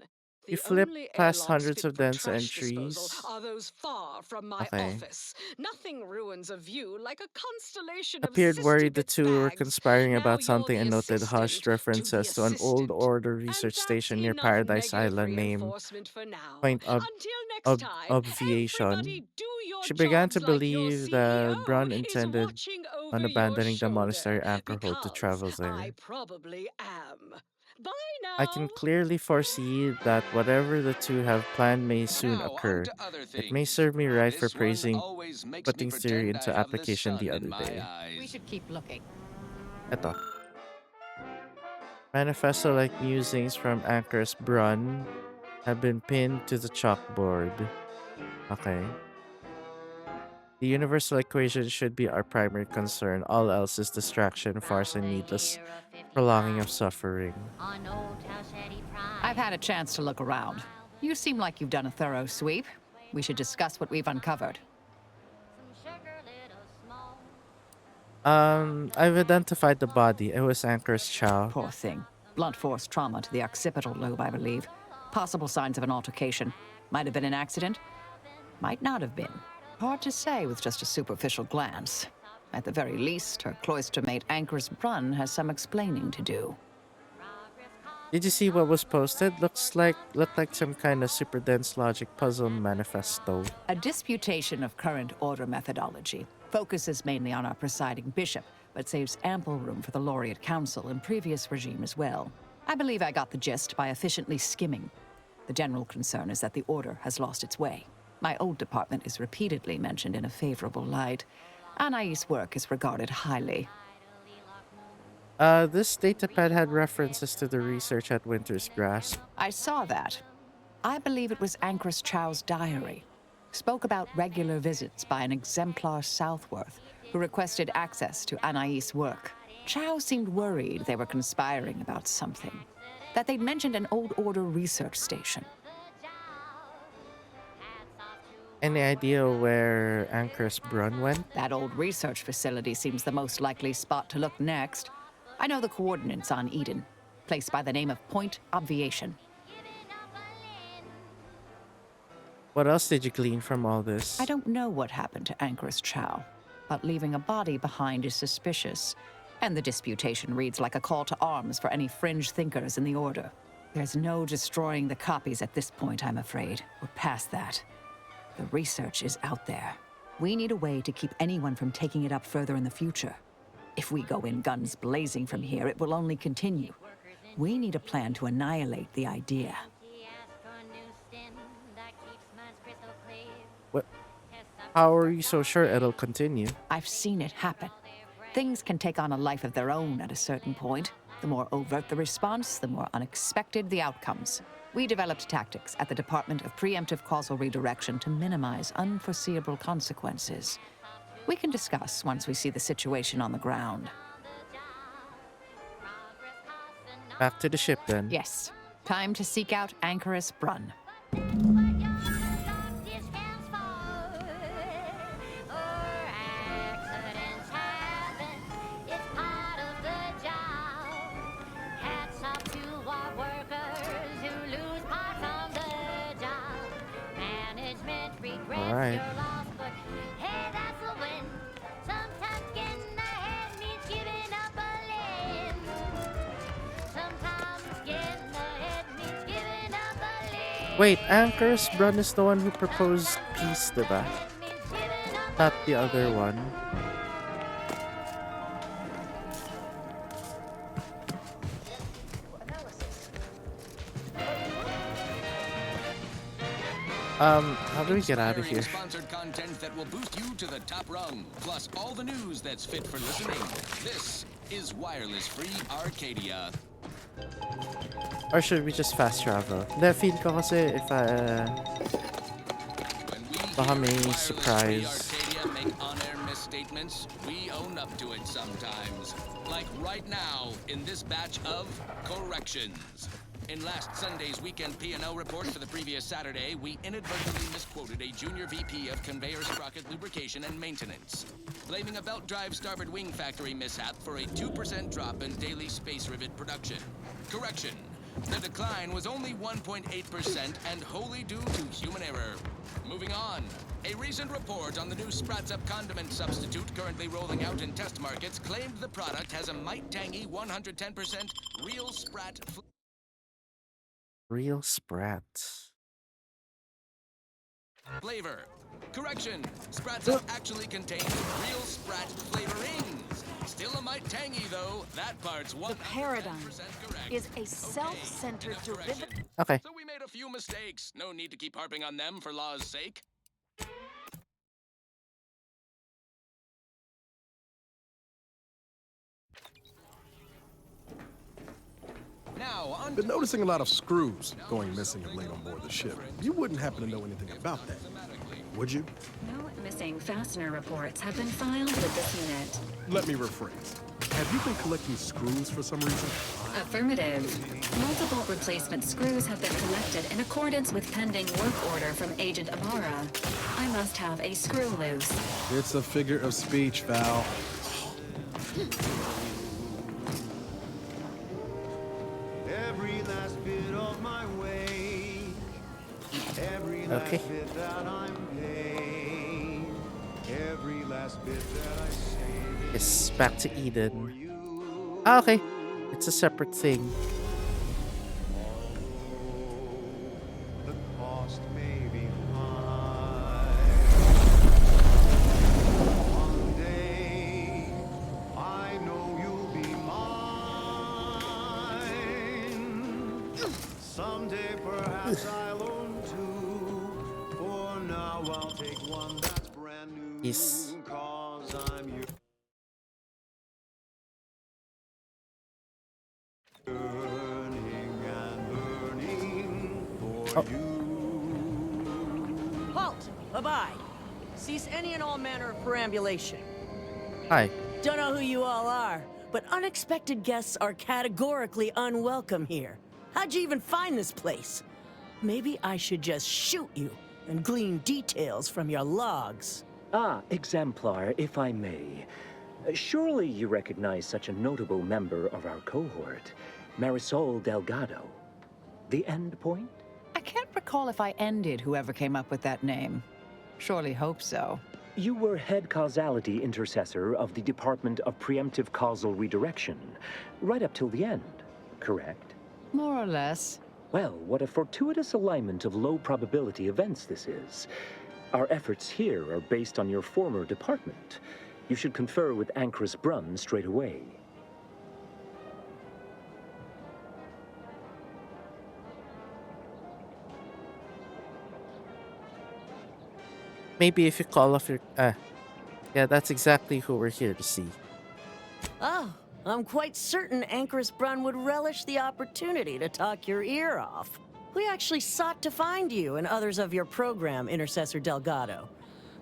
You The flip only past airlocks hundreds fit of for dense trash disposal entries. are those far from my Okay. office. Nothing ruins a view like a constellation Appeared of worried the two were bags. conspiring Now about you're something the and noted assistant hushed to the references to an old assistant. order research station near Enough Paradise negative Island named reinforcement for now. Point Until next Ob time, Obviation. everybody do your She began to jobs like your believe that CEO Brun is intended watching on over your abandoning the shoulder, monastery anchor hold to because travel I there. probably am. Bye I now. can clearly foresee that whatever the two have planned may soon Now, occur. on to other It may things. serve me right for This one praising always makes me putting theory pretend into I have the application the sun other in my day. eyes. We should keep looking. Eto. Manifesto-like musings from Anchor's Brun have been pinned to the chalkboard. Okay. The universal equation should be our primary concern. All else is distraction, farce, and needless prolonging of suffering. I've had a chance to look around. You seem like you've done a thorough sweep. We should discuss what we've uncovered. I've identified the body. It was Anchor's Chow. Poor thing. Blunt force trauma to the occipital lobe, I believe. Possible signs of an altercation. Might have been an accident. Might not have been. Hard to say with just a superficial glance. At the very least, her cloister mate Anchor's Brun has some explaining to do. Did you see what was posted? Looked like some kind of super dense logic puzzle manifesto. A disputation of current order methodology. Focuses mainly on our presiding bishop, but saves ample room for the laureate council and previous regime as well. I believe I got the gist by efficiently skimming. The general concern is that the order has lost its way. My old department is repeatedly mentioned in a favorable light. Anais' work is regarded highly. This datapad had references to the research at Winter's Grasp. I saw that. I believe it was Anchor's Chow's diary. Spoke about regular visits by an exemplar Southworth, who requested access to Anais' work. Chow seemed worried they were conspiring about something. That they'd mentioned an old order research station. Any idea where Anchor's Brun went? That old research facility seems the most likely spot to look next. I know the coordinates on Eden, placed by the name of Point Obviation. What else did you glean from all this? I don't know what happened to Anchoress Chow, but leaving a body behind is suspicious, and the disputation reads like a call to arms for any fringe thinkers in the Order. There's no destroying the copies at this point, I'm afraid. We're past that. The research is out there. We need a way to keep anyone from taking it up further in the future. If we go in guns blazing from here, it will only continue. We need a plan to annihilate the idea. What? How are you so sure it'll continue? I've seen it happen. Things can take on a life of their own at a certain point. The more overt the response, the more unexpected the outcomes. We developed tactics at the Department of Preemptive Causal Redirection to minimize unforeseeable consequences. We can discuss once we see the situation on the ground. Back to the ship then. Yes. Time to seek out Anchoress Brunn. All right. Wait, Anchoress Brunn is the one who proposed peace, diba? Not the other one. How do we get out of here? Sponsored content that will boost you to the top rung, plus all the news that's fit for listening. This is wireless free Arcadia. Or should we just fast travel? Hindi, feel ko kasi if baka may surprise. Arcadia make on-air misstatements, we own up to it sometimes. Like right now, in this batch of corrections. In last Sunday's weekend P&O report for the previous Saturday, we inadvertently misquoted a junior VP of conveyor sprocket lubrication and maintenance, blaming a belt drive starboard wing factory mishap for a 2% drop in daily space rivet production. Correction. The decline was only 1.8% and wholly due to human error. Moving on. A recent report on the new Sprats Up condiment substitute currently rolling out in test markets claimed the product has a might tangy 110% real Sprat Real Sprats. flavor. Correction. Sprats Up actually contains real Sprat flavorings. Still a mite tangy though. That part's 100% The paradigm correct. is a self-centered derivative. Okay. So we made a few mistakes. No need to keep harping on them for law's sake. Now, been noticing a lot of screws going missing of late on board the ship. You wouldn't happen to know anything about that, would you? No missing fastener reports have been filed with this unit. Let me rephrase. Have you been collecting screws for some reason? Affirmative. Multiple replacement screws have been collected in accordance with pending work order from Agent Amara. I must have a screw loose. It's a figure of speech, Val. Every last bit of my way, every last Okay. bit that I'm paid, every last bit that I save. Yes, back to Eden. Ah, okay. It's a separate thing. The cost may be high. One day, I know you'll be mine. Someday, perhaps I'll own two. For now, I'll take one that's brand new. Yes. 'Cause I'm you. Burning and burning for you. Halt! Abide! Cease any and all manner of perambulation. Hi. Don't know who you all are, but unexpected guests are categorically unwelcome here. How'd you even find this place? Maybe I should just shoot you and glean details from your logs. Ah, exemplar, if I may. Surely you recognize such a notable member of our cohort, Marisol Delgado. The end point? I can't recall if I ended whoever came up with that name. Surely hope so. You were head causality intercessor of the Department of Preemptive Causal Redirection, right up till the end, correct? More or less. Well, what a fortuitous alignment of low probability events this is. Our efforts here are based on your former department. You should confer with Ancrus Brunn straight away. Maybe if you call off your... yeah, that's exactly who we're here to see. Oh, I'm quite certain Ancrus Brunn would relish the opportunity to talk your ear off. We actually sought to find you and others of your program, Intercessor Delgado.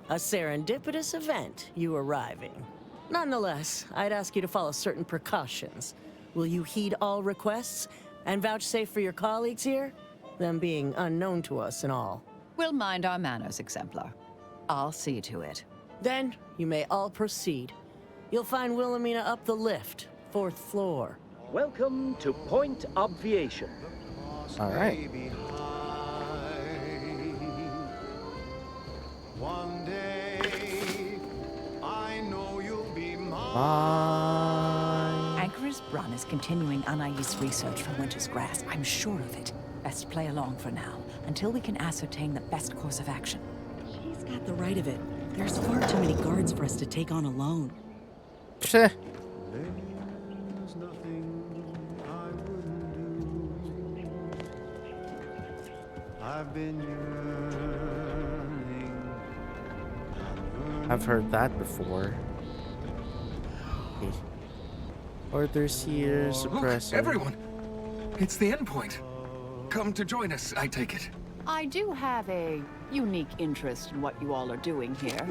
A serendipitous event, you arriving. Nonetheless, I'd ask you to follow certain precautions. Will you heed all requests and vouchsafe for your colleagues here? Them being unknown to us and all. We'll mind our manners, Exemplar. I'll see to it. Then, you may all proceed. You'll find Wilhelmina up the lift, 4th floor. Welcome to Point Obviation. All right. One day, I know you'll be Bye. Ancrus Brunn is continuing Anais' research for Winter's Grass. I'm sure of it. Best play along for now, until we can ascertain the best course of action. She's got the right of it. There's far too many guards for us to take on alone. Psheh. There's nothing I wouldn't do. I've been yearning. I've heard that before. Okay. Orders here, suppressor. Everyone! It's the endpoint. Come to join us, I take it. I do have a unique interest in what you all are doing here.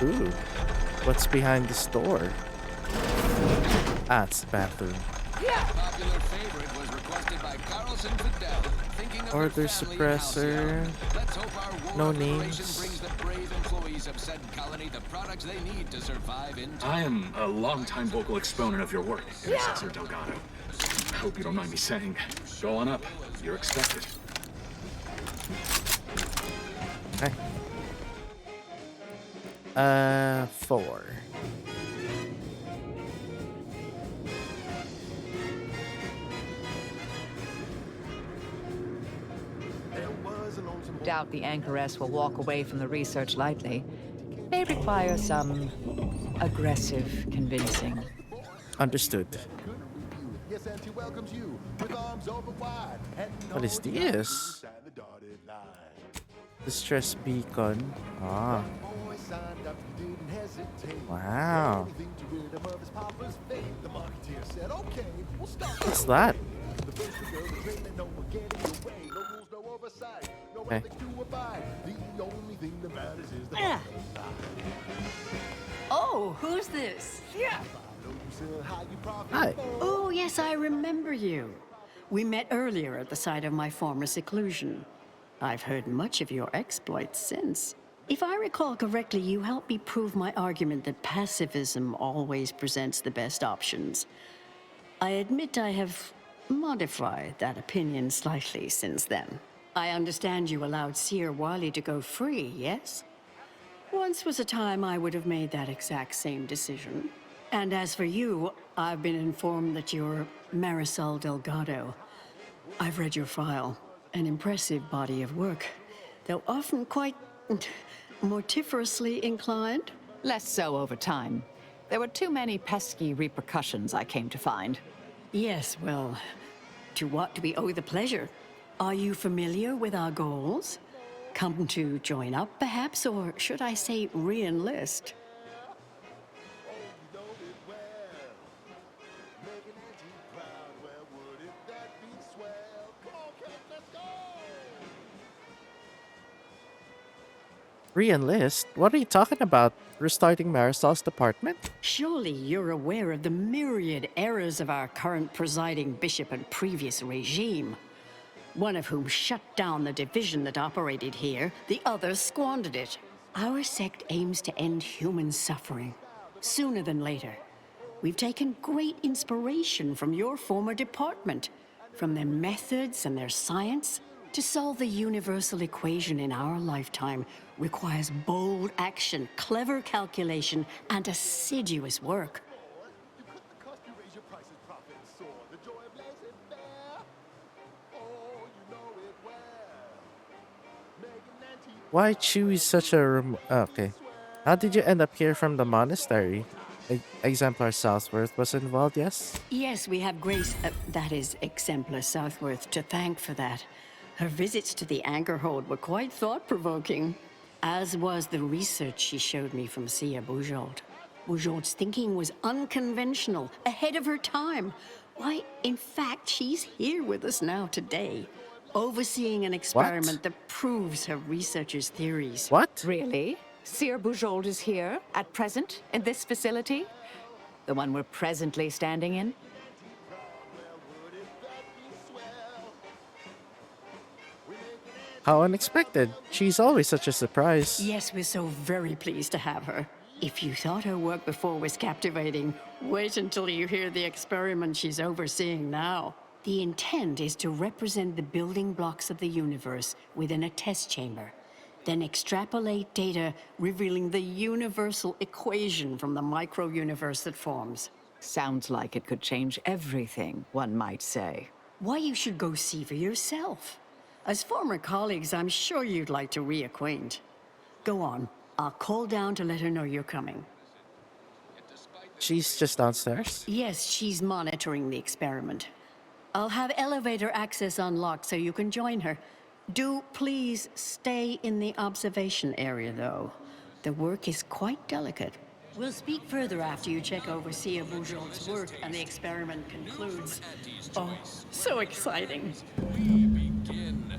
Ooh. What's behind this door? Ah, it's the bathroom. Popular favorite was requested by Carlson Fidel. Thinking of Order their family and house suppressor. here. Let's hope our war No operation names. brings the brave employees of said colony the products they need to survive in I am a longtime vocal exponent of your work, Intercessor Delgado. Hope you don't mind me saying. Go on up. You're expected. Okay. 4. Doubt the Anchoress will walk away from the research lightly. May require some aggressive convincing. Understood. What is this? Distress beacon. Ah. Wow. What's that? Okay. Oh, who's this? Yeah. Hi. Oh, yes, I remember you. We met earlier at the site of my former seclusion. I've heard much of your exploits since. If I recall correctly, you helped me prove my argument that pacifism always presents the best options. I admit I have modified that opinion slightly since then. I understand you allowed Seer Wiley to go free, yes? Once was a time I would have made that exact same decision. And as for you, I've been informed that you're Marisol Delgado. I've read your file. An impressive body of work, though often quite mortiferously inclined. Less so over time. There were too many pesky repercussions, I came to find. Yes, well, to what do we owe the pleasure? Are you familiar with our goals? Come to join up, perhaps, or should I say re-enlist? Re-enlist? What are you talking about? Restarting Marisol's department? Surely you're aware of the myriad errors of our current presiding bishop and previous regime. One of whom shut down the division that operated here, the other squandered it. Our sect aims to end human suffering, sooner than later. We've taken great inspiration from your former department, from their methods and their science. To solve the universal equation in our lifetime requires bold action, clever calculation, and assiduous work. Why choose such a okay. How did you end up here from the monastery? Exemplar Southworth was involved, yes? Yes, we have Grace, that is Exemplar Southworth, to thank for that. Her visits to the Anchorhold were quite thought-provoking, as was the research she showed me from Sia Bujold. Bujold's thinking was unconventional, ahead of her time. Why, in fact, she's here with us now today, overseeing an experiment that proves her researcher's theories. What? Really? Sir Bujold is here, at present, in this facility? The one we're presently standing in? How unexpected. She's always such a surprise. Yes, we're so very pleased to have her. If you thought her work before was captivating, wait until you hear the experiment she's overseeing now. The intent is to represent the building blocks of the universe within a test chamber, then extrapolate data revealing the universal equation from the micro-universe that forms. Sounds like it could change everything, one might say. Why, you should go see for yourself. As former colleagues, I'm sure you'd like to reacquaint. Go on. I'll call down to let her know you're coming. She's just downstairs? Yes, she's monitoring the experiment. I'll have elevator access unlocked so you can join her. Do please stay in the observation area, though. The work is quite delicate. We'll speak further after you check over Sia Bujold's work and the experiment concludes. Oh, so exciting.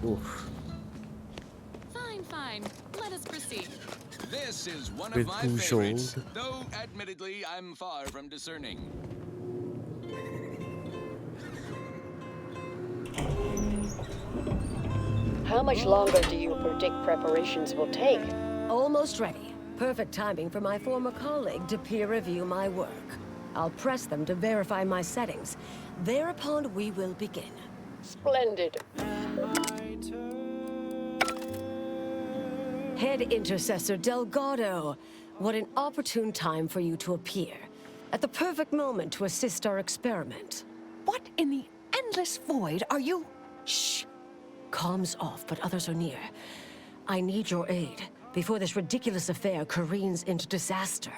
Oof. Fine. Let us proceed. This is one With of my Bujold. favorites, though admittedly I'm far from discerning. How much longer do you predict preparations will take? Almost ready. Perfect timing for my former colleague to peer review my work. I'll press them to verify my settings. Thereupon, we will begin. Splendid. Head Intercessor Delgado, what an opportune time for you to appear. At the perfect moment to assist our experiment. What in the endless void are you? Shh. Comms off, but others are near. I need your aid before this ridiculous affair careens into disaster.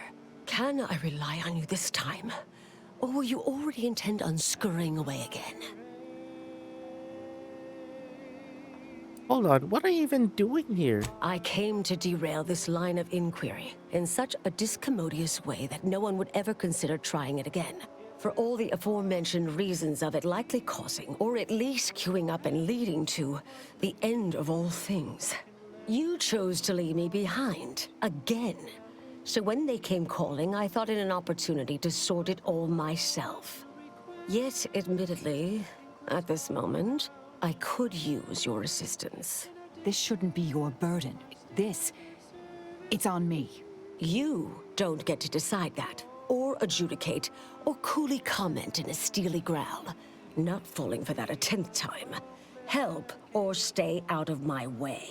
Can I rely on you this time? Or will you already intend on scurrying away again? Hold on, what are you even doing here? I came to derail this line of inquiry in such a discommodious way that no one would ever consider trying it again. For all the aforementioned reasons of it likely causing, or at least queuing up and leading to, the end of all things. You chose to leave me behind, again. So when they came calling, I thought it an opportunity to sort it all myself. Yet, admittedly, at this moment, I could use your assistance. This shouldn't be your burden. It's on me. You don't get to decide that, or adjudicate, or coolly comment in a steely growl. Not falling for that a 10th time. Help, or stay out of my way.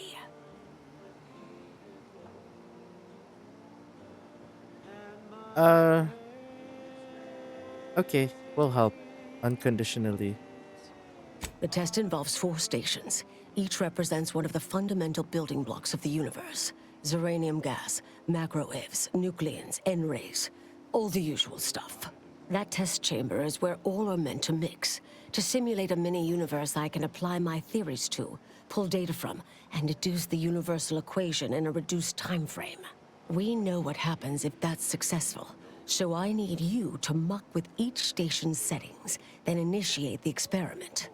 Okay, we'll help. Unconditionally. The test involves 4 stations. Each represents one of the fundamental building blocks of the universe. Zeranium gas, macro-ivs, nucleons, N-rays. All the usual stuff. That test chamber is where all are meant to mix. To simulate a mini-universe I can apply my theories to, pull data from, and deduce the universal equation in a reduced time frame. We know what happens if that's successful. So I need you to muck with each station's settings, then initiate the experiment.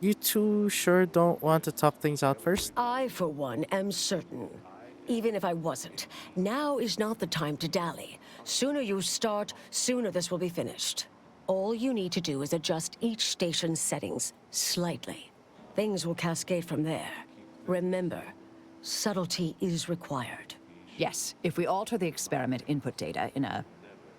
You two sure don't want to talk things out first? I, for one, am certain. Even if I wasn't, now is not the time to dally. Sooner you start, sooner this will be finished. All you need to do is adjust each station's settings slightly. Things will cascade from there. Remember, subtlety is required. Yes, if we alter the experiment input data in a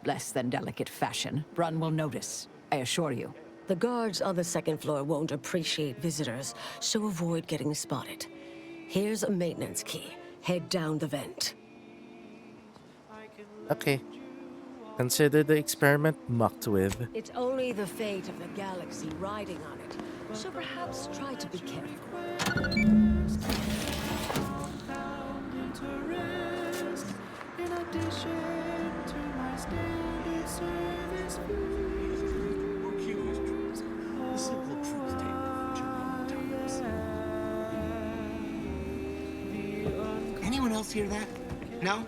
less than delicate fashion, Brun will notice, I assure you. The guards on the second floor won't appreciate visitors, so avoid getting spotted. Here's a maintenance key. Head down the vent. Okay. Consider the experiment mucked with. It's only the fate of the galaxy riding on it, so perhaps try to be careful. In addition to my standard service The simple truth table for times. Anyone else hear that? No?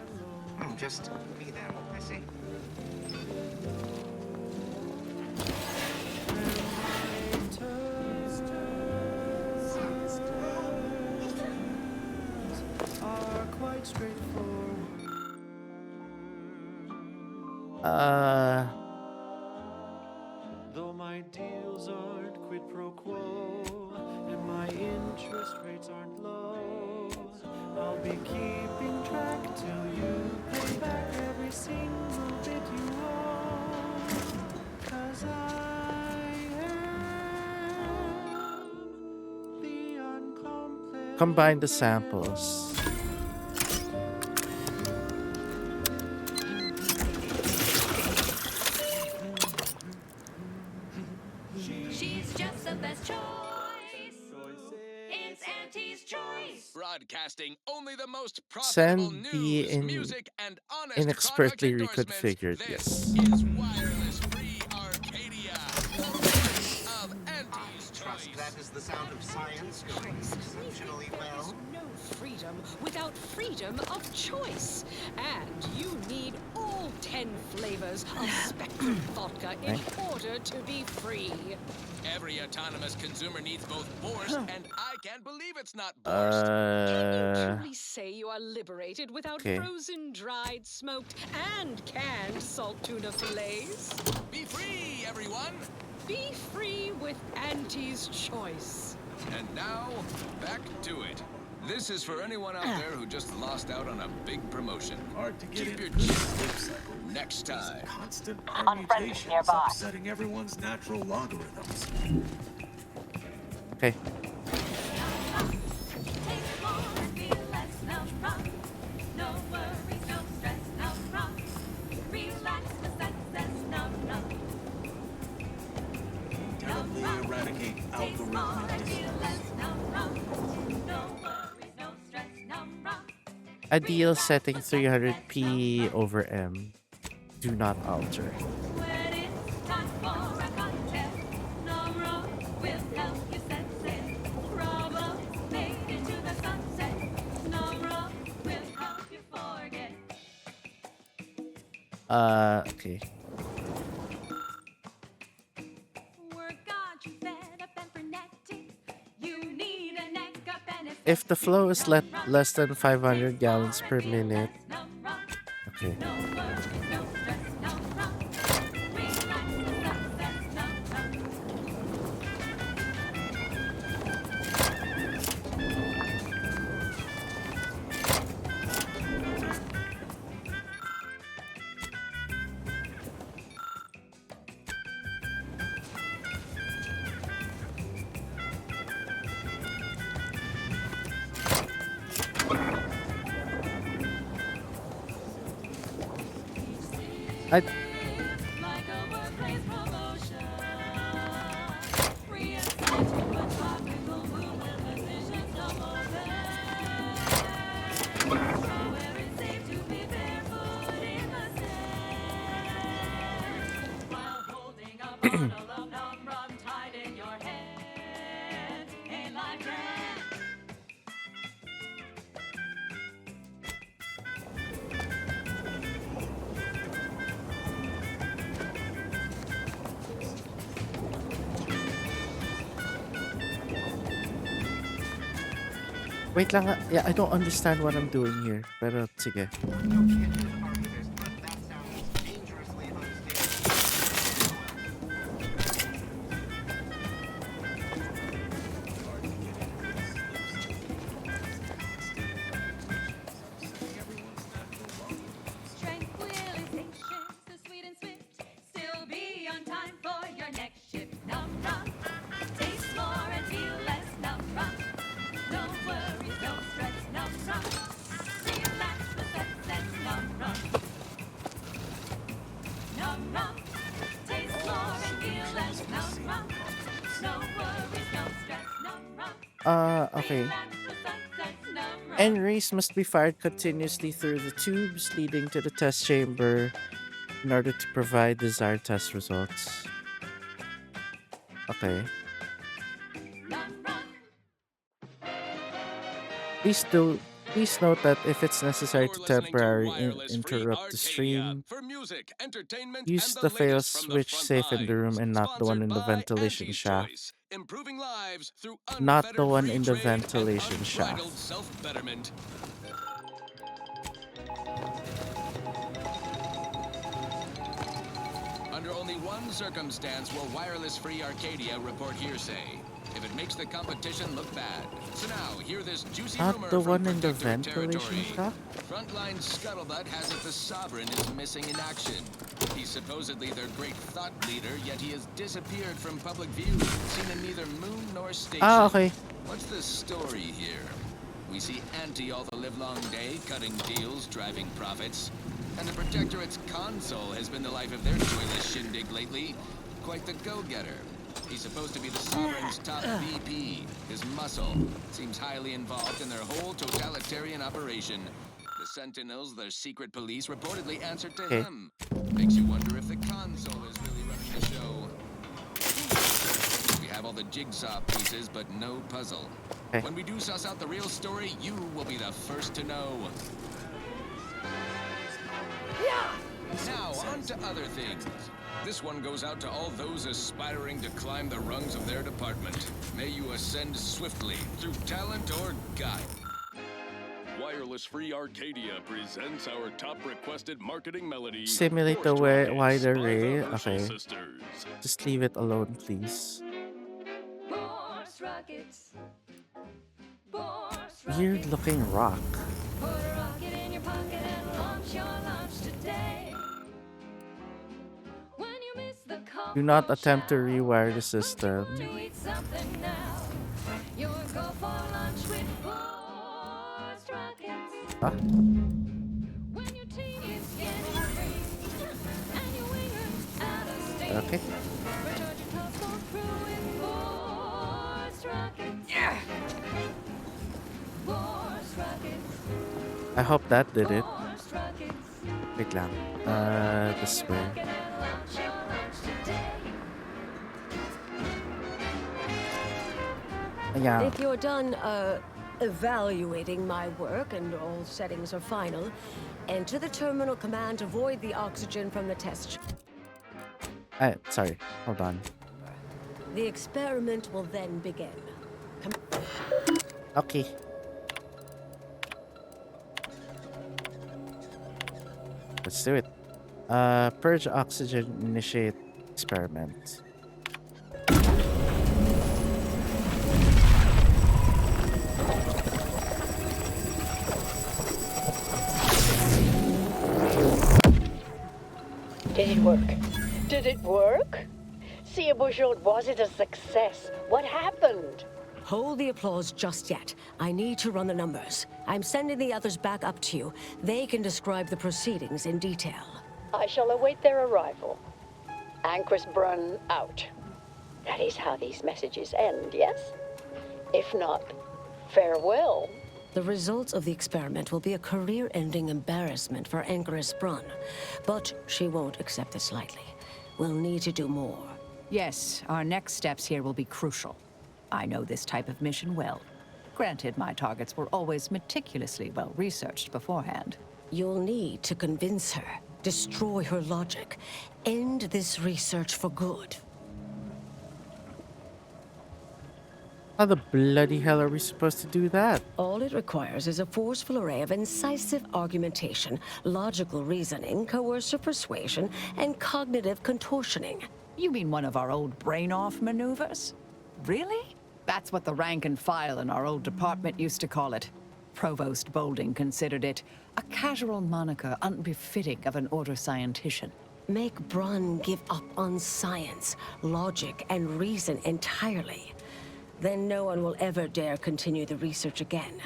Oh, just me then. I see. are quite straightforward. Though my deals aren't quid pro quo, and my interest rates aren't low, I'll be keeping track till you pay back every single bit you owe. 'Cause I am the uncomplex. Combine the samples. She's just the best choice. It's Auntie's choice. Broadcasting only the most profitable Send the news, music, and honest inexpertly product endorsements. reconfigured. This Yes. is wireless free Arcadia, the voice of Auntie's Trust choice. that is the sound of science going exceptionally well. No freedom without freedom of choice. And you need all 10 flavors of Spectrum vodka in order to be free. Every autonomous consumer needs both Borscht, and I can't believe it's not Can you Uh, truly say you are liberated without okay. frozen, dried, smoked, and canned salt tuna fillets? Be free, everyone! Be free with Auntie's choice. And now, back to it. This is for anyone out there who just lost out on a big promotion. Hard to get Keep your in. chips next time. Constant permutations upsetting everyone's natural logarithms. Okay. Indelibly eradicate algorithmic dissonance. Ideal setting 300p over M. Do not alter. Okay. If the flow is less than 500 gallons per minute. Okay. I Wait lang nga. Yeah, I don't understand what I'm doing here. Pero sige. Okay. N-rays must be fired continuously through the tubes leading to the test chamber in order to provide desired test results. Okay. Please note that if it's necessary to temporarily interrupt the stream, use the fail switch safe in the room and not the one in the ventilation shaft. Improving lives through Not the unfettered one free in the trade and ventilation shaft. unbridled self-betterment. Under only one circumstance will wireless-free Arcadia report hearsay. If it makes the competition look bad. So now, hear this juicy Not rumor the from one in the Protectorate ventilation territory. shaft? Frontline scuttlebutt has it the Sovereign is missing in action. He's supposedly their great thought leader, yet he has disappeared from public view, seen in neither moon nor station. Okay. What's the story here? We see Auntie all the livelong day, cutting deals, driving profits. And the Protectorate's console has been the life of their joyless shindig lately. Quite the go-getter. He's supposed to be the Sovereign's top VP. His muscle seems highly involved in their whole totalitarian operation. The Sentinels, their secret police, reportedly answer to him. Makes you wonder if the console is really running the show. We have all the jigsaw pieces, but no puzzle. When we do suss out the real story, you will be the first to know. Now, on to other things. This one goes out to all those aspiring to climb the rungs of their department. May you ascend swiftly through talent or guile. Wireless Free Arcadia presents our top requested marketing melody. Simulate the wide array. Okay. Sisters. Just leave it alone, please. Weird looking rock. Do not attempt to rewire the system. Huh? Okay. I hope that did it. Wait lang. This way. Yeah. If you're done, evaluating my work and all settings are final, enter the terminal command to void the oxygen from the test. Sorry. Hold on. The experiment will then begin. Okay. Let's do it. Purge oxygen, initiate experiment. Did it work? Did it work? See, was it a success? What happened? Hold the applause just yet. I need to run the numbers. I'm sending the others back up to you. They can describe the proceedings in detail. I shall await their arrival. Anchor's Brun out. That is how these messages end, yes? If not, farewell. The results of the experiment will be a career-ending embarrassment for Anchoress Brun, but she won't accept this lightly. We'll need to do more. Yes, our next steps here will be crucial. I know this type of mission well. Granted, my targets were always meticulously well-researched beforehand. You'll need to convince her, destroy her logic, end this research for good. How the bloody hell are we supposed to do that? All it requires is a forceful array of incisive argumentation, logical reasoning, coercive persuasion, and cognitive contortioning. You mean one of our old brain-off maneuvers? Really? That's what the rank and file in our old department used to call it. Provost Bolding considered it a casual moniker unbefitting of an order scientician. Make Brunn give up on science, logic, and reason entirely. Then no one will ever dare continue the research again.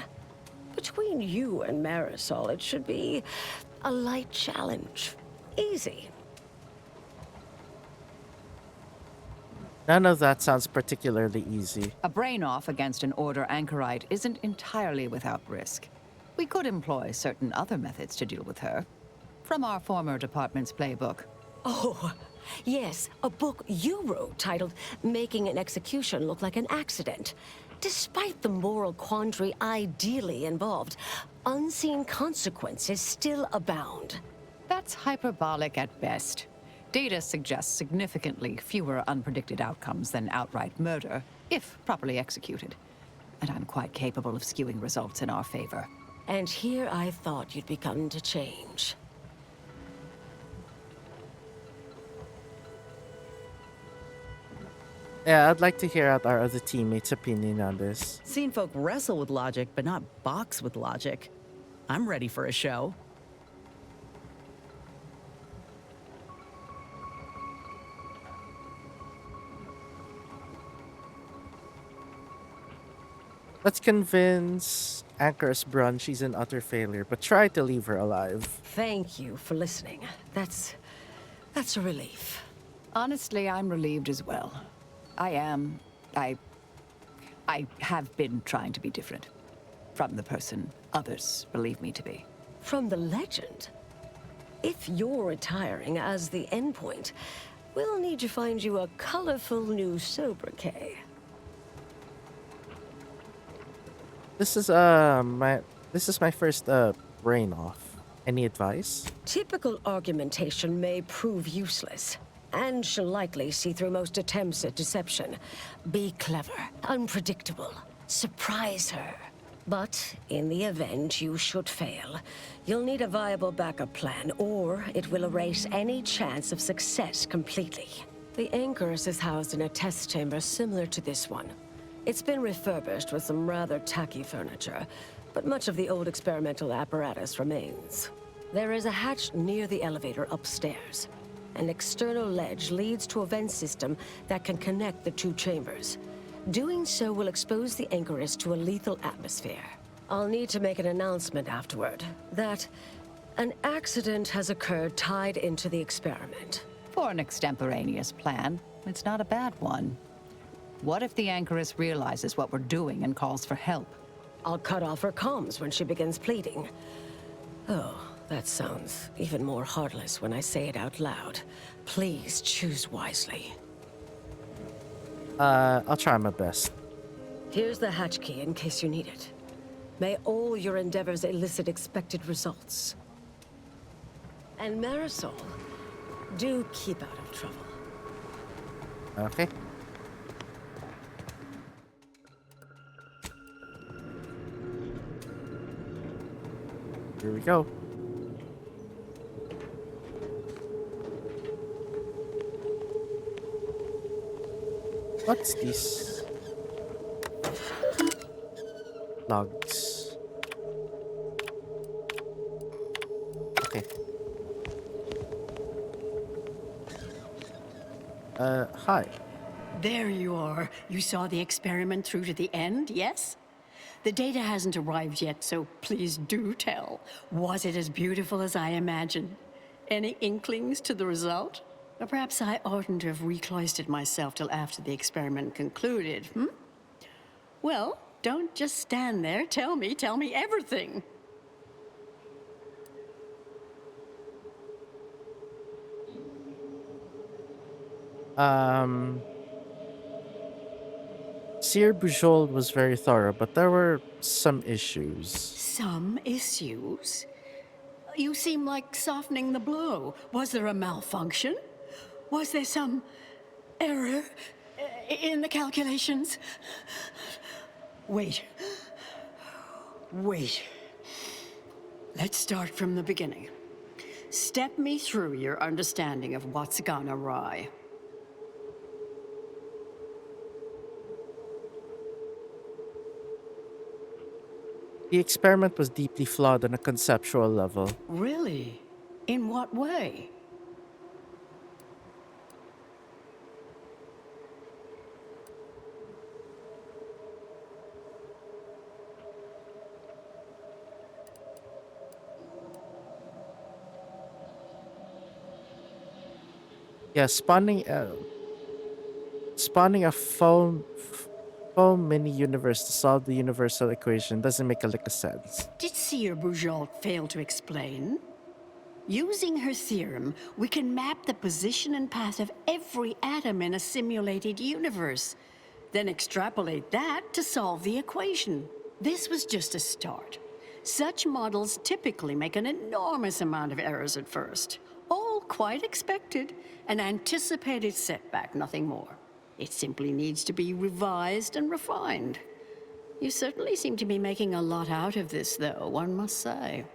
Between you and Marisol, it should be a light challenge. Easy. None of that sounds particularly easy. A brain-off against an order anchorite isn't entirely without risk. We could employ certain other methods to deal with her. From our former department's playbook. Oh, yes, a book you wrote titled Making an Execution Look Like an Accident. Despite the moral quandary ideally involved, unseen consequences still abound. That's hyperbolic at best. Data suggests significantly fewer unpredicted outcomes than outright murder, if properly executed. And I'm quite capable of skewing results in our favor. And here I thought you'd begun to change. Yeah, I'd like to hear out our other teammates' opinion on this. Seen folk wrestle with logic, but not box with logic. I'm ready for a show. Let's convince Anchoress Brunn she's an utter failure, but try to leave her alive. Thank you for listening. That's a relief. Honestly, I'm relieved as well. I have been trying to be different. From the person others believe me to be. From the legend? If you're retiring as the endpoint, we'll need to find you a colorful new sobriquet. This is my first brain off. Any advice? Typical argumentation may prove useless, and she'll likely see through most attempts at deception. Be clever, unpredictable, surprise her. But in the event you should fail, you'll need a viable backup plan, or it will erase any chance of success completely. The Anchoress is housed in a test chamber similar to this one. It's been refurbished with some rather tacky furniture, but much of the old experimental apparatus remains. There is a hatch near the elevator upstairs. An external ledge leads to a vent system that can connect the two chambers. Doing so will expose the Anchoress to a lethal atmosphere. I'll need to make an announcement afterward that an accident has occurred tied into the experiment. For an extemporaneous plan, it's not a bad one. What if the Anchoress realizes what we're doing and calls for help? I'll cut off her comms when she begins pleading. Oh, that sounds even more heartless when I say it out loud. Please choose wisely. I'll try my best. Here's the hatch key in case you need it. May all your endeavors elicit expected results. And Marisol, do keep out of trouble. Okay. Here we go. What's this? Logs. Okay. Hi. There you are. You saw the experiment through to the end, yes? The data hasn't arrived yet, so please do tell. Was it as beautiful as I imagined? Any inklings to the result? Or perhaps I oughtn't to have recloistered myself till after the experiment concluded, Well, don't just stand there. Tell me everything. Sir Bujold was very thorough, but there were some issues. Some issues? You seem like softening the blow. Was there a malfunction? Was there some error in the calculations? Wait. Wait. Let's start from the beginning. Step me through your understanding of what's gone awry. The experiment was deeply flawed on a conceptual level. Really? In what way? Yeah, spawning a foam mini universe to solve the universal equation doesn't make a lick of sense. Did Seer Bujold fail to explain? Using her theorem, we can map the position and path of every atom in a simulated universe, then extrapolate that to solve the equation. This was just a start. Such models typically make an enormous amount of errors at first. All quite expected, an anticipated setback, nothing more. It simply needs to be revised and refined. You certainly seem to be making a lot out of this, though, one must say.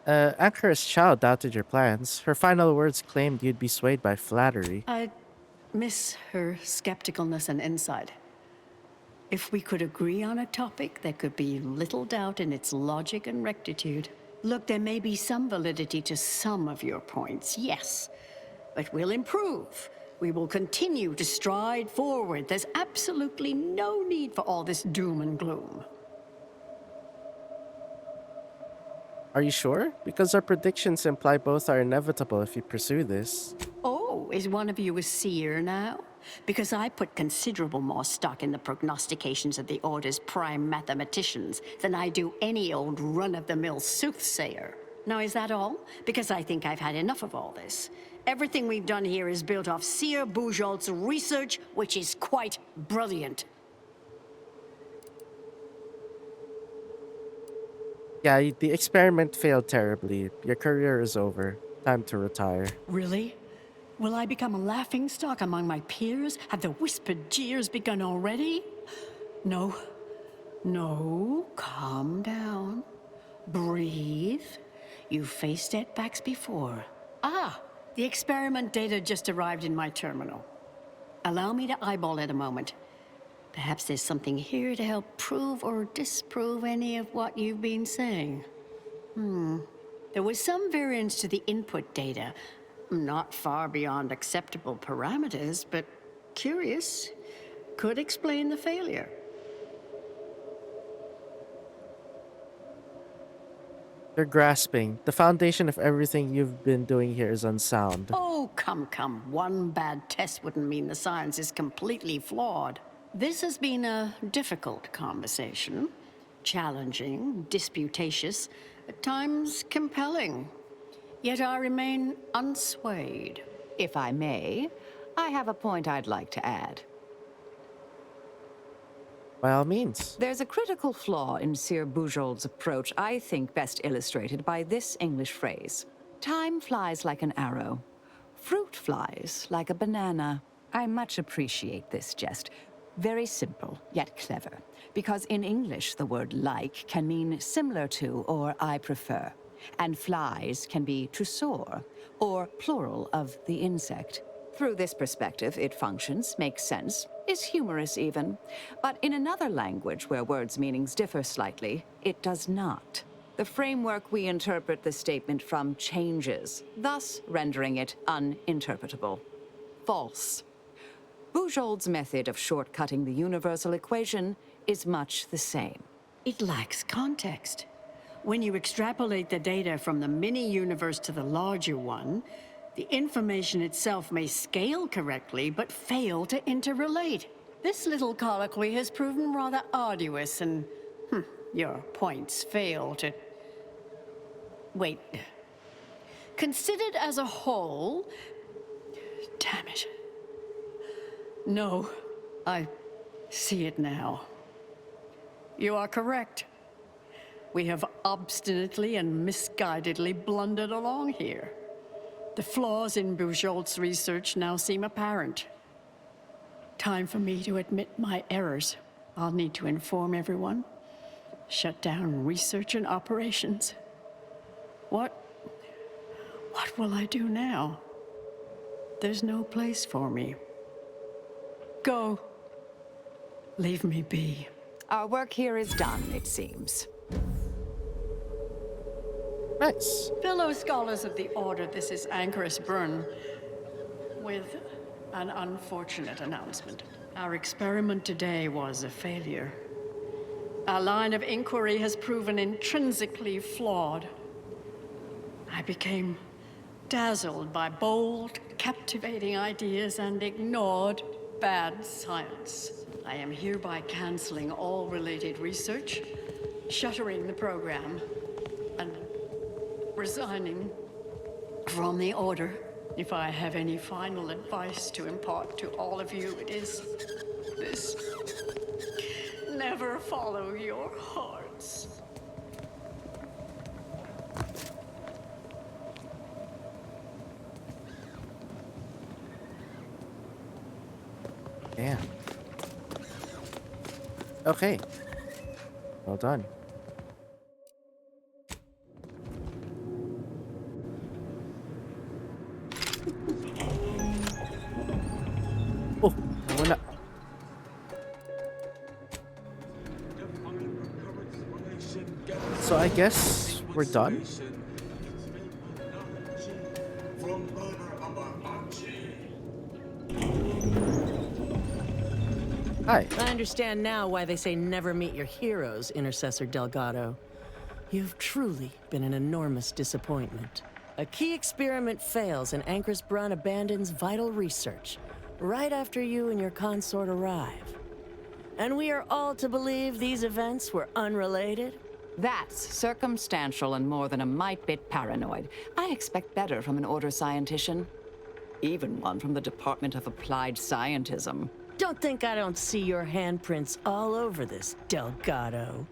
Anchor's child doubted your plans. Her final words claimed you'd be swayed by flattery. I miss her skepticalness and insight. If we could agree on a topic, there could be little doubt in its logic and rectitude. Look, there may be some validity to some of your points, yes. But we'll improve. We will continue to stride forward. There's absolutely no need for all this doom and gloom. Are you sure? Because our predictions imply both are inevitable if you pursue this. Oh, is one of you a seer now? Because I put considerable more stock in the prognostications of the Order's prime mathematicians than I do any old run-of-the-mill soothsayer. Now, is that all? Because I think I've had enough of all this. Everything we've done here is built off Seer Bujold's research, which is quite brilliant. Yeah, the experiment failed terribly. Your career is over. Time to retire. Really? Will I become a laughingstock among my peers? Have the whispered jeers begun already? No. No. Calm down. Breathe. You've faced setbacks before. Ah, the experiment data just arrived in my terminal. Allow me to eyeball it a moment. Perhaps there's something here to help prove or disprove any of what you've been saying. There was some variance to the input data. Not far beyond acceptable parameters, but curious. Could explain the failure. You're grasping. The foundation of everything you've been doing here is unsound. Oh, come. One bad test wouldn't mean the science is completely flawed. This has been a difficult conversation. Challenging, disputatious, at times compelling. Yet I remain unswayed. If I may, I have a point I'd like to add. By all means. There's a critical flaw in Seer Bujold's approach I think best illustrated by this English phrase. Time flies like an arrow. Fruit flies like a banana. I much appreciate this jest. Very simple, yet clever. Because in English, the word like can mean similar to or I prefer. And flies can be to soar, or plural of the insect. Through this perspective, it functions, makes sense, is humorous even. But in another language where words' meanings differ slightly, it does not. The framework we interpret the statement from changes, thus rendering it uninterpretable. False. Bujold's method of shortcutting the universal equation is much the same. It lacks context. When you extrapolate the data from the mini-universe to the larger one, the information itself may scale correctly, but fail to interrelate. This little colloquy has proven rather arduous, and your points fail to... Wait. Considered as a whole... Damn it. No, I see it now. You are correct. We have obstinately and misguidedly blundered along here. The flaws in Bujolt's research now seem apparent. Time for me to admit my errors. I'll need to inform everyone. Shut down research and operations. What will I do now? There's no place for me. Go. Leave me be. Our work here is done, it seems. Nice. Fellow scholars of the Order, this is Anchorus Brun with an unfortunate announcement. Our experiment today was a failure. Our line of inquiry has proven intrinsically flawed. I became dazzled by bold, captivating ideas and ignored bad science. I am hereby canceling all related research, shuttering the program, and resigning from the Order. If I have any final advice to impart to all of you, it is this: never follow your hearts. Damn. Okay. Well done. Oh, wala. So I guess we're done. Hi. I understand now why they say never meet your heroes, Intercessor Delgado. You've truly been an enormous disappointment. A key experiment fails and Anchorus Brun abandons vital research right after you and your consort arrive. And we are all to believe these events were unrelated? That's circumstantial and more than a mite bit paranoid. I expect better from an Order scientician. Even one from the Department of Applied Scientism. Don't think I don't see your handprints all over this, Delgado.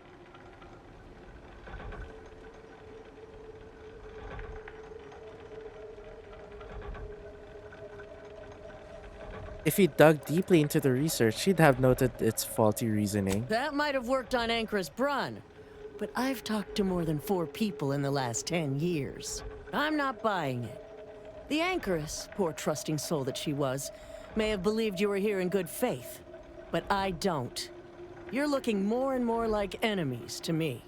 If he dug deeply into the research, he'd have noted its faulty reasoning. That might have worked on Anchorus Brun, but I've talked to more than 4 people in the last 10 years. I'm not buying it. The Anchoress, poor trusting soul that she was, may have believed you were here in good faith, but I don't. You're looking more and more like enemies to me.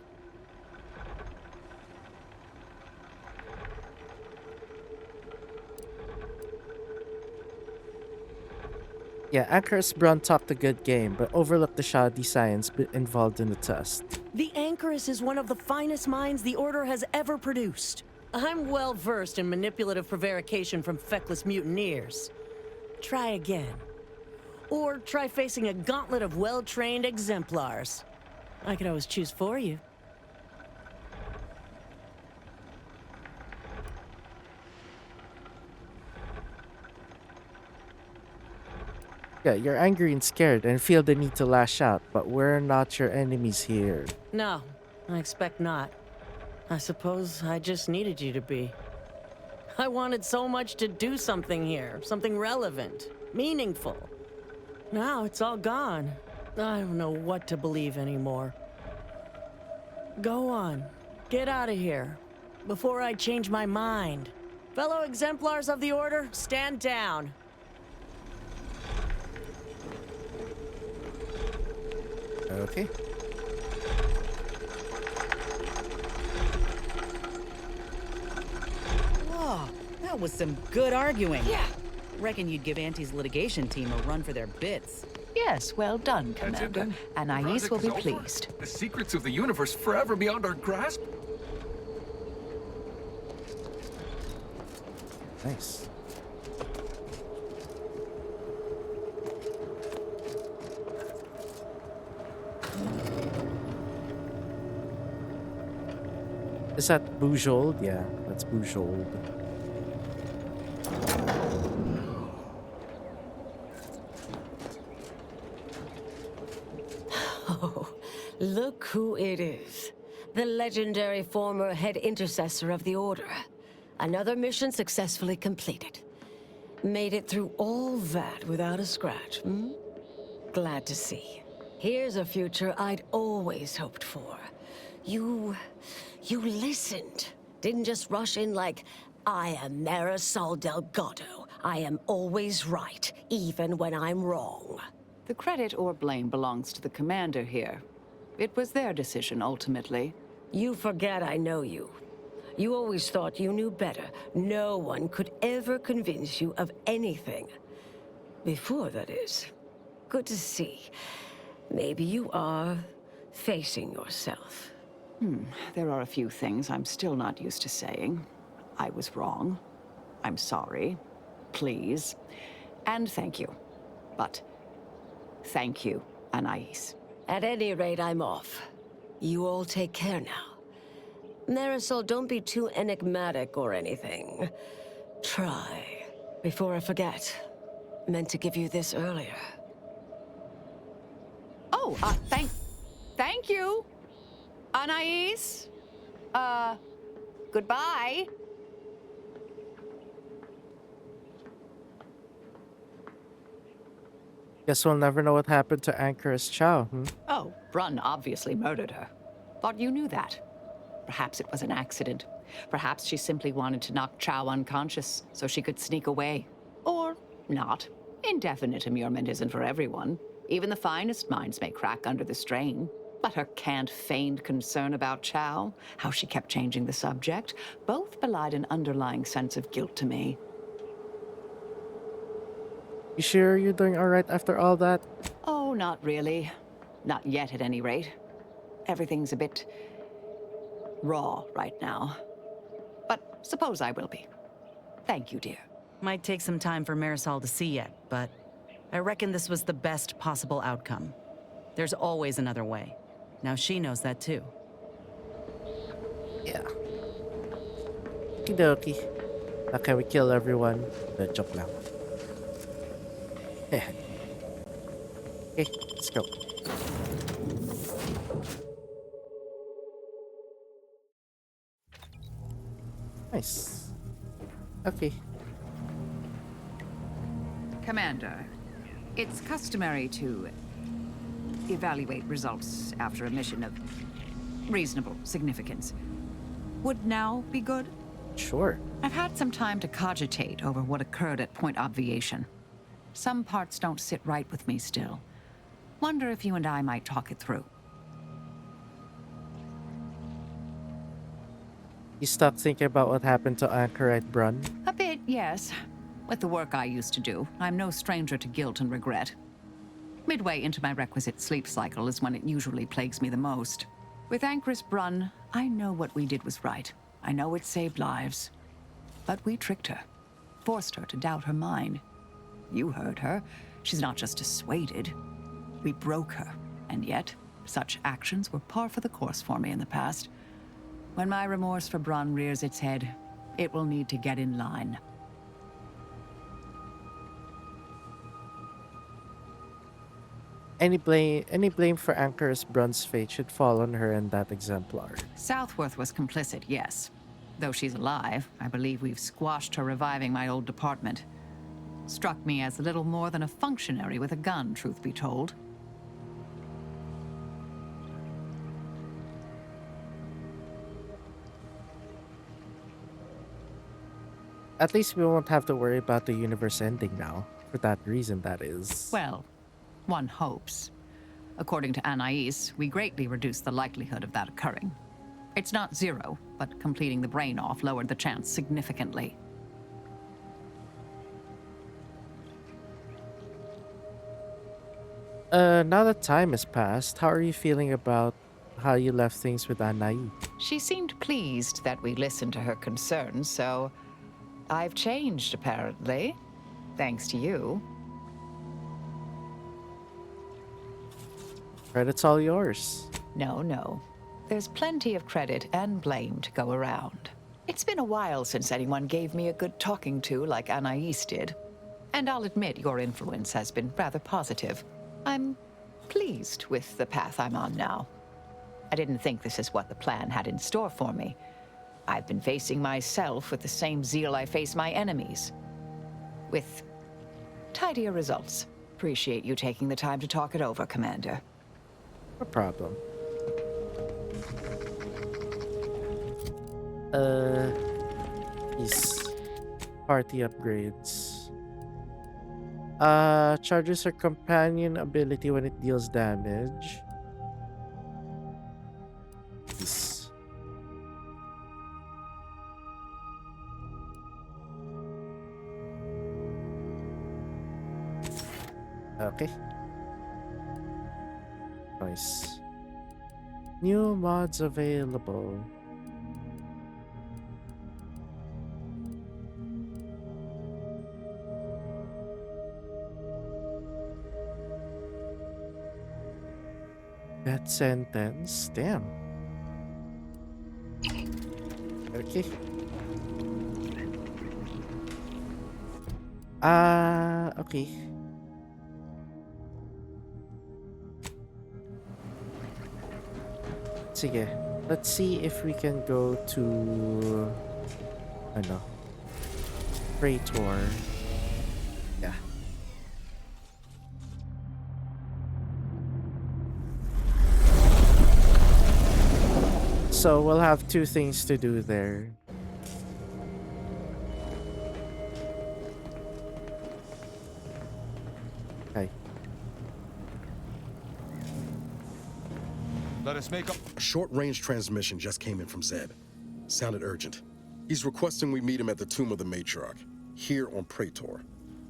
Yeah, Anchorus Brun talked a good game, but overlooked the shoddy science involved in the test. The Anchoress is one of the finest minds the Order has ever produced. I'm well versed in manipulative prevarication from feckless mutineers. Try again. Or try facing a gauntlet of well-trained exemplars. I could always choose for you. Yeah, you're angry and scared and feel the need to lash out, but we're not your enemies here. No, I expect not. I suppose I just needed you to be. I wanted so much to do something here, something relevant, meaningful. Now it's all gone. I don't know what to believe anymore. Go on, get out of here, before I change my mind. Fellow exemplars of the Order, stand down. Okay. Whoa, that was some good arguing. Yeah. Reckon you'd give Auntie's litigation team a run for their bits. Yes, well done, Commander. Anais will be pleased. The secrets of the universe forever beyond our grasp? Nice. Is that Bujold? Yeah, that's Bujold. Oh, look who it is. The legendary former head intercessor of the Order. Another mission successfully completed. Made it through all that without a scratch, hmm? Glad to see. Here's a future I'd always hoped for. You listened. Didn't just rush in like, I am Marisol Delgado. I am always right, even when I'm wrong. The credit or blame belongs to the commander here. It was their decision, ultimately. You forget I know you. You always thought you knew better. No one could ever convince you of anything. Before, that is. Good to see. Maybe you are facing yourself. There are a few things I'm still not used to saying. I was wrong. I'm sorry. Please. And thank you. But thank you, Anais. At any rate, I'm off. You all take care now. Marisol, don't be too enigmatic or anything. Try. Before I forget. Meant to give you this earlier. Oh, thank you, Anais. Goodbye. Guess we'll never know what happened to Anchoress Chow, Oh, Brun obviously murdered her. Thought you knew that. Perhaps it was an accident. Perhaps she simply wanted to knock Chow unconscious so she could sneak away. Or not. Indefinite immurement isn't for everyone. Even the finest minds may crack under the strain. But her canned, feigned concern about Chow, how she kept changing the subject, both belied an underlying sense of guilt to me. You sure you're doing alright after all that? Oh, not really. Not yet, at any rate. Everything's a bit raw right now. But suppose I will be. Thank you, dear. Might take some time for Marisol to see yet, but I reckon this was the best possible outcome. There's always another way. Now she knows that too. Yeah. Okie dokie. How can we kill everyone? No, joke lang. Okay, let's go. Nice. Okay. Commander, it's customary to evaluate results after a mission of reasonable significance. Would now be good? Sure. I've had some time to cogitate over what occurred at Point Obviation. Some parts don't sit right with me still. Wonder if you and I might talk it through. You stuck thinking about what happened to Anchorite Brun? A bit, yes. With the work I used to do, I'm no stranger to guilt and regret. Midway into my requisite sleep cycle is when it usually plagues me the most. With Anchoress Brun, I know what we did was right. I know it saved lives. But we tricked her. Forced her to doubt her mind. You heard her. She's not just dissuaded. We broke her. And yet, such actions were par for the course for me in the past. When my remorse for Brun rears its head, it will need to get in line. Any blame for Anchoress Brun's fate should fall on her and that exemplar. Southworth was complicit, yes. Though she's alive, I believe we've squashed her reviving my old department. Struck me as little more than a functionary with a gun, truth be told. At least we won't have to worry about the universe ending now. For that reason, that is. Well, one hopes. According to Anais, we greatly reduced the likelihood of that occurring. It's not zero, but completing the brain off lowered the chance significantly. Now that time has passed, how are you feeling about how you left things with Anais? She seemed pleased that we listened to her concerns, so I've changed, apparently. Thanks to you. Credit's all yours. No. There's plenty of credit and blame to go around. It's been a while since anyone gave me a good talking to like Anais did. And I'll admit your influence has been rather positive. I'm pleased with the path I'm on now. I didn't think this is what the plan had in store for me. I've been facing myself with the same zeal I face my enemies. With tidier results. Appreciate you taking the time to talk it over, Commander. No problem. These party upgrades. Charges her companion ability when it deals damage. This. Okay. Nice. New mods available. Death sentence. Damn. Okay. Okay. Sige. Let's see if we can go to ano, Praetor. Yeah. So we'll have two things to do there. Okay. Let us make a short-range transmission just came in from Zeb. Sounded urgent. He's requesting we meet him at the tomb of the matriarch, here on Praetor.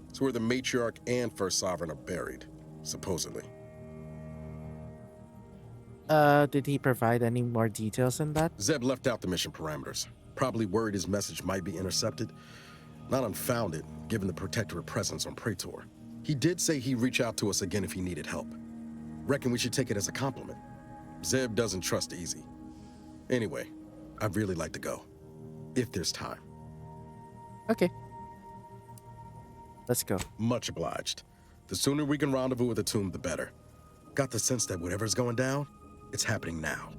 It's where the matriarch and First Sovereign are buried, supposedly. Did he provide any more details than that? Zeb left out the mission parameters. Probably worried his message might be intercepted. Not unfounded, given the protectorate presence on Praetor. He did say he'd reach out to us again if he needed help. Reckon we should take it as a compliment. Zeb doesn't trust easy. Anyway, I'd really like to go. If there's time. Okay. Let's go. Much obliged. The sooner we can rendezvous with the tomb, the better. Got the sense that whatever's going down, it's happening now.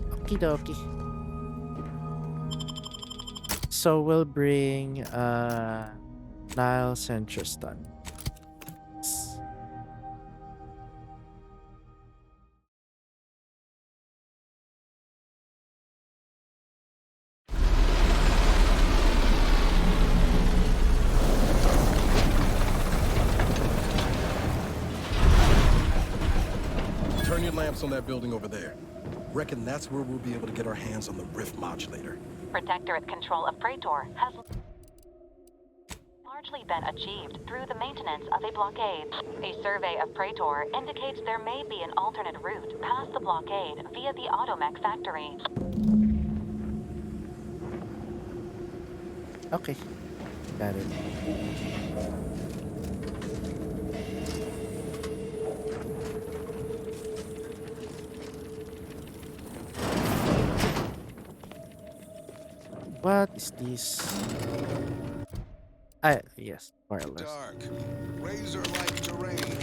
Okie dokie. So we'll bring Niles and Tristan. Turn your lamps on that building over there. Reckon that's where we'll be able to get our hands on the rift modulator. Protectorate control of Praetor has largely been achieved through the maintenance of a blockade. A survey of Praetor indicates there may be an alternate route past the blockade via the automech factory. Okay. Got it. What is this? Yes, wireless. Dark, razor-like terrain.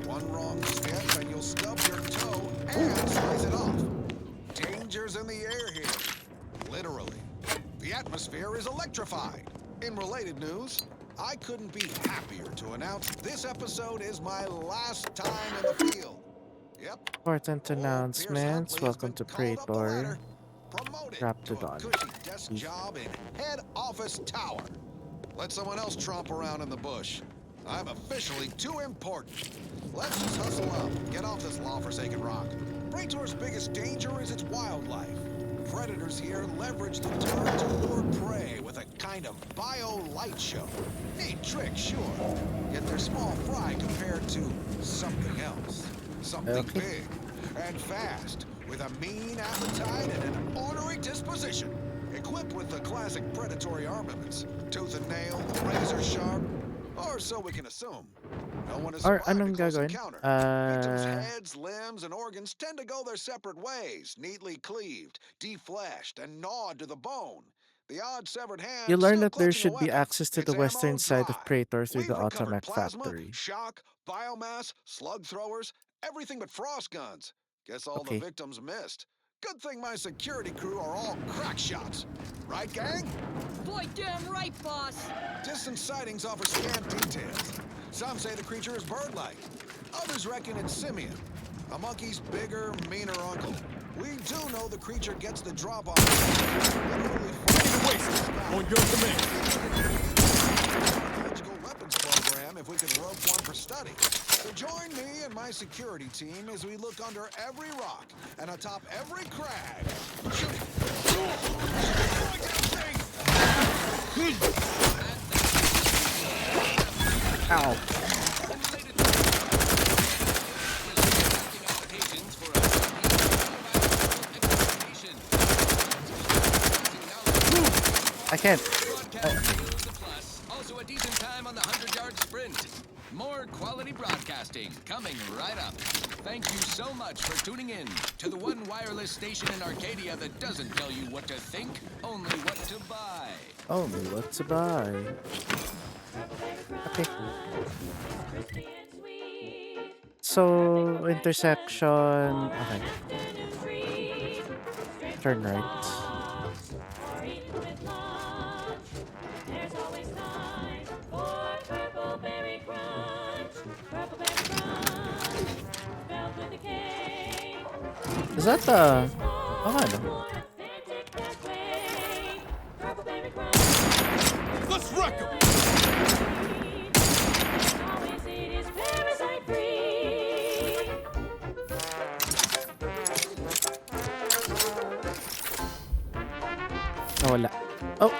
One wrong step and you'll stub your toe and slice it off. Dangers in the air here. Literally. The atmosphere is electrified. In related news, I couldn't be happier to announce this episode is my last time in the field. Yep. Important announcements. Welcome to Praetor. Raptidon. Desk job in head office tower. Let someone else tromp around in the bush. I'm officially too important. Let's just hustle up and get off this law-forsaken rock. Praetor's biggest danger is its wildlife. Predators here leverage the turret to lure prey with a kind of bio-light show. Neat trick, sure. Yet they're small fry compared to something else. Something big and fast, with a mean appetite and an ornery disposition. Equipped with the classic predatory armaments. Tooth and nail, razor sharp, or so we can assume. No one is Or anong gagawin? Victims' heads, limbs, and organs tend to go their separate ways, neatly cleaved, defleshed, and gnawed to the bone. The odd severed hand You learn still that there clutching should the be weapon. access to the Its western ammo side dry. of Praetor through the We've recovered Automech plasma, factory. shock, biomass, slug throwers, everything but frost guns. Guess all Okay. the victims missed. Good thing my security crew are all crack shots. Right, gang? Boy, damn right, boss. Distant sightings offer scant details. Some say the creature is bird-like. Others reckon it's simian, a monkey's bigger, meaner uncle. We do know the creature gets the drop on On your command. Magical weapons program if we could rope one for study. So join me and my security team as we look under every rock and atop every crag. Shoot! Ow. I can't. Also a decent time on the 100-yard sprint. More quality broadcasting coming right up. Thank you so much for tuning in to the one wireless station in Arcadia that doesn't tell you what to think, only what to buy. Only what to buy. Okay. So, intersection. Okay. Turn right. Is that the... Oh, I know. Let's wreck him! Nawala. Oh!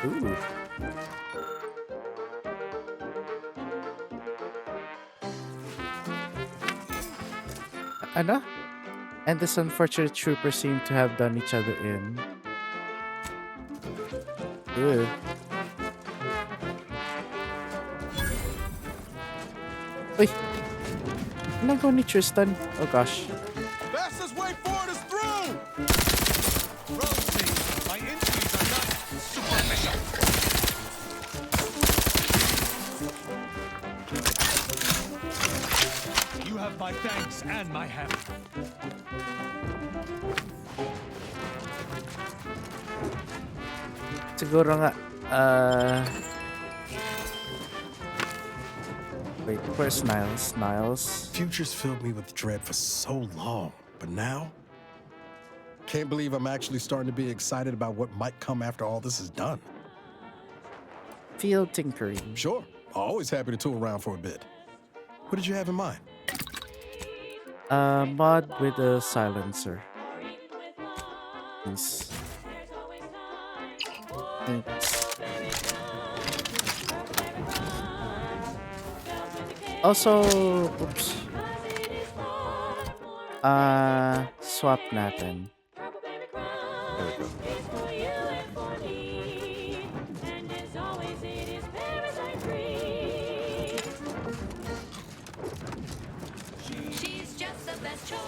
Ooh. Ano? And this unfortunate trooper seem to have done each other in. Ew. Uy! Ginagawa ni Tristan? Oh gosh. Fastest way forward is through! Road team, my injuries are not superficial. You have my thanks and my hammer. Siguro nga, wait, where's Niles? Niles? Futures filled me with dread for so long, but now... Can't believe I'm actually starting to be excited about what might come after all this is done. Field tinkering. Sure, always happy to tool around for a bit. What did you have in mind? Mod with a silencer. Nice. Thanks. Also, oops. Swap natin. There we go. She's just the best choice.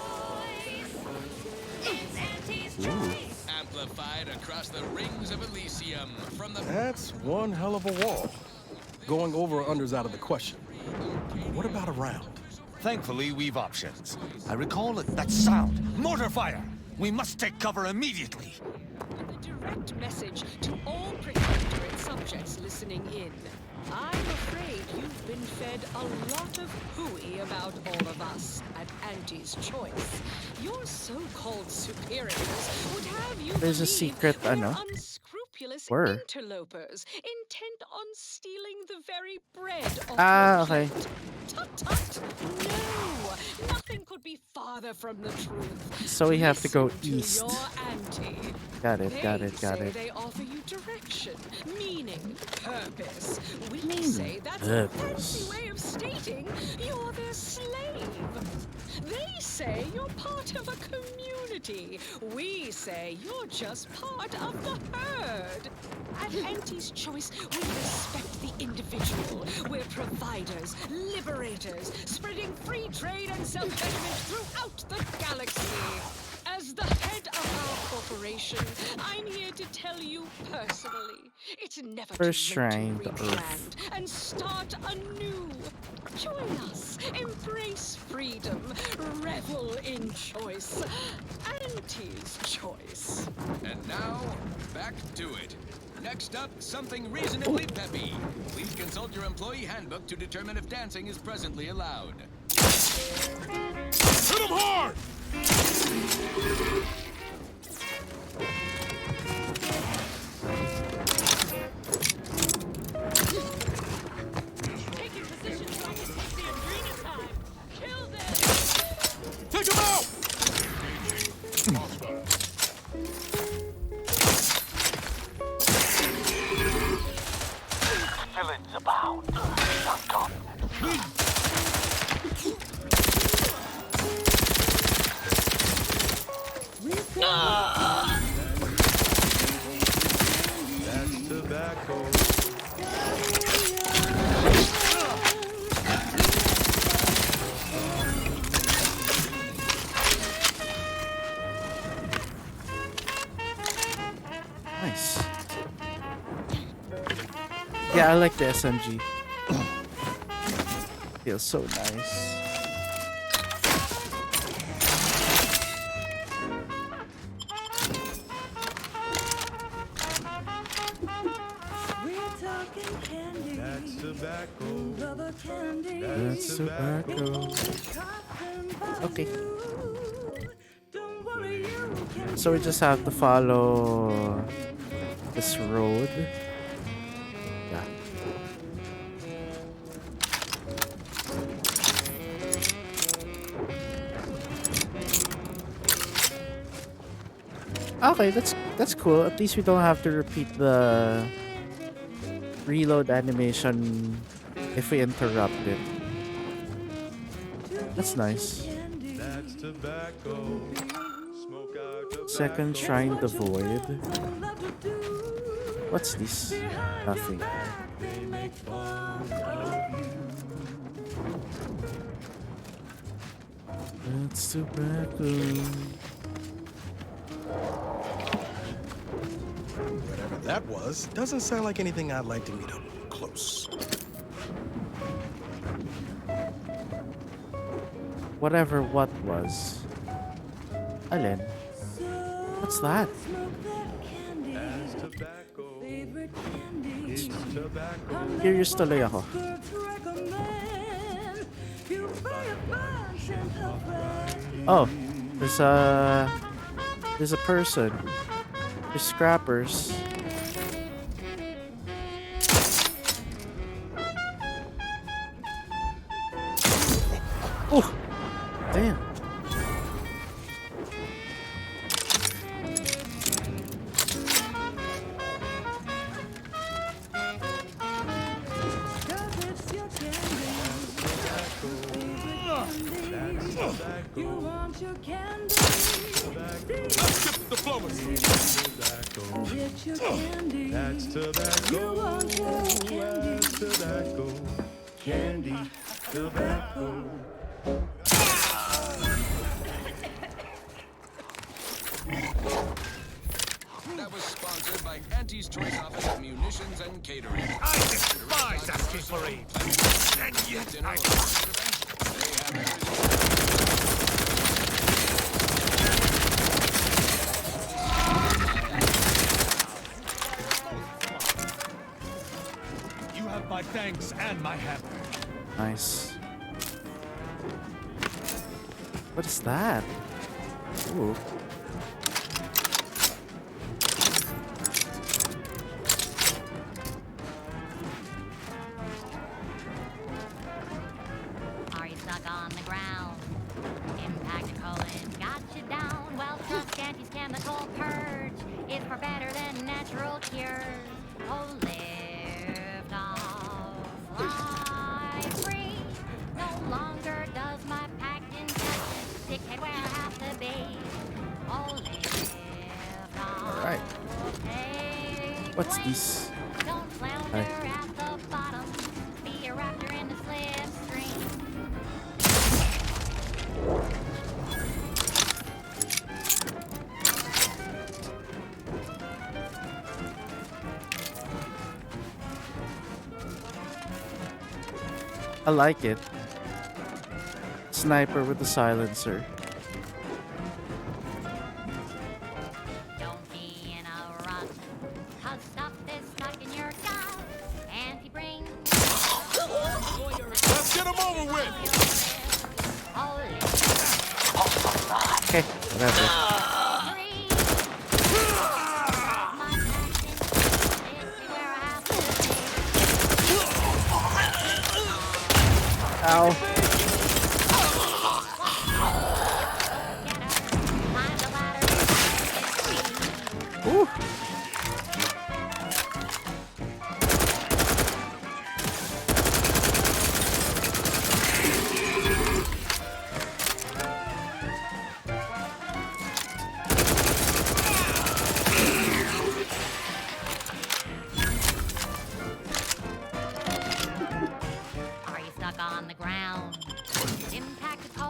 It's Auntie's choice. Amplified across the rings of Elysium from the... That's one hell of a wall. Going over or under's out of the question. What about around? Thankfully, we've options. I recall that sound. Mortar fire! We must take cover immediately. A direct message to all protectorate subjects listening in. I'm afraid you've been fed a lot of hooey about all of us at Auntie's Choice. Your so-called superiors would have you There's a believe secret, we're ano? unscrupulous Where? interlopers intent on stealing the very bread off Ah, your okay. plate. Tut tut! No! Nothing could be farther from the truth. So we have to go Listen to east. your auntie. Got it, got They it, got say it. they offer you direction, meaning, purpose. We say that's a Purpose. fancy way of stating you're their slave. They say you're part of a community. We say you're just part of the herd. At Auntie's Choice, we respect the individual. We're providers, liberators, spreading free trade and self-betterment throughout the galaxy. As the head of our corporation, I'm here to tell you personally, it's never First too late shrine to to Earth. rebrand and start anew. Join us, embrace freedom, revel in choice. Auntie's Choice. And now, back to it. Next up, something reasonably peppy. Please consult your employee handbook to determine if dancing is presently allowed. Hit him hard! Take your position so I can take the arena time. Kill them! Take him out! Villains abound. Not gone. That's tobacco. Nice. Yeah, I like the SMG. Feels so nice. That's tobacco. That's tobacco. Okay. So we just have to follow this road. Yeah. Okay, that's cool. At least we don't have to repeat the reload animation if we interrupt it. That's nice. That's tobacco. Smoke out tobacco. Second shrine to void. What's this? Nothing. They make fun of you. That's tobacco. Whatever that was, doesn't sound like anything I'd like to meet up close. Whatever what was. Alin? What's that? That's tobacco. It's tobacco. Curious tuloy ako. Oh, there's a person. There's scrappers. Oh, damn. You want your candy. Diplomacy. Get your candy. That's tobacco. You want your candy. That's tobacco. Candy. Tobacco. That was sponsored by Auntie's Choice Office of Munitions and Catering. I despise asking for aid. And yet I... You have my thanks and my hammer. Nice. What is that? Ooh. Are you stuck on the ground? Impractical and got you down. Well, trust Auntie's chemical purge is far better than natural cures. Oh, lift off, fly free. No longer does my packed intestines stick What's this? Hi. I like it. Sniper with a silencer. Let's get him over with! Okay, whatever. Ow. Ooh.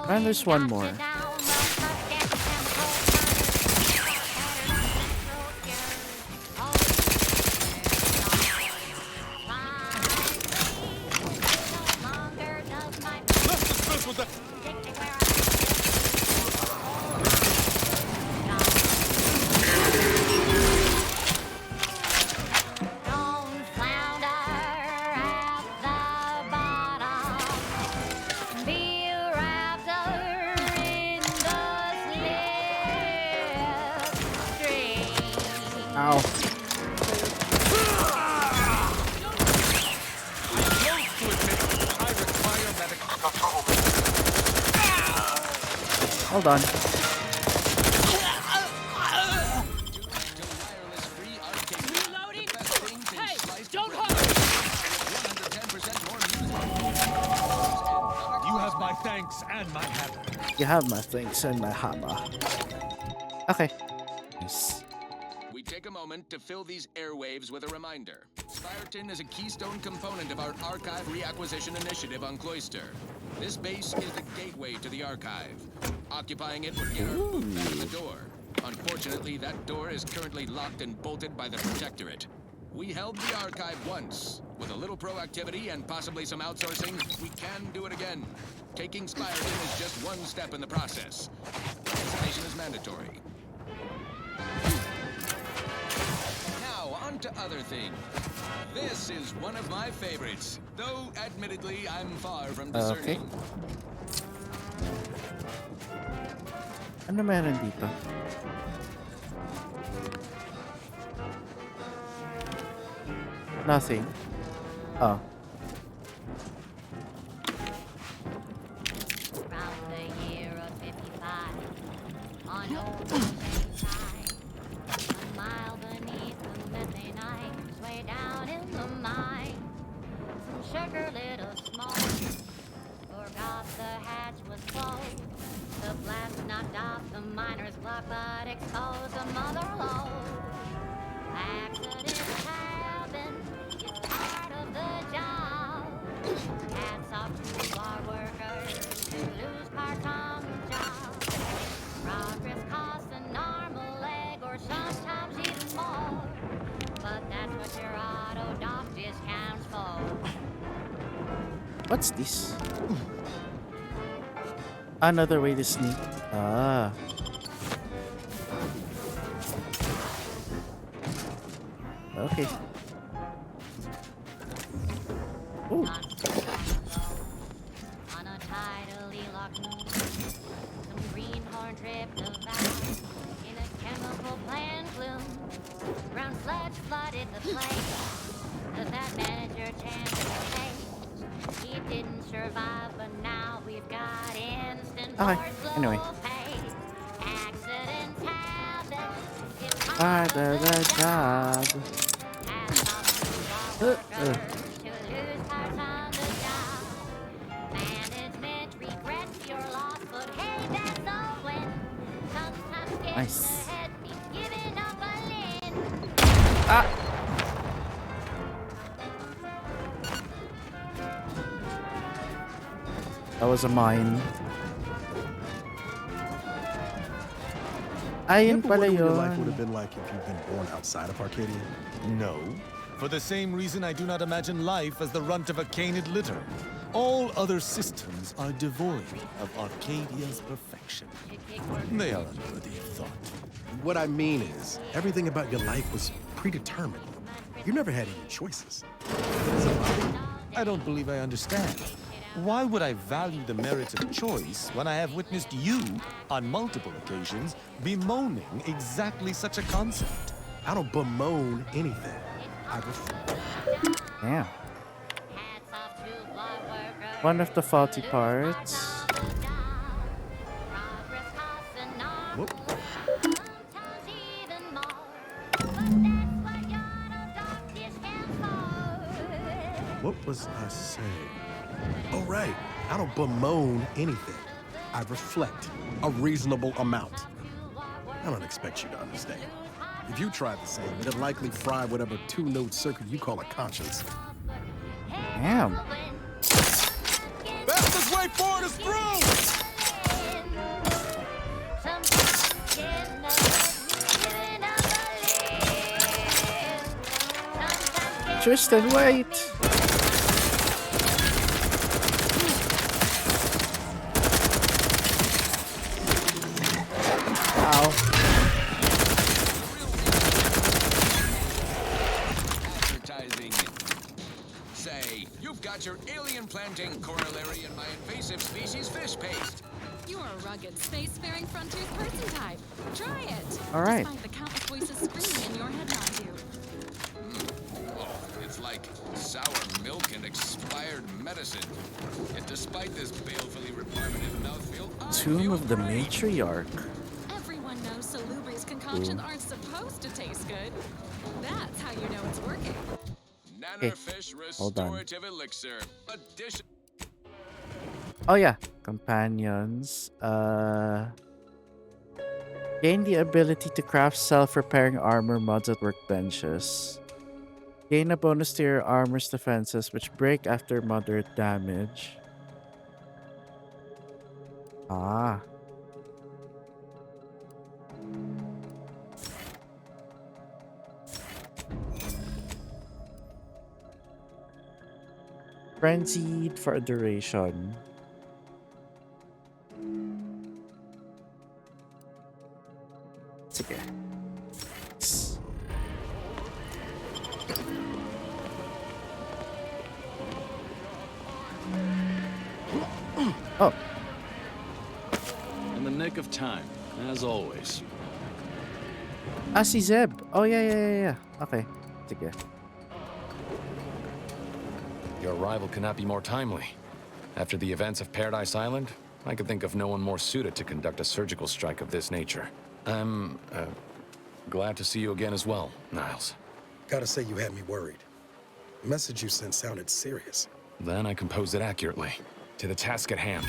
And there's one more. Let's dismiss with the... Ow. Hold on. You have my thanks and my hammer. You have my thanks and my hammer. Okay. Nice. We take a moment to fill these airwaves with a reminder. Spireton is a keystone component of our archive reacquisition initiative on Cloister. This base is the gateway to the archive. Occupying it would get our boot back in the door. Unfortunately, that door is currently locked and bolted by the Protectorate. We held the archive once. With a little proactivity and possibly some outsourcing, we can do it again. Taking Spireton is just one step in the process. Participation is mandatory. Now, on to other things. This is one of my favorites, though admittedly I'm far from discerning. Okay. Ano meron dito? Nothing. Oh. Round the year of 55, on old side, 1 mile beneath the methane ice, way down in the mine, some sugar little small, forgot the hatch was closed. The blast knocked off the miner's block, but exposed a mother lode. Accidents happen, it's part of the job. Hats off to our workers who lose parts on the job. Progress costs an arm, a leg, or sometimes even more. But that's what your auto dock discounts for. What's this? Another way to sneak. Ah. Okay. Ooh. On a tidally locked moon, some greenhorn dripped about in a chemical plant bloom. Brown sludge flooded the place. The fat manager chanced his case. He didn't survive, but now we've got instant Anyway. pay. Accidents happen. It's Part of the job. to lose parts on the job. Management regrets your loss, but hey, that's a win. Sometimes getting Nice. ahead means giving up a lane. Ah! That was a mine. Ayun Ever pala wonder what your life would have yun. been like if you'd been born outside of Arcadia? No. For the same reason I do not imagine life as the runt of a canid litter. All other systems are devoid of Arcadia's perfection. They are unworthy of thought. What I mean is, everything about your life was predetermined. You never had any choices. I don't believe I understand. Why would I value the merits of choice when I have witnessed you, on multiple occasions, bemoaning exactly such a concept? I don't bemoan anything. Damn. One of the faulty parts. Whoop. What was I saying? Oh, right. I don't bemoan anything. I reflect a reasonable amount. I don't expect you to understand. If you tried the same, it'd likely fry whatever two-node circuit you call a conscience. Damn. Fastest way forward is through! Tristan, wait. Ow. Advertising. Say, you've got your alien planting corollary in my invasive species fish paste. You're a rugged, space-faring frontier person type. Try it. All right. Despite the countless voices screaming in your head not to. Oh, it's like sour milk and expired medicine. Yet despite this balefully repetitive mouthfeel, Tomb of the Matriarch. Everyone knows salubrious concoctions aren't supposed to taste good. That's how you know it's working. Nanofish hold on. restorative elixir. Addition. Oh yeah, companions. Gain the ability to craft self-repairing armor mods at workbenches. Gain a bonus to your armor's defenses, which break after moderate damage. Ah. Frenzied for a duration. Sige. Oh. In the nick of time, as always. Ah, si Zeb. Oh, yeah. Okay. Sige. Your arrival cannot be more timely. After the events of Paradise Island, I could think of no one more suited to conduct a surgical strike of this nature. I'm, glad to see you again as well, Niles. Gotta say you had me worried. The message you sent sounded serious. Then I composed it accurately. To the task at hand.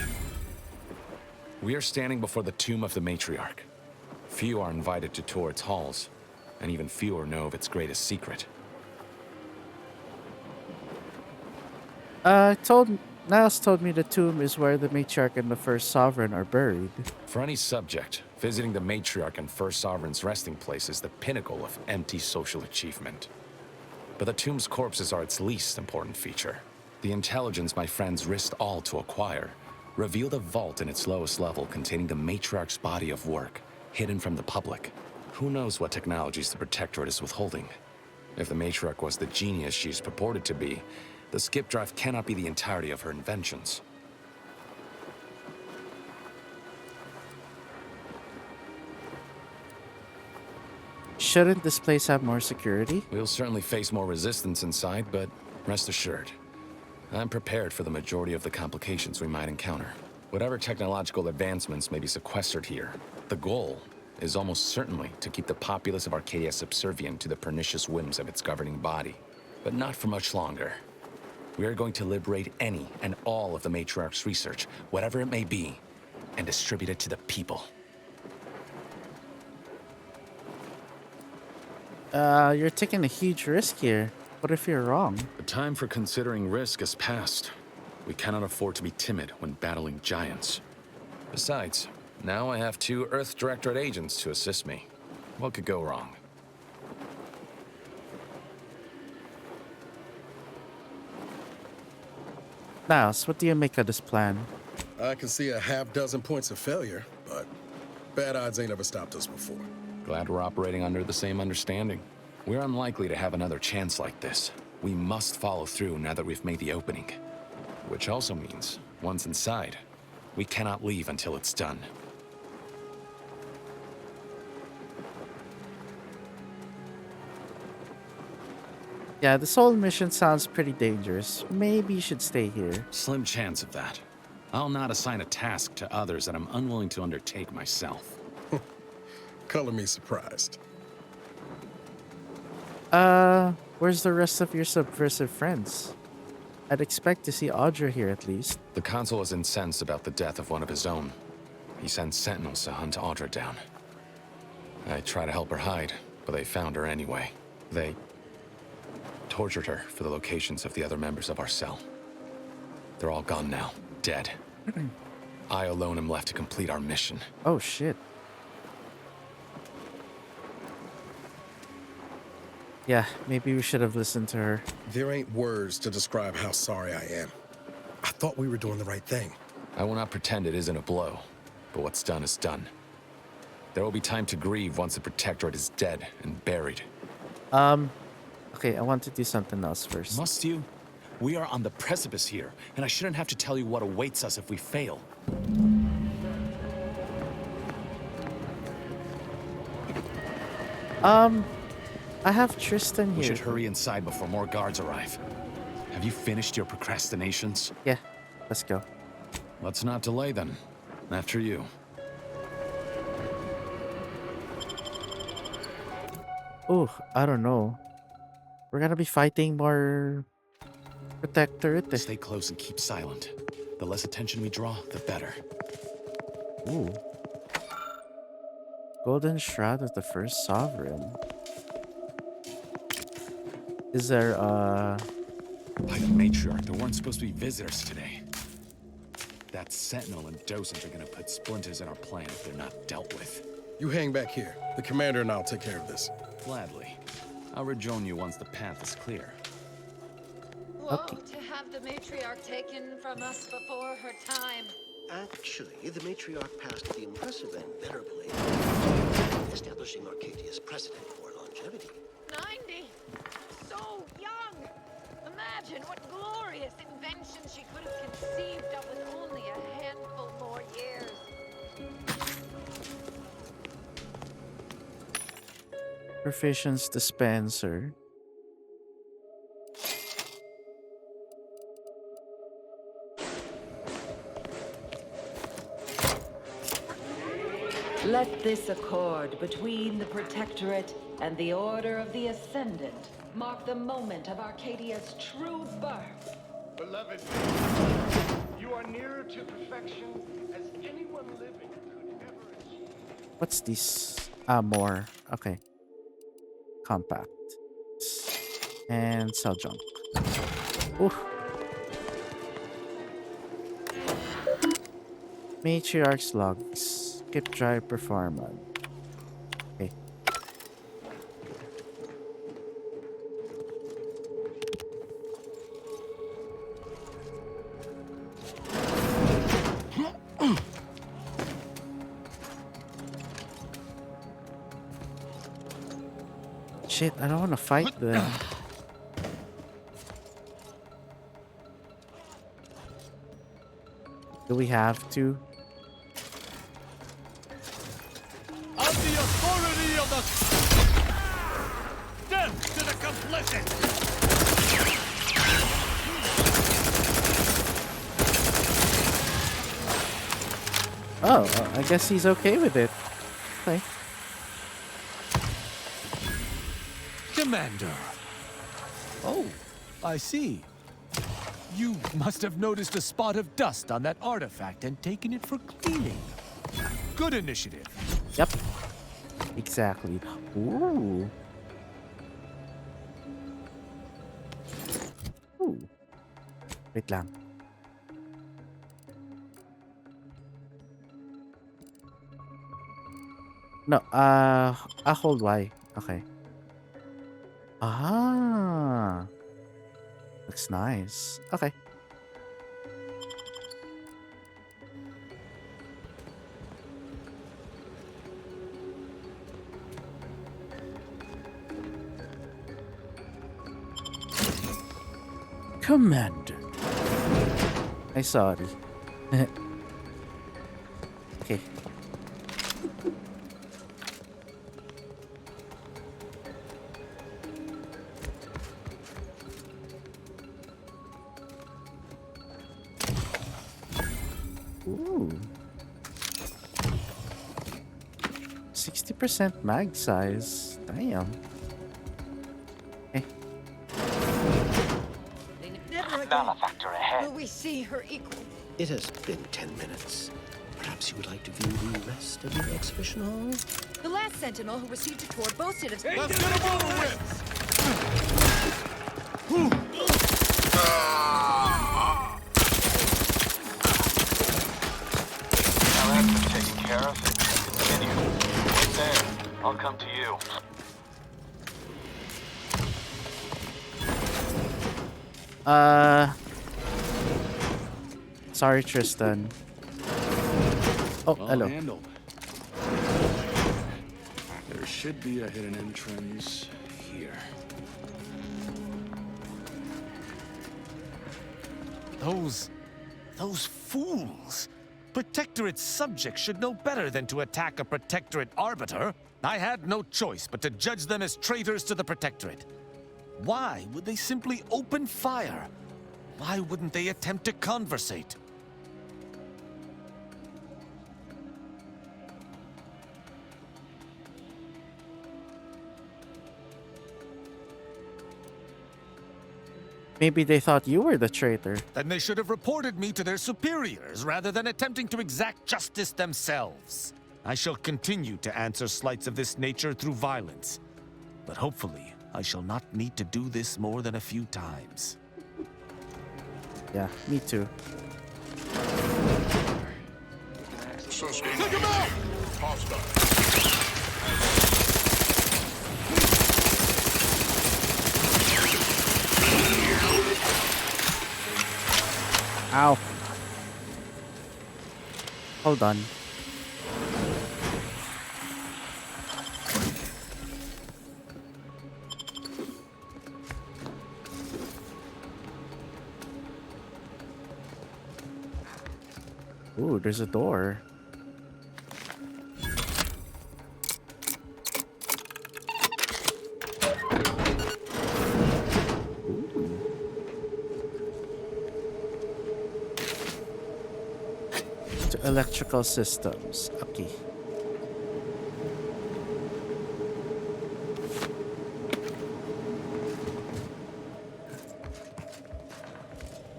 We are standing before the tomb of the Matriarch. Few are invited to tour its halls, and even fewer know of its greatest secret. Niles told me the tomb is where the Matriarch and the First Sovereign are buried. For any subject, visiting the Matriarch and First Sovereign's resting place is the pinnacle of empty social achievement. But the tomb's corpses are its least important feature. The intelligence my friends risked all to acquire revealed a vault in its lowest level containing the Matriarch's body of work, hidden from the public. Who knows what technologies the Protectorate is withholding? If the Matriarch was the genius she's purported to be, the skip drive cannot be the entirety of her inventions. Shouldn't this place have more security? We'll certainly face more resistance inside, but rest assured, I'm prepared for the majority of the complications we might encounter. Whatever technological advancements may be sequestered here, the goal is almost certainly to keep the populace of Arcadia subservient to the pernicious whims of its governing body. But not for much longer. We are going to liberate any and all of the Matriarch's research, whatever it may be, and distribute it to the people. You're taking a huge risk here. What if you're wrong? The time for considering risk is past. We cannot afford to be timid when battling giants. Besides, now I have 2 Earth Directorate agents to assist me. What could go wrong? Niles, what do you make of this plan? I can see a half-dozen points of failure, but bad odds ain't ever stopped us before. Glad we're operating under the same understanding. We're unlikely to have another chance like this. We must follow through now that we've made the opening. Which also means, once inside, we cannot leave until it's done. Yeah, this whole mission sounds pretty dangerous. Maybe you should stay here. Slim chance of that. I'll not assign a task to others that I'm unwilling to undertake myself. Color me surprised. Where's the rest of your subversive friends? I'd expect to see Audra here at least. The consul is incensed about the death of one of his own. He sends sentinels to hunt Audra down. I try to help her hide, but they found her anyway. They tortured her for the locations of the other members of our cell. They're all gone now, dead. I alone am left to complete our mission. Oh shit. Yeah, maybe we should have listened to her. There ain't words to describe how sorry I am. I thought we were doing the right thing. I will not pretend it isn't a blow, but what's done is done. There will be time to grieve once the Protectorate is dead and buried. Okay, I want to do something else first. Must you? We are on the precipice here, and I shouldn't have to tell you what awaits us if we fail. I have Tristan here. We should hurry inside before more guards arrive. Have you finished your procrastinations? Yeah, let's go. Let's not delay then. After you. Oh, I don't know. We're gonna be fighting more Protectorate. Stay close and keep silent. The less attention we draw, the better. Ooh. Golden Shroud of the First Sovereign. Is there, By the matriarch, there weren't supposed to be visitors today. That sentinel and docent are gonna put splinters in our plan if they're not dealt with. You hang back here. The commander and I'll take care of this. Gladly. I'll rejoin you once the path is clear. Woe to have the matriarch taken from us before her time. Actually, the matriarch passed the impressive and venerable age, establishing Arcadia's precedent for longevity. 90! So young! Imagine what glorious inventions she could have conceived of with only a handful more years. Proficience Dispenser. Let this accord between the Protectorate and the Order of the Ascendant mark the moment of Arcadia's true birth. Beloved, you are nearer to perfection as anyone living could ever achieve. What's this? More. Okay. Compact. And sell junk. Oof. Matriarch's logs. Skip drive performance. Okay. Shit, I don't want to fight them. Do we have to? On the authority of the... Death to the complicit! Oh, I guess he's okay with it. Okay. Commander. Oh, I see. You must have noticed a spot of dust on that artifact and taken it for cleaning. Good initiative. Yep. Exactly. Ooh. Ooh. Wait lang. No, I hold Y. Okay. Ah, looks nice. Okay. Commander. I'm sorry. Okay. Ooh. 60% mag size. Damn. Okay. Never again Will we see her equal? It has been 10 minutes. Perhaps you would like to view the rest of the exhibition hall? The last sentinel who received a tour boasted of... Let's get him over with! Now that's been taken care of. Continue. Wait there. I'll come to you. Sorry, Tristan. Oh, Well hello. handled. There should be a hidden entrance here. Those fools! Protectorate subjects should know better than to attack a Protectorate arbiter. I had no choice but to judge them as traitors to the Protectorate. Why would they simply open fire? Why wouldn't they attempt to conversate? Maybe they thought you were the traitor. Then they should have reported me to their superiors rather than attempting to exact justice themselves. I shall continue to answer slights of this nature through violence. But hopefully, I shall not need to do this more than a few times. Yeah, me too. Take him out! Ow. Hold on. Ooh, there's a door. To electrical systems. Okay.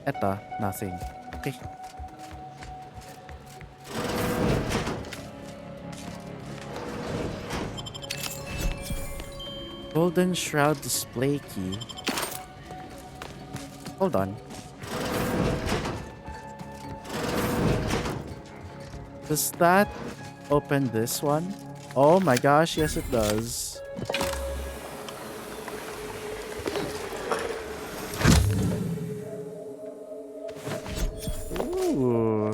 Eto, nothing. Okay. Golden Shroud display key. Hold on. Does that open this one? Oh my gosh, yes it does. Ooh.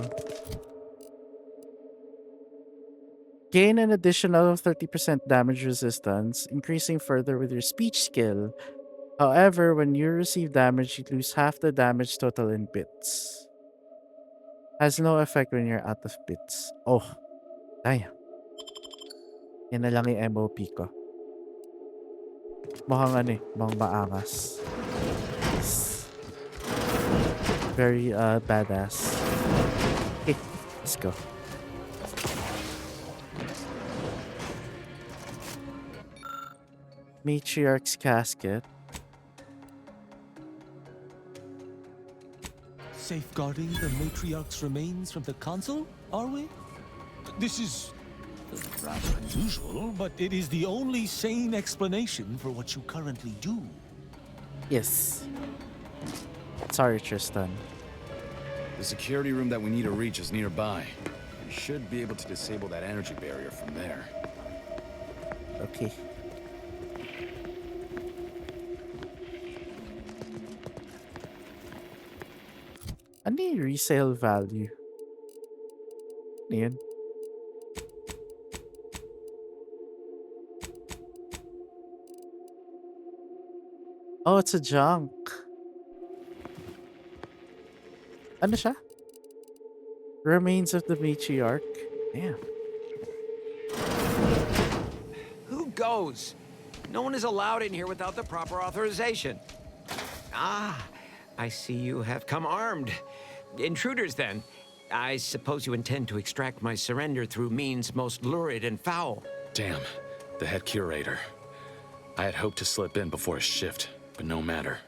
Gain an additional 30% damage resistance, increasing further with your speech skill. However, when you receive damage, you lose half the damage total in bits. Has no effect when you're out of bits. Oh, damn. Yan na lang yung MOP ko. Mukhang ano eh, mukhang maangas. Very badass. Okay, let's go. Matriarch's casket. Safeguarding the Matriarch's remains from the Council, are we? This is rather unusual, but it is the only sane explanation for what you currently do. Yes. Sorry, Tristan. The security room that we need to reach is nearby. We should be able to disable that energy barrier from there. Okay. Ano yung resale value? Ano yun? Oh, it's a junk. Ano siya? Remains of the matriarch. Damn. Who goes? No one is allowed in here without the proper authorization. Ah, I see you have come armed. Intruders, then. I suppose you intend to extract my surrender through means most lurid and foul. Damn, the head curator. I had hoped to slip in before his shift, but no matter.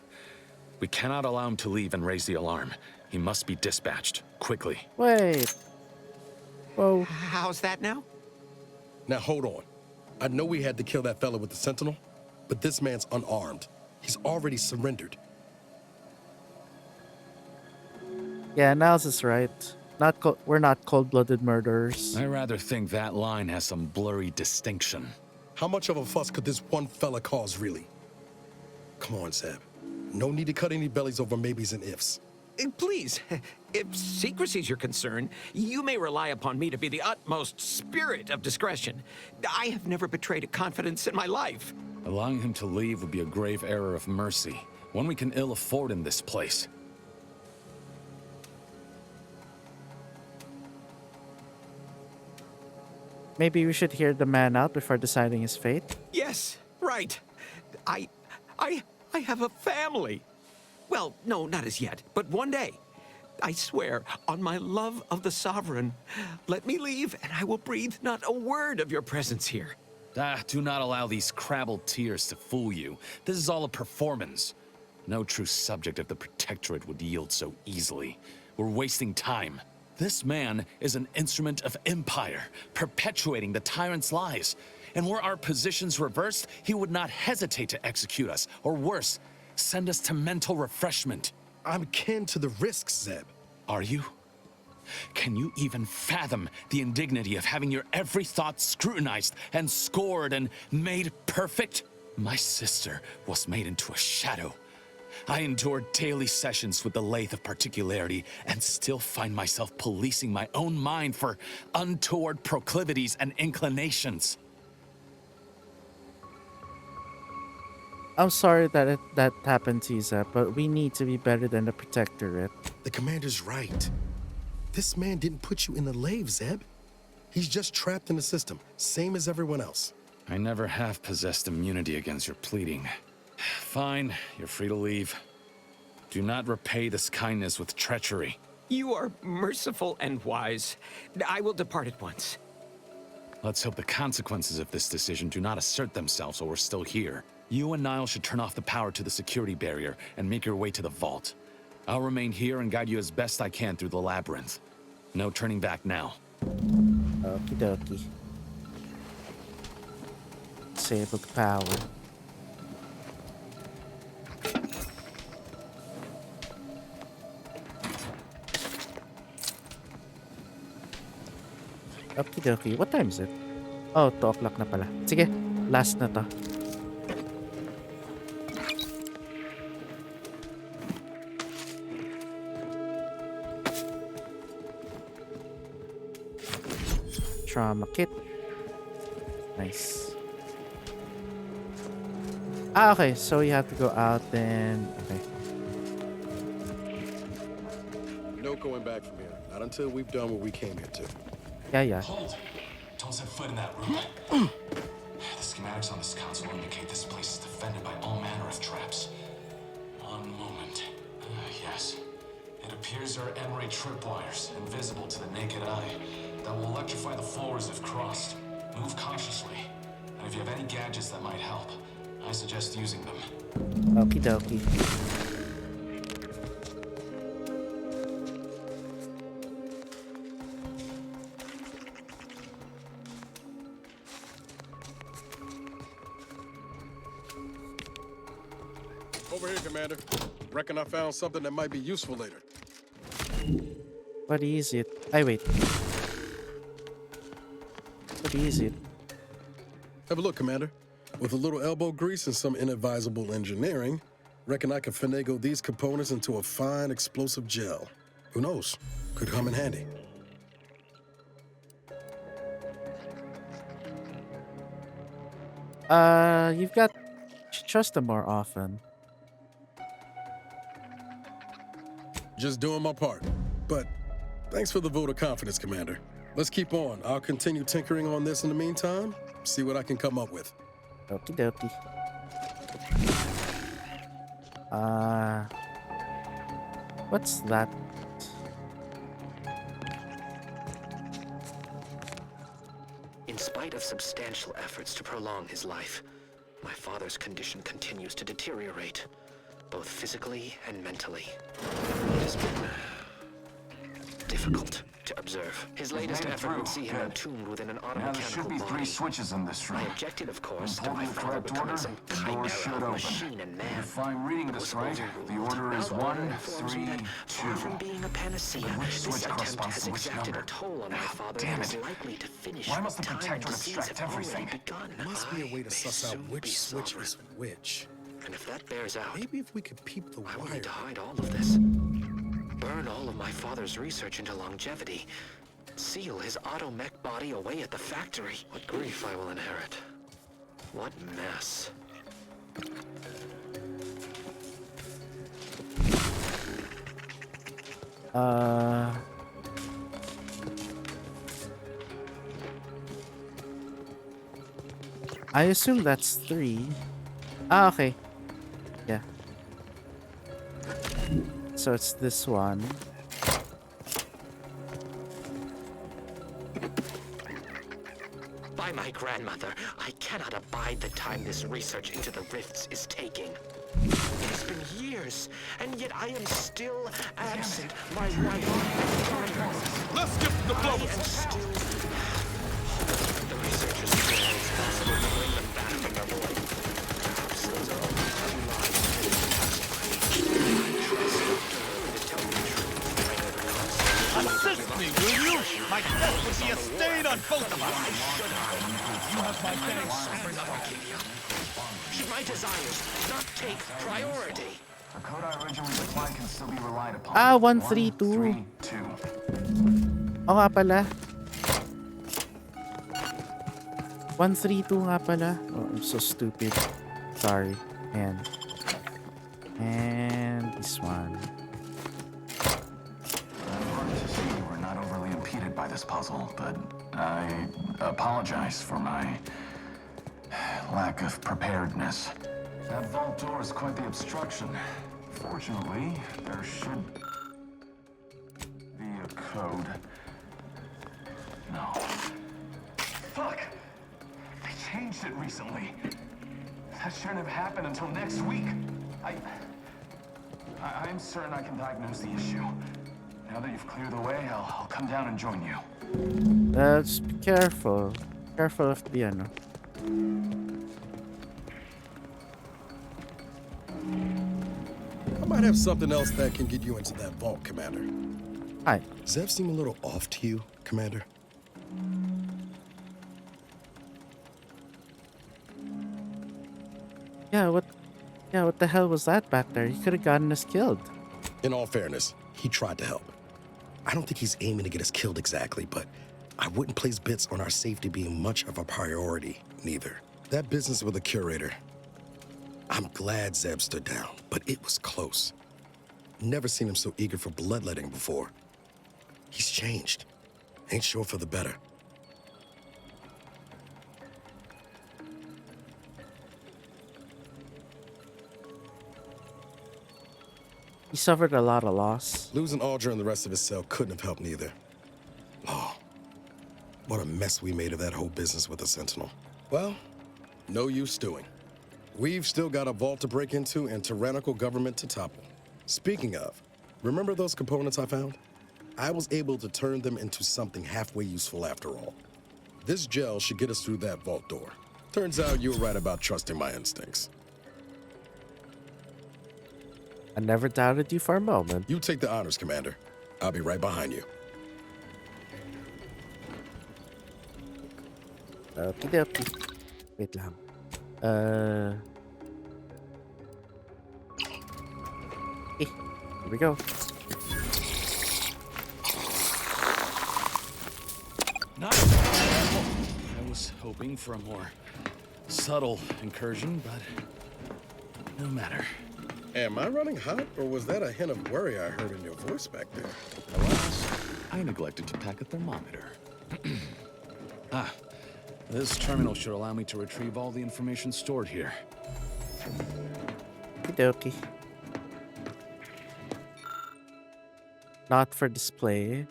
We cannot allow him to leave and raise the alarm. He must be dispatched, quickly. Wait. Whoa. How's that now? Now hold on. I know we had to kill that fella with the Sentinel, but this man's unarmed. He's already surrendered. Yeah, Niles is right. We're not cold-blooded murderers. I rather think that line has some blurry distinction. How much of a fuss could this one fella cause, really? Come on, Zeb. No need to cut any bellies over maybes and ifs. Please, if secrecy's your concern, you may rely upon me to be the utmost spirit of discretion. I have never betrayed a confidence in my life. Allowing him to leave would be a grave error of mercy, one we can ill afford in this place. Maybe we should hear the man out before deciding his fate. Yes, right. I have a family. Well, no, not as yet, but one day. I swear, on my love of the Sovereign, let me leave and I will breathe not a word of your presence here. Do not allow these crabbled tears to fool you. This is all a performance. No true subject of the Protectorate would yield so easily. We're wasting time. This man is an instrument of empire, perpetuating the tyrant's lies. And were our positions reversed, he would not hesitate to execute us, or worse, send us to mental refreshment. I'm kin to the risks, Zeb. Are you? Can you even fathom the indignity of having your every thought scrutinized and scored and made perfect? My sister was made into a shadow. I endured daily sessions with the lathe of particularity and still find myself policing my own mind for untoward proclivities and inclinations. I'm sorry that that happened to you, Zeb, but we need to be better than the Protectorate. The commander's right. This man didn't put you in the lathe, Zeb. He's just trapped in the system, same as everyone else. I never have possessed immunity against your pleading. Fine, you're free to leave. Do not repay this kindness with treachery. You are merciful and wise. I will depart at once. Let's hope the consequences of this decision do not assert themselves while we're still here. You and Niall should turn off the power to the security barrier and make your way to the vault. I'll remain here and guide you as best I can through the labyrinth. No turning back now. Okie dokie. Disable the power. Okie dokie. What time is it? Oh, 2 o'clock na pala. Sige, last na to. Trauma kit. Nice. Okay, so you have to go out then. Okay. No going back from here. Not until we've done what we came here to. Yeah. Hold! Don't set foot in that room. The schematics on this console indicate this place is defended by all manner of traps. One moment. Yes. It appears there are emery tripwires, invisible to the naked eye, that will electrify the floors if crossed. Move cautiously. And if you have any gadgets that might help, I suggest using them. Okie dokie. Over here, Commander. Reckon I found something that might be useful later. What is it? Ay, wait. What is it? Have a look, Commander. With a little elbow grease and some inadvisable engineering, reckon I can finagle these components into a fine explosive gel. Who knows? Could come in handy. You've got to trust them more often. Just doing my part. But thanks for the vote of confidence, Commander. Let's keep on. I'll continue tinkering on this in the meantime, see what I can come up with. Okie dokie. What's that? In spite of substantial efforts to prolong his life, my father's condition continues to deteriorate, both physically and mentally. It has been difficult to observe. His latest effort would see him entombed within an automechanical there should be body. 3 switches in this room. My objective, of course, to Hold my in the father correct becoming order, some the door should chimera of open. machine and man. If I'm reading this right, the order is 1, 3, 2. Far from being a panacea, But which this switch attempt corresponds has to which exacted number? a toll on my father Damn and is it. likely to finish Why must the with time. Protectorate Disease abstract have already everything? begun. Must be a way I to may suss out soon which be switch sovereign. is which. And if that bears out, Maybe if we could peep the I will wire. need to hide all of this. Burn all of my father's research into longevity. Seal his auto-mech body away at the factory. What grief I will inherit. What mess. I assume that's 3. Ah, okay. Yeah. So it's this one. By my grandmother, I cannot abide the time this research into the rifts is taking. It has been years, and yet I am still absent. My wife and daughter. Let's skip the I am still... The researchers feel it's possible to bring them back from their void. Perhaps those are only two lies I trust to tell me the truth. Assist me, will you? My death would be a stain on both of us. You have my thanks. Should my desires not take priority? The code I originally supplied can still be relied upon. 132. 1, 3, 2. Oo nga pala. 132 nga pala. Oh, I'm so stupid. Sorry. And this one. Hard to see we're not overly impeded by this puzzle, but I apologize for my lack of preparedness. That vault door is quite the obstruction. Fortunately, there should be a code. No. Fuck! They changed it recently. That shouldn't have happened until next week. I'm certain I can diagnose the issue. Now that you've cleared the way, I'll come down and join you. Just be careful. Careful of the ano. I might have something else that can get you into that vault, Commander. Hi. Zev seem a little off to you, Commander? Yeah, what the hell was that back there? He could have gotten us killed. In all fairness, he tried to help. I don't think he's aiming to get us killed exactly, but I wouldn't place bets on our safety being much of a priority, neither. That business with the curator, I'm glad Zeb stood down, but it was close. Never seen him so eager for bloodletting before. He's changed. Ain't sure for the better. He suffered a lot of loss. Losing Audra and the rest of his cell couldn't have helped neither. Oh, what a mess we made of that whole business with the Sentinel. Well, no use stewing. We've still got a vault to break into and tyrannical government to topple. Speaking of, remember those components I found? I was able to turn them into something halfway useful after all. This gel should get us through that vault door. Turns out you were right about trusting my instincts. I never doubted you for a moment. You take the honors, Commander. I'll be right behind you. Okie dokie. Wait lang. Okay, here we go. Not I was hoping for a more subtle incursion, but no matter. Am I running hot, or was that a hint of worry I heard in your voice back there? Alas, I neglected to pack a thermometer. This terminal should allow me to retrieve all the information stored here. Okey-dokey. Not for display.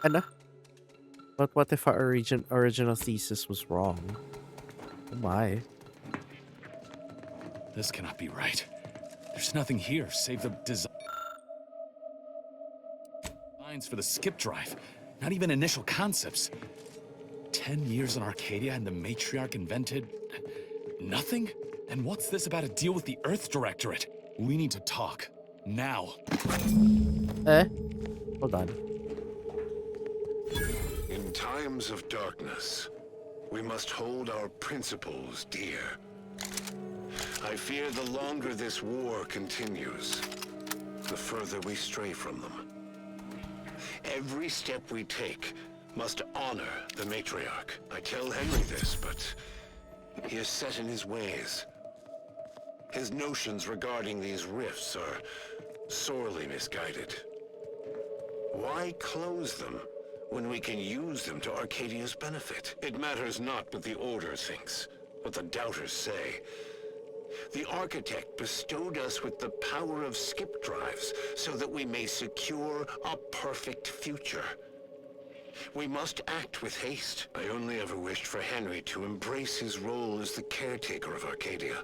Ano? But what if our original thesis was wrong? Oh my. This cannot be right. There's nothing here save the designs for the skip drive. Not even initial concepts. 10 years in Arcadia and the matriarch invented nothing? And what's this about a deal with the Earth Directorate? We need to talk. Now. Hold on. In times of darkness, we must hold our principles dear. I fear the longer this war continues, the further we stray from them. Every step we take must honor the matriarch. I tell Henry this, but he is set in his ways. His notions regarding these rifts are sorely misguided. Why close them when we can use them to Arcadia's benefit? It matters not what the Order thinks, what the Doubters say. The Architect bestowed us with the power of skip drives so that we may secure a perfect future. We must act with haste. I only ever wished for Henry to embrace his role as the caretaker of Arcadia,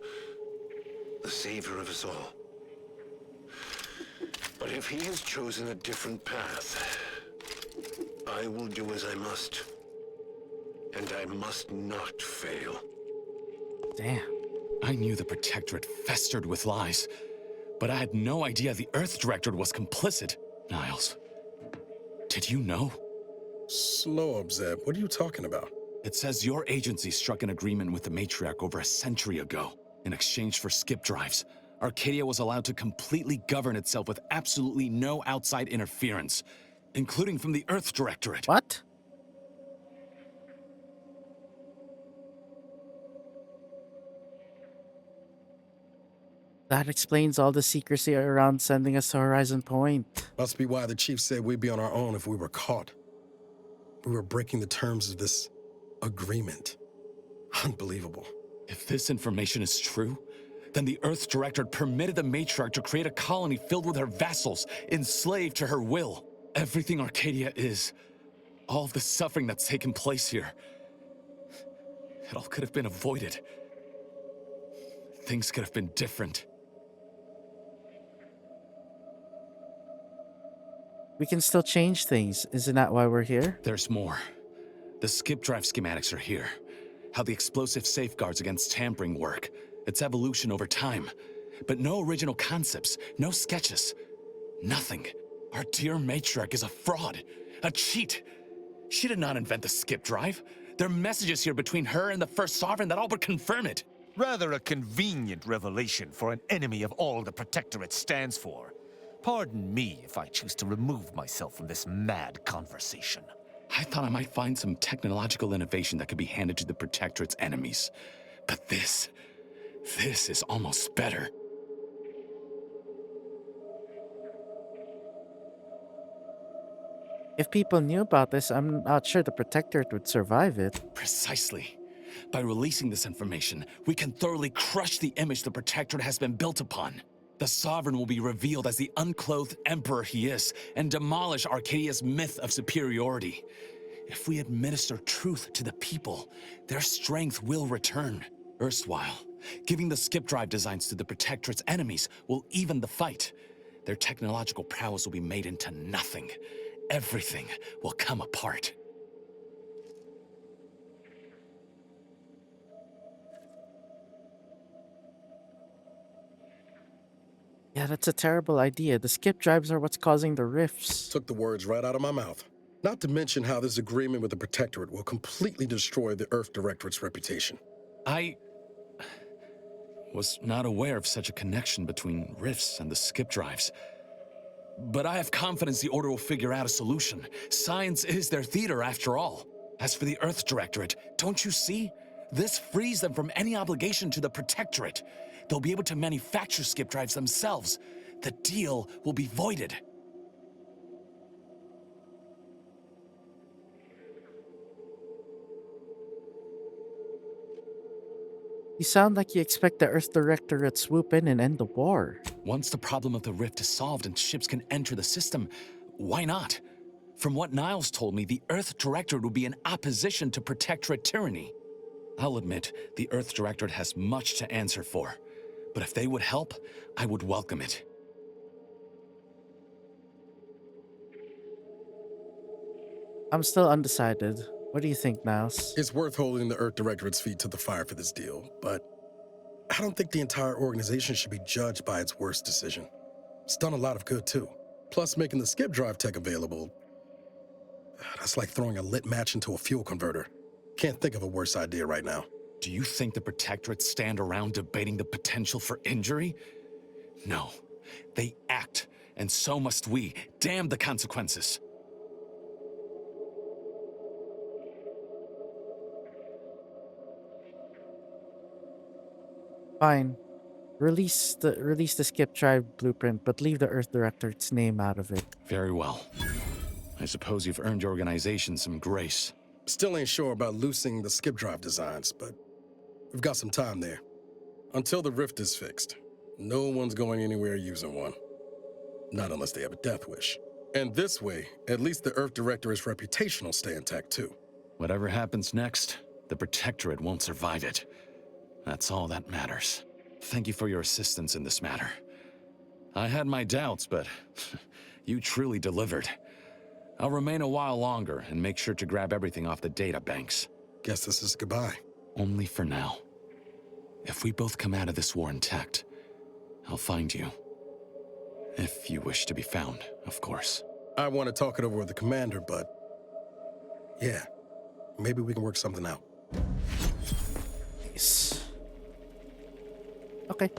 the savior of us all. But if he has chosen a different path, I will do as I must. And I must not fail. Damn. I knew the Protectorate festered with lies, but I had no idea the Earth Directorate was complicit. Niles, did you know? Slow up, Zeb. What are you talking about? It says your agency struck an agreement with the Matriarch over a century ago. In exchange for skip drives, Arcadia was allowed to completely govern itself with absolutely no outside interference, including from the Earth Directorate. What? That explains all the secrecy around sending us to Horizon Point. Must be why the chief said we'd be on our own if we were caught. We were breaking the terms of this agreement. Unbelievable. If this information is true, then the Earth Directorate permitted the Matriarch to create a colony filled with her vassals, enslaved to her will. Everything Arcadia is, all of the suffering that's taken place here, it all could have been avoided. Things could have been different. We can still change things. Isn't that why we're here? There's more. The skip drive schematics are here. How the explosive safeguards against tampering work. Its evolution over time. But no original concepts, no sketches. Nothing. Our dear matriarch is a fraud. A cheat. She did not invent the skip drive. There are messages here between her and the First Sovereign that all but confirm it. Rather a convenient revelation for an enemy of all the Protectorate stands for. Pardon me if I choose to remove myself from this mad conversation. I thought I might find some technological innovation that could be handed to the Protectorate's enemies. But this is almost better. If people knew about this, I'm not sure the Protectorate would survive it. Precisely. By releasing this information, we can thoroughly crush the image the Protectorate has been built upon. The Sovereign will be revealed as the unclothed emperor he is, and demolish Arcadia's myth of superiority. If we administer truth to the people, their strength will return. Erstwhile, giving the skip drive designs to the Protectorate's enemies will even the fight. Their technological prowess will be made into nothing. Everything will come apart. Yeah, that's a terrible idea. The skip drives are what's causing the rifts. Took the words right out of my mouth. Not to mention how this agreement with the Protectorate will completely destroy the Earth Directorate's reputation. I was not aware of such a connection between rifts and the skip drives. But I have confidence the Order will figure out a solution. Science is their theater, after all. As for the Earth Directorate, don't you see? This frees them from any obligation to the Protectorate. They'll be able to manufacture skip drives themselves. The deal will be voided. You sound like you expect the Earth Directorate to swoop in and end the war. Once the problem of the rift is solved and ships can enter the system, why not? From what Niles told me, the Earth Directorate would be in opposition to Protectorate tyranny. I'll admit, the Earth Directorate has much to answer for. But if they would help, I would welcome it. I'm still undecided. What do you think, Niles? It's worth holding the Earth Directorate's feet to the fire for this deal, but I don't think the entire organization should be judged by its worst decision. It's done a lot of good, too. Plus, making the skip drive tech available, that's like throwing a lit match into a fuel converter. Can't think of a worse idea right now. Do you think the Protectorate stand around debating the potential for injury? No. They act, and so must we. Damn the consequences. Fine. Release the skip drive blueprint, but leave the Earth Directorate's name out of it. Very well. I suppose you've earned your organization some grace. Still ain't sure about loosening the skip drive designs, but we've got some time there. Until the rift is fixed, no one's going anywhere using one. Not unless they have a death wish. And this way, at least the Earth Directorate's reputation will stay intact too. Whatever happens next, the Protectorate won't survive it. That's all that matters. Thank you for your assistance in this matter. I had my doubts, but you truly delivered. I'll remain a while longer and make sure to grab everything off the data banks. Guess this is goodbye. Only for now. If we both come out of this war intact, I'll find you. If you wish to be found, of course. I want to talk it over with the commander, but yeah, maybe we can work something out. Nice. Okay.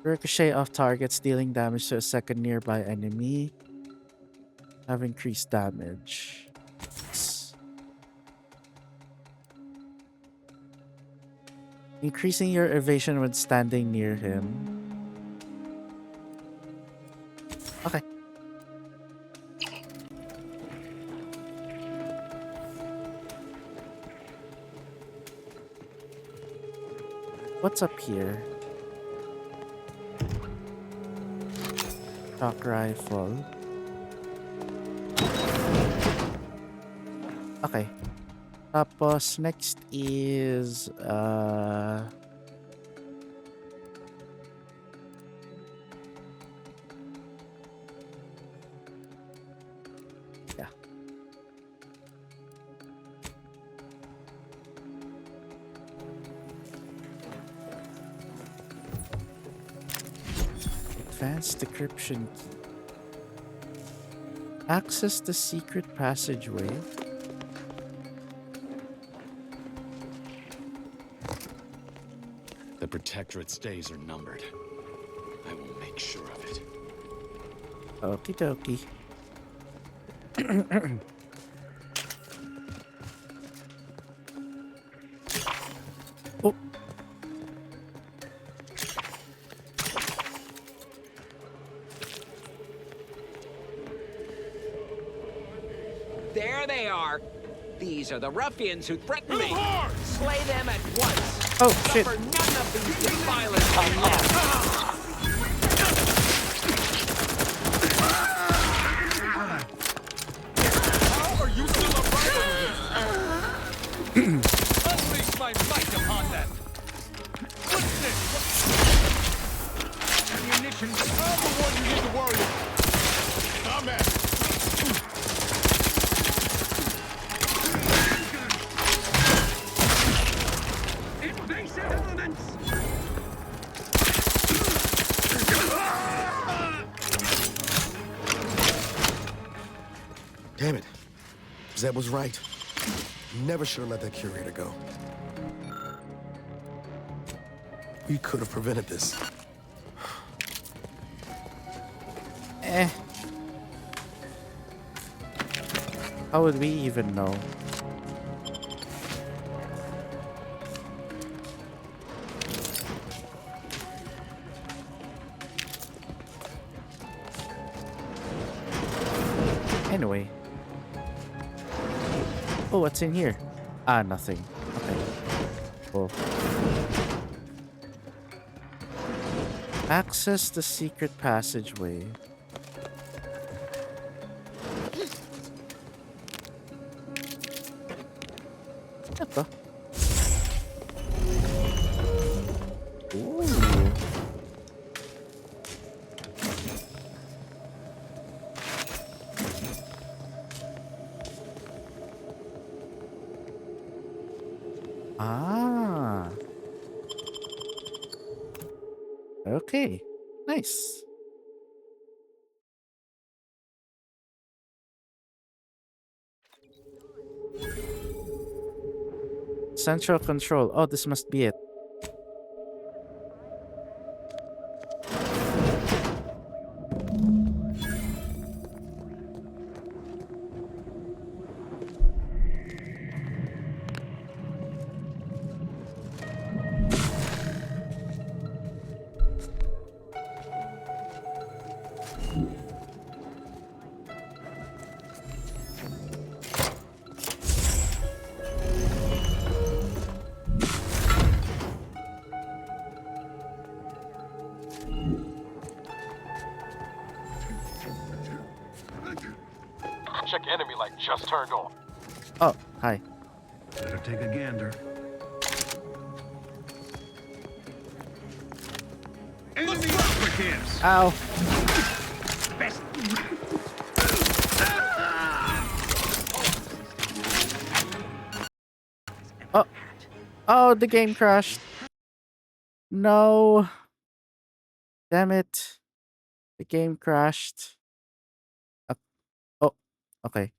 Ricochet off targets, dealing damage to a second nearby enemy. Have increased damage. Increasing your evasion when standing near him. Okay. What's up here? Shock rifle. Okay. Tapos next is yeah. Advanced decryption key. Access the secret passageway. The Protectorate's days are numbered. I will make sure of it. Okie dokie. Oh. There they are. These are the ruffians who threatened me. Slay them at once. Oh, shit. Suffer none of these defilers alone. How are you still upright? Unleash my might upon them! What's this? Ammunition. I'm the one you need to worry about. Combat! Invasive elements! Damn it. Zeb was right. Never should have let that curator go. We could have prevented this. How would we even know? Anyway. Oh, what's in here? Ah, nothing. Okay. Cool. Access the secret passageway. Ito. Ooh. Ah. Okay. Nice. Central control. Oh, this must be it. Check enemy light just turned on. Oh, hi. Better take a gander. Enemy operatives! Ow. Best. Oh. Oh, the game crashed. No. Damn it. The game crashed. Oh, okay.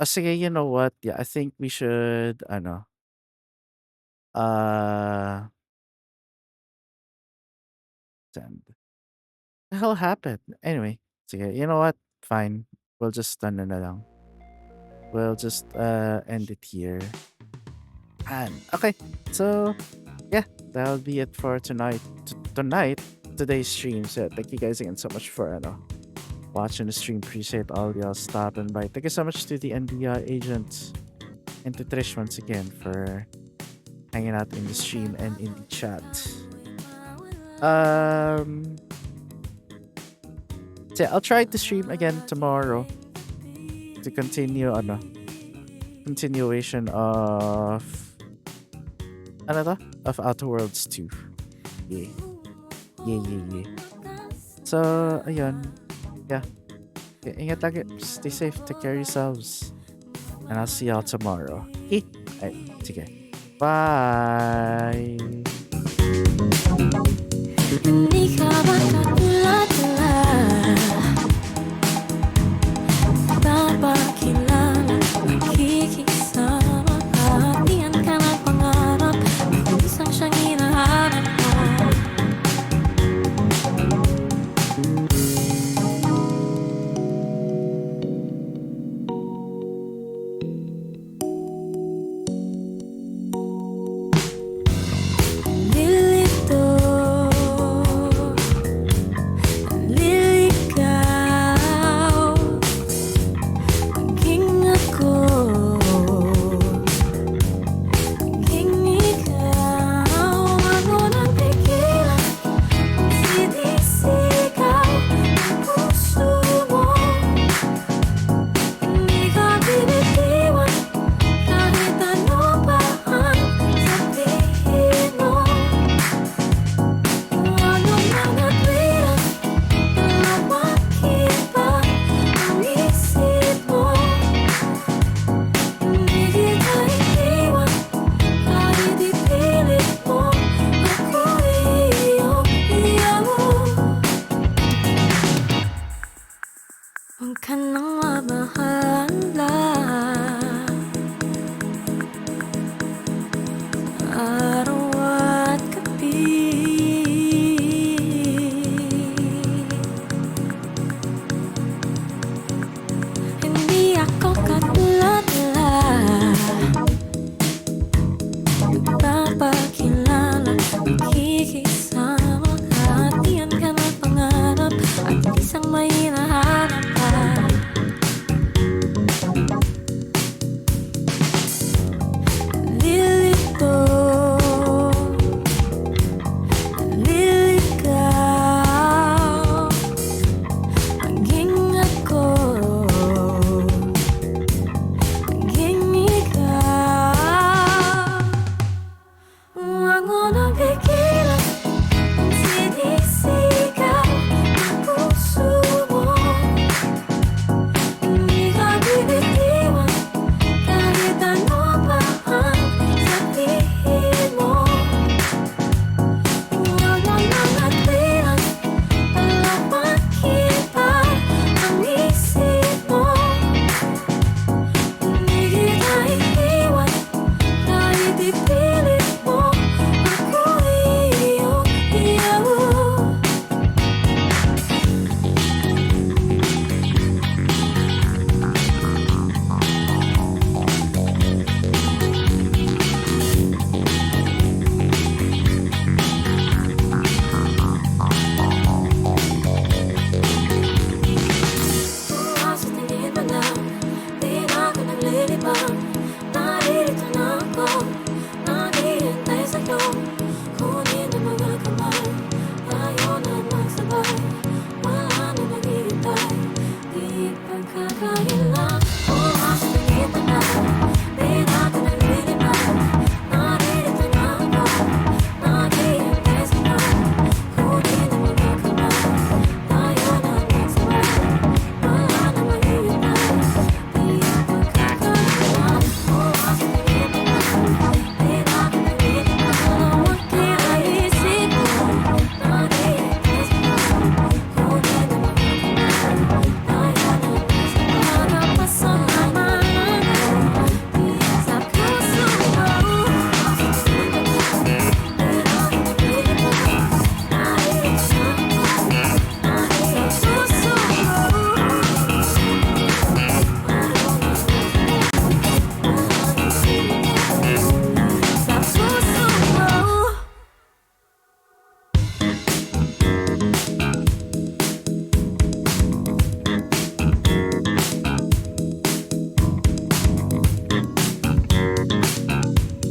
Sige, you know what? Yeah, I think we should, uh, send. The hell happened? Anyway, sige, you know what? Fine. We'll just, na lang. We'll just, end it here. And, okay. So, yeah, that'll be it for tonight. Today's stream. So, thank you guys again so much for, watching the stream. Appreciate all y'all stopping by. Thank you so much to the NDR agents and to Trish once again for hanging out in the stream and in the chat. So I'll try to stream again tomorrow to continue continuation of of Outer Worlds 2. Yeah. So ayun. Yeah. Ingat lagi. Stay safe. Take care of yourselves. And I'll see y'all tomorrow. Okay? Alright. Sige. Bye.